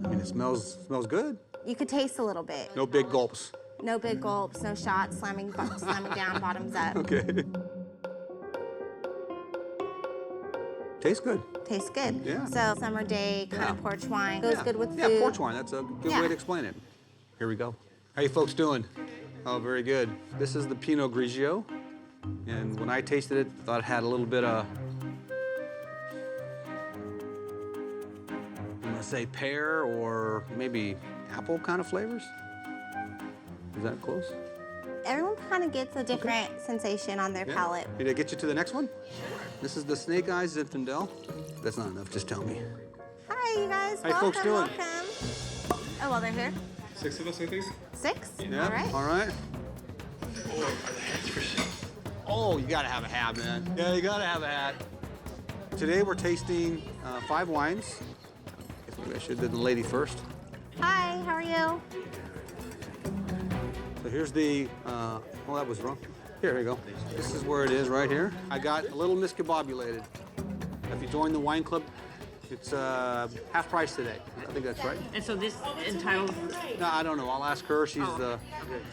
mean, it smells good. You could taste a little bit. No big gulps. No big gulps, no shots, slamming down, bottoms up. Okay. Tastes good. Tastes good. Yeah. So summer day, kind of porch wine, goes good with food. Yeah, porch wine, that's a good way to explain it. Here we go. How you folks doing? Oh, very good. This is the Pinot Grigio. And when I tasted it, I thought it had a little bit of, I'm gonna say pear or maybe apple kind of flavors. Is that close? Everyone kind of gets a different sensation on their palate. Did I get you to the next one? This is the Snake Eyes Zinfandel. That's not enough, just tell me. Hi, you guys. How you folks doing? Welcome. Oh, well, they're here. 6 of us, I think. 6? Yeah, All right. all right. Oh, you gotta have a hat, man. Yeah, you gotta have a hat. Today we're tasting 5 wines. Maybe I should have done the lady first. Hi, how are you? So here's the, oh, that was wrong. Here we go. This is where it is right here. I got a little miscabobulated. If you join the wine club, it's half price today. I think that's right. And so this entitles... No, I don't know. I'll ask her. She's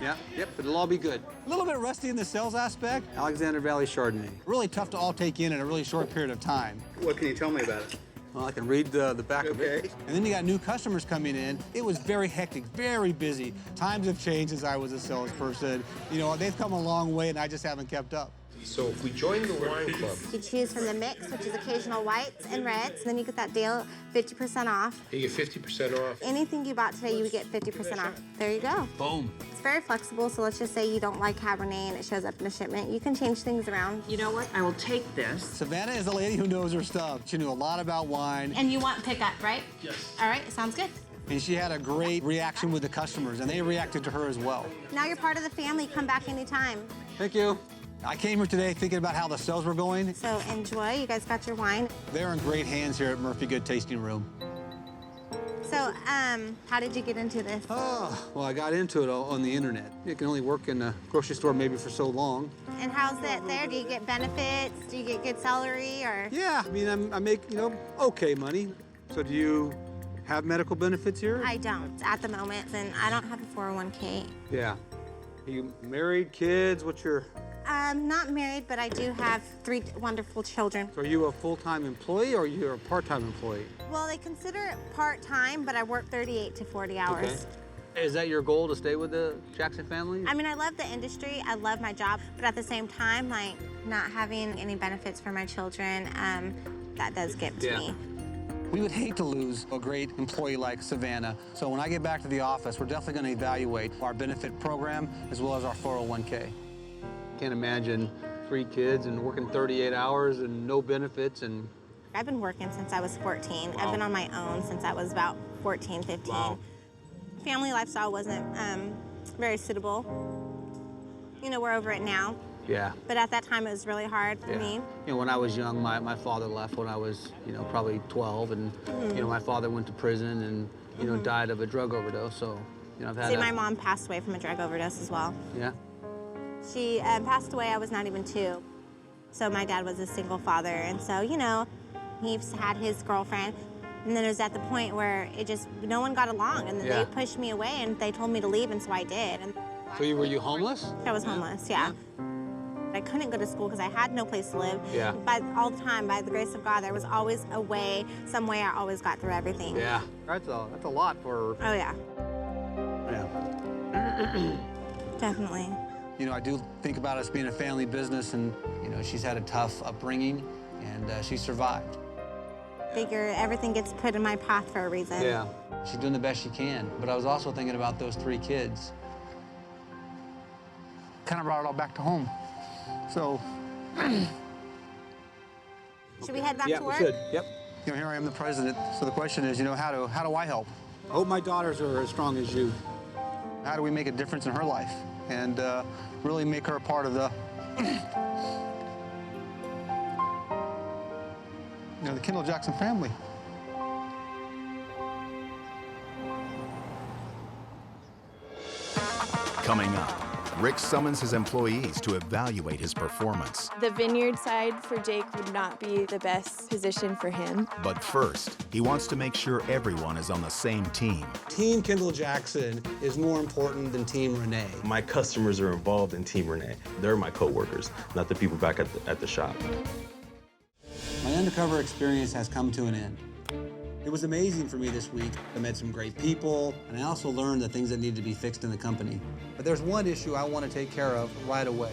yeah, yep, but it'll all be good. A little bit rusty in the sales aspect. Alexander Valley Chardonnay. Really tough to all take in a really short period of time. What can you tell me about it? Well, I can read the back of it. And then you got new customers coming in. It was very hectic, very busy. Times have changed since I was a salesperson. You know, they've come a long way, and I just haven't kept up. So if we join the wine club, You choose from the mix, which is occasional whites and reds. Then you get that deal, 50% off. you get 50% off. Anything you bought today, you would get 50% off. There you go. Boom. It's very flexible, so let's just say you don't like Cabernet and it shows up in a shipment. You can change things around. You know what? I will take this. Savannah is a lady who knows her stuff. She knew a lot about wine. And you want pickup, right? Yes. All right, sounds good. And she had a great reaction with the customers, and they reacted to her as well. Now you're part of the family. Come back anytime. Thank you. I came here today thinking about how the sales were going. So enjoy. You guys got your wine. They're in great hands here at Murphy Good Tasting Room. So, how did you get into this? Oh, well, I got into it on the internet. You can only work in a grocery store maybe for so long. And how's that there? Do you get benefits? Do you get good salary or? Yeah, I mean, I make, okay money. So do you have medical benefits here? I don't at the moment, and I don't have a 401k. Yeah. Are you married, kids? What's your... I'm not married, but I do have 3 wonderful children. So are you a full-time employee or you're a part-time employee? Well, they consider it part-time, but I work 38 to 40 hours. Okay. Is that your goal, to stay with the Jackson family? I mean, I love the industry, I love my job, but at the same time, like, not having any benefits for my children, that does get to me. We would hate to lose a great employee like Savannah. So when I get back to the office, we're definitely going to evaluate our benefit program as well as our 401k. Can't imagine 3 kids and working 38 hours and no benefits. And I've been working since I was 14. Wow. I've been on my own since I was about 14, 15. Wow. Family lifestyle wasn't very suitable. You know, we're over it now. Yeah. But at that time, it was really hard for me. You know, when I was young, my father left when I was, you know, probably 12, and you know, my father went to prison and you know died of a drug overdose. So, you know, I've had. See, my mom passed away from a drug overdose as well. Yeah. She passed away. I was not even 2. So my dad was a single father, and so you know, he had his girlfriend, and then it was at the point where it just no one got along, and then they pushed me away, and they told me to leave, and so I did. And so were you homeless? I was homeless. Yeah. I couldn't go to school because I had no place to live. Yeah. But all the time, by the grace of God, there was always a way, some way I always got through everything. Yeah. That's a lot for... Oh, yeah. Yeah. Definitely. You know, I do think about us being a family business, and, you know, she's had a tough upbringing, and she survived. Figure everything gets put in my path for a reason. Yeah. She's doing the best she can. But I was also thinking about those 3 kids. Kind of brought it all back to home. So, should we head back to work? Yeah, we should. Yep. You know, here I am, the president. So the question is, you know, how do I help? I hope my daughters are as strong as you. How do we make a difference in her life and really make her a part of the, you know, the Kendall-Jackson family? Coming up, Rick summons his employees to evaluate his performance. The Vineyard side for Jake would not be the best position for him. But first, he wants to make sure everyone is on the same team. Team Kendall-Jackson is more important than Team Renee. My customers are involved in Team Renee. They're my coworkers, not the people back at the shop. My Undercover experience has come to an end. It was amazing for me this week. I met some great people, and I also learned the things that needed to be fixed in the company. But there's one issue I want to take care of right away.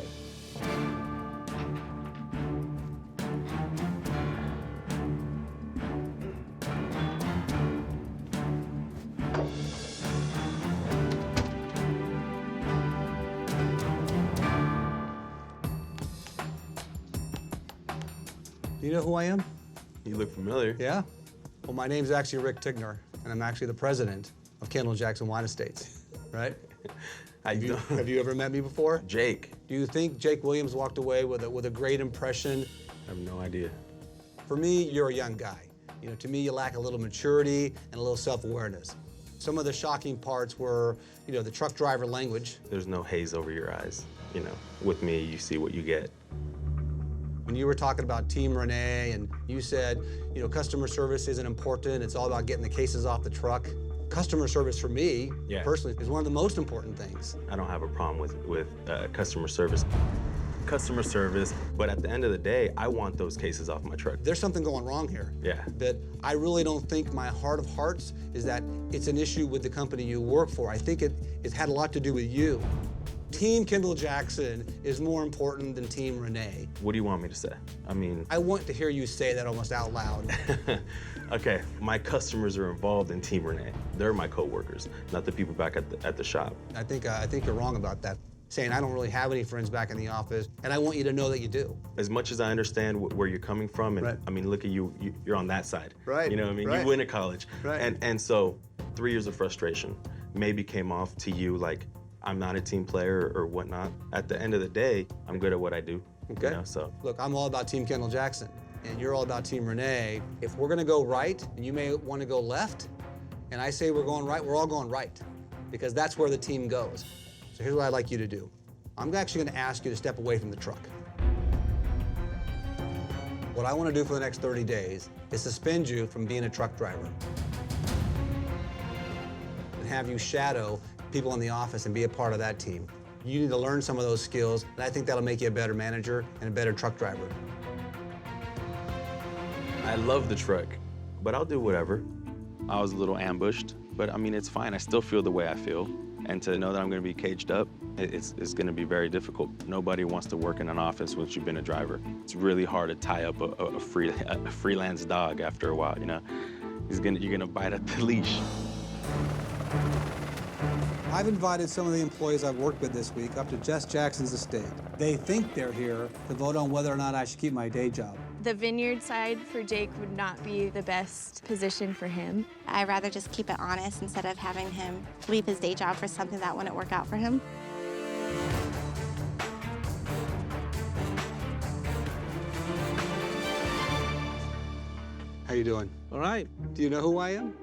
Do you know who I am? You look familiar. Yeah? Well, my name's actually Rick Tigner, and I'm actually the president of Kendall-Jackson Wine Estates, right? Have you ever met me before? Jake. Do you think Jake Williams walked away with a great impression? I have no idea. For me, you're a young guy. You know, to me, you lack a little maturity and a little self-awareness. Some of the shocking parts were, you know, the truck driver language. There's no haze over your eyes. You know, with me, you see what you get. When you were talking about Team Renee and you said, you know, customer service isn't important, it's all about getting the cases off the truck. Customer service for me, personally, is one of the most important things. I don't have a problem with customer service. Customer service, but at the end of the day, I want those cases off my truck. There's something going wrong here. Yeah. That I really don't think my heart of hearts is that it's an issue with the company you work for. I think it had a lot to do with you. Team Kendall-Jackson is more important than Team Renee. What do you want me to say? I mean... I want to hear you say that almost out loud. Okay, my customers are involved in Team Renee. They're my coworkers, not the people back at the shop. I think you're wrong about that. Saying I don't really have any friends back in the office, and I want you to know that you do. As much as I understand where you're coming from, and I mean, look at you, you're on that side. Right. You know what I mean? Right. You went to college. Right. And so 3 years of frustration maybe came off to you like, I'm not a team player or whatnot. At the end of the day, I'm good at what I do. Okay. You know, so. Look, I'm all about Team Kendall-Jackson, and you're all about Team Renee. If we're gonna go right, and you may want to go left, and I say we're going right, we're all going right, because that's where the team goes. So here's what I'd like you to do. I'm actually gonna ask you to step away from the truck. What I wanna do for the next 30 days is suspend you from being a truck driver and have you shadow people in the office and be a part of that team. You need to learn some of those skills, and I think that'll make you a better manager and a better truck driver. I love the truck, but I'll do whatever. I was a little ambushed, but I mean, it's fine. I still feel the way I feel. And to know that I'm gonna be caged up, it's gonna be very difficult. Nobody wants to work in an office once you've been a driver. It's really hard to tie up a freelance dog after a while, you know? you're gonna bite at the leash. I've invited some of the employees I've worked with this week up to Jess Jackson's estate. They think they're here to vote on whether or not I should keep my day job. The Vineyard side for Jake would not be the best position for him. I'd rather just keep it honest instead of having him leave his day job for something that wouldn't work out for him. How you doing? All right. Do you know who I am?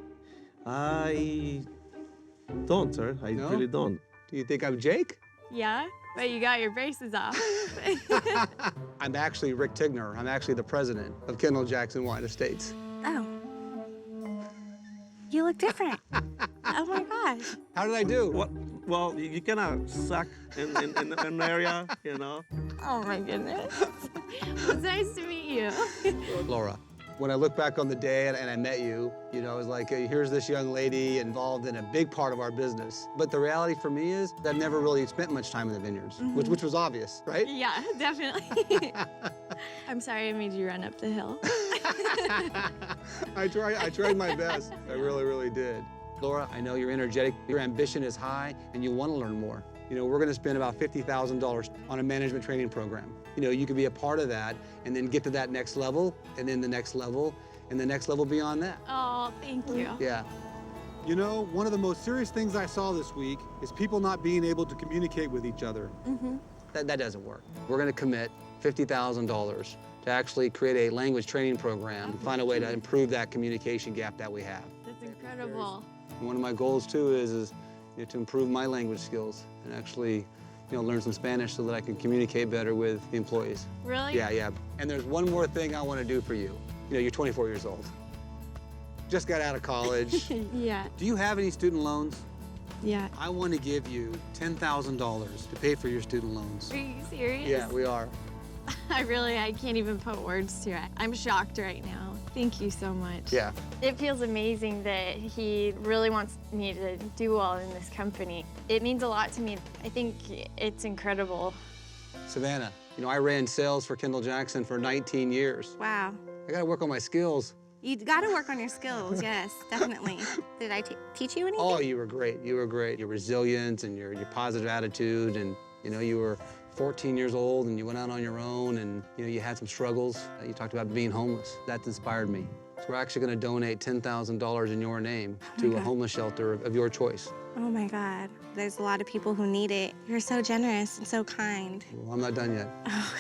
I don't, sir. I No? really don't. Do you think I'm Jake? Yeah, but you got your braces off. I'm actually Rick Tigner. I'm actually the president of Kendall-Jackson Wine Estates. Oh. You look different. Oh my gosh. How did I do? Well, you kind of suck in an area, you know. Oh my goodness. It's nice to meet you. Laura, when I look back on the day and I met you, you know, I was like, hey, here's this young lady involved in a big part of our business. But the reality for me is that I've never really spent much time in the vineyards, which was obvious, right? Yeah, definitely. I'm sorry I made you run up the hill. I tried my best. I really, really did. Laura, I know you're energetic, your ambition is high, and you want to learn more. You know, we're going to spend about $50,000 on a management training program. You know, you could be a part of that and then get to that next level, and then the next level, and the next level beyond that. Oh, thank you. Yeah. You know, one of the most serious things I saw this week is people not being able to communicate with each other. That doesn't work. We're going to commit $50,000 to actually create a language training program and find a way to improve that communication gap that we have. That's incredible. And one of my goals, too, is you know, to improve my language skills and actually, you know, learn some Spanish so that I can communicate better with the employees. Really? Yeah. And there's one more thing I want to do for you. You know, you're 24 years old. Just got out of college. Yeah. Do you have any student loans? Yeah. I want to give you $10,000 to pay for your student loans. Are you serious? Yeah, we are. I can't even put words to it. I'm shocked right now. Thank you so much. Yeah. It feels amazing that he really wants me to do well in this company. It means a lot to me. I think it's incredible. Savannah, you know, I ran sales for Kendall-Jackson for 19 years. Wow. I got to work on my skills. You got to work on your skills, yes, definitely. Did I teach you anything? Oh, you were great. You were great. Your resilience and your positive attitude, and you know, you were 14 years old and you went out on your own, and you know, you had some struggles. You talked about being homeless. That inspired me. So we're actually going to donate $10,000 in your name to a homeless shelter of your choice. Oh my God. There's a lot of people who need it. You're so generous and so kind. Well, I'm not done yet. Oh.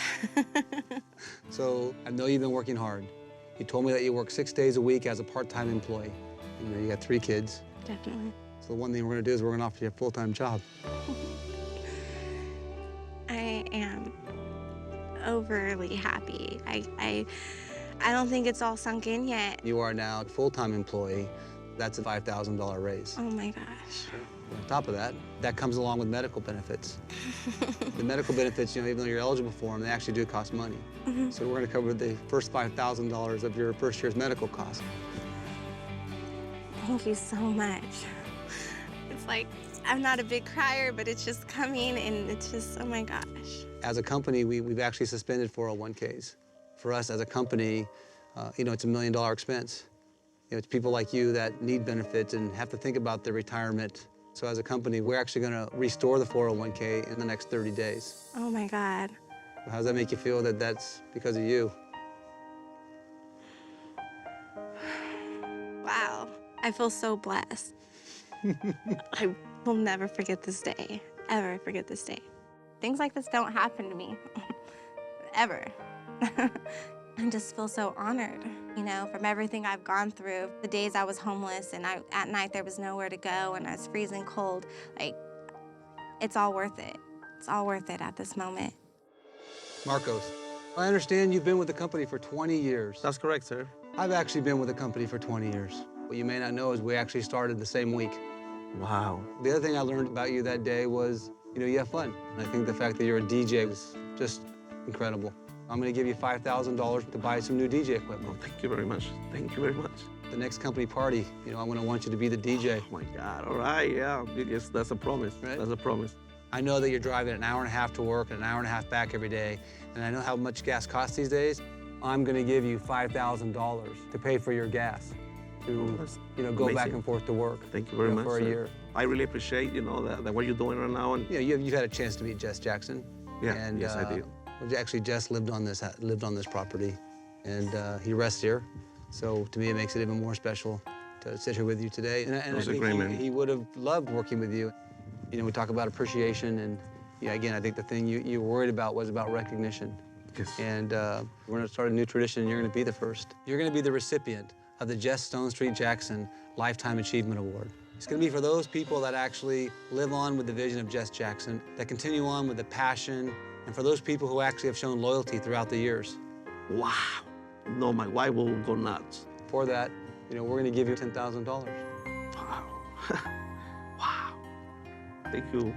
So I know you've been working hard. You told me that you work 6 days a week as a part-time employee. You know, you got 3 kids. Definitely. So the one thing we're going to do is we're going to offer you a full-time job. I am overly happy. I don't think it's all sunk in yet. You are now a full-time employee. That's a $5,000 raise. Oh my gosh. On top of that, that comes along with medical benefits. The medical benefits, you know, even though you're eligible for them, they actually do cost money. So we're going to cover the first $5,000 of your first year's medical costs. Thank you so much. It's like, I'm not a big crier, but it's just coming, and it's just, oh my gosh. As a company, we've actually suspended 401ks. For us as a company, you know, it's $1 million expense. You know, it's people like you that need benefits and have to think about their retirement. So as a company, we're actually going to restore the 401k in the next 30 days. Oh my God. How does that make you feel that that's because of you? Wow. I feel so blessed. I will never forget this day, ever forget this day. Things like this don't happen to me, ever. I just feel so honored, you know, from everything I've gone through. The days I was homeless and at night there was nowhere to go and I was freezing cold. Like, it's all worth it. It's all worth it at this moment. Marcos, I understand you've been with the company for 20 years. That's correct, sir. I've actually been with the company for 20 years. What you may not know is we actually started the same week. Wow. The other thing I learned about you that day was, you know, you have fun. And I think the fact that you're a DJ was just incredible. I'm going to give you $5,000 to buy some new DJ equipment. Oh, thank you very much. Thank you very much. The next company party, you know, I'm going to want you to be the DJ. Oh, my God. All right, yeah. Yes, that's a promise. Right? That's a promise. I know that you're driving an hour and a half to work and an hour and a half back every day, and I know how much gas costs these days. I'm going to give you $5,000 to pay for your gas. to, go back and forth to work. Thank you very much, for a sir. year. I really appreciate, the what you're doing right now. And You've had a chance to meet Jess Jackson. Yeah, and, yes, I did. Actually, Jess lived on this property, and he rests here. So to me, it makes it even more special to sit here with you today. And I He's a think great man. he would have loved working with you. We talk about appreciation, and again, I think the thing you were worried about was about recognition. Yes. And we're going to start a new tradition, and you're going to be the first. You're going to be the recipient of the Jess Stone Street Jackson Lifetime Achievement Award. It's going to be for those people that actually live on with the vision of Jess Jackson, that continue on with the passion, and for those people who actually have shown loyalty throughout the years. Wow. No, my wife will go nuts. For that, we're going to give you $10,000. Wow. Wow. Thank you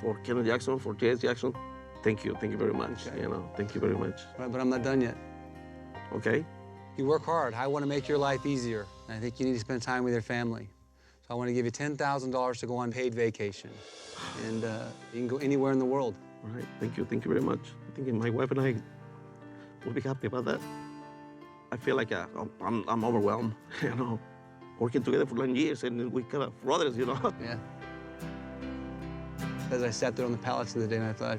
for Kendall-Jackson, for Jess Jackson. Thank you very much. Okay. Thank you very much. Right, but I'm not done yet. Okay. You work hard. I want to make your life easier. And I think you need to spend time with your family. So I want to give you $10,000 to go on paid vacation. And you can go anywhere in the world. All right. Thank you very much. I think my wife and I will be happy about that. I feel like I'm overwhelmed, working together for 9 years, and we kind of brothers, Yeah. As I sat there on the pallets the other day, and I thought,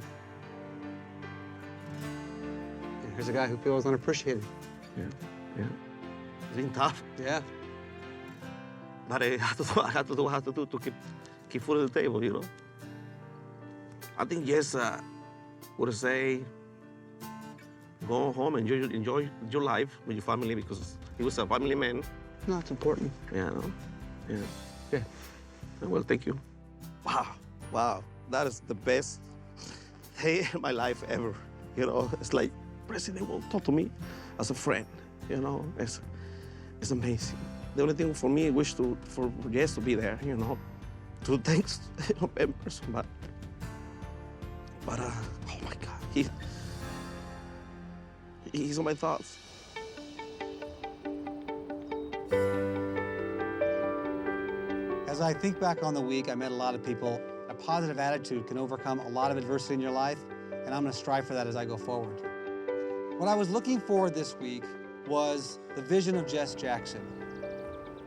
here's a guy who feels unappreciated. Yeah. It's been tough. Yeah. But I have to do what I have to do to keep food at the table, I think Jess would say, go home and enjoy your life with your family, because he was a family man. No, it's important. Yeah, Yeah. Yeah. Well, thank you. Wow. That is the best day in my life ever. It's like President will talk to me as a friend. It's amazing. The only thing for me, I wish for Jess to be there, to thanks in person, but oh my God, he's on my thoughts. As I think back on the week, I met a lot of people. A positive attitude can overcome a lot of adversity in your life, and I'm going to strive for that as I go forward. What I was looking for this week was the vision of Jess Jackson.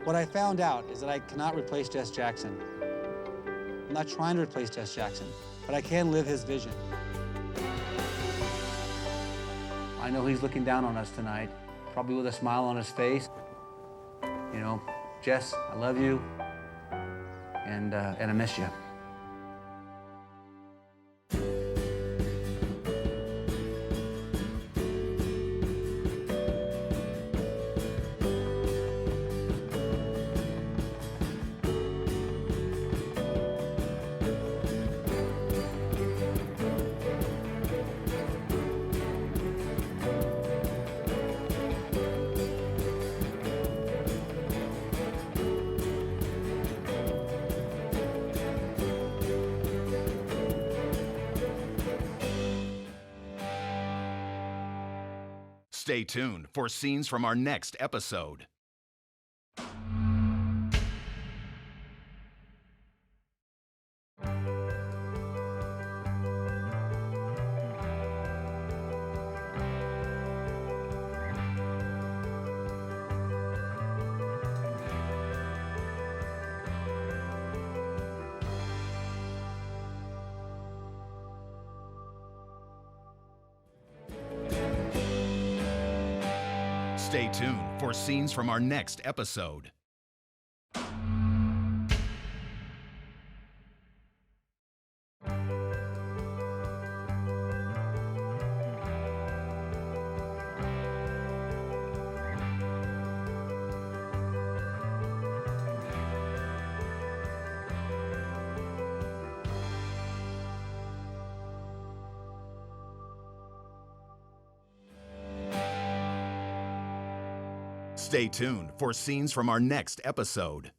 What I found out is that I cannot replace Jess Jackson. I'm not trying to replace Jess Jackson, but I can live his vision. I know he's looking down on us tonight, probably with a smile on his face. Jess, I love you, and I miss you. Stay tuned for scenes from our next episode. Stay tuned for scenes from our next episode. Stay tuned for scenes from our next episode.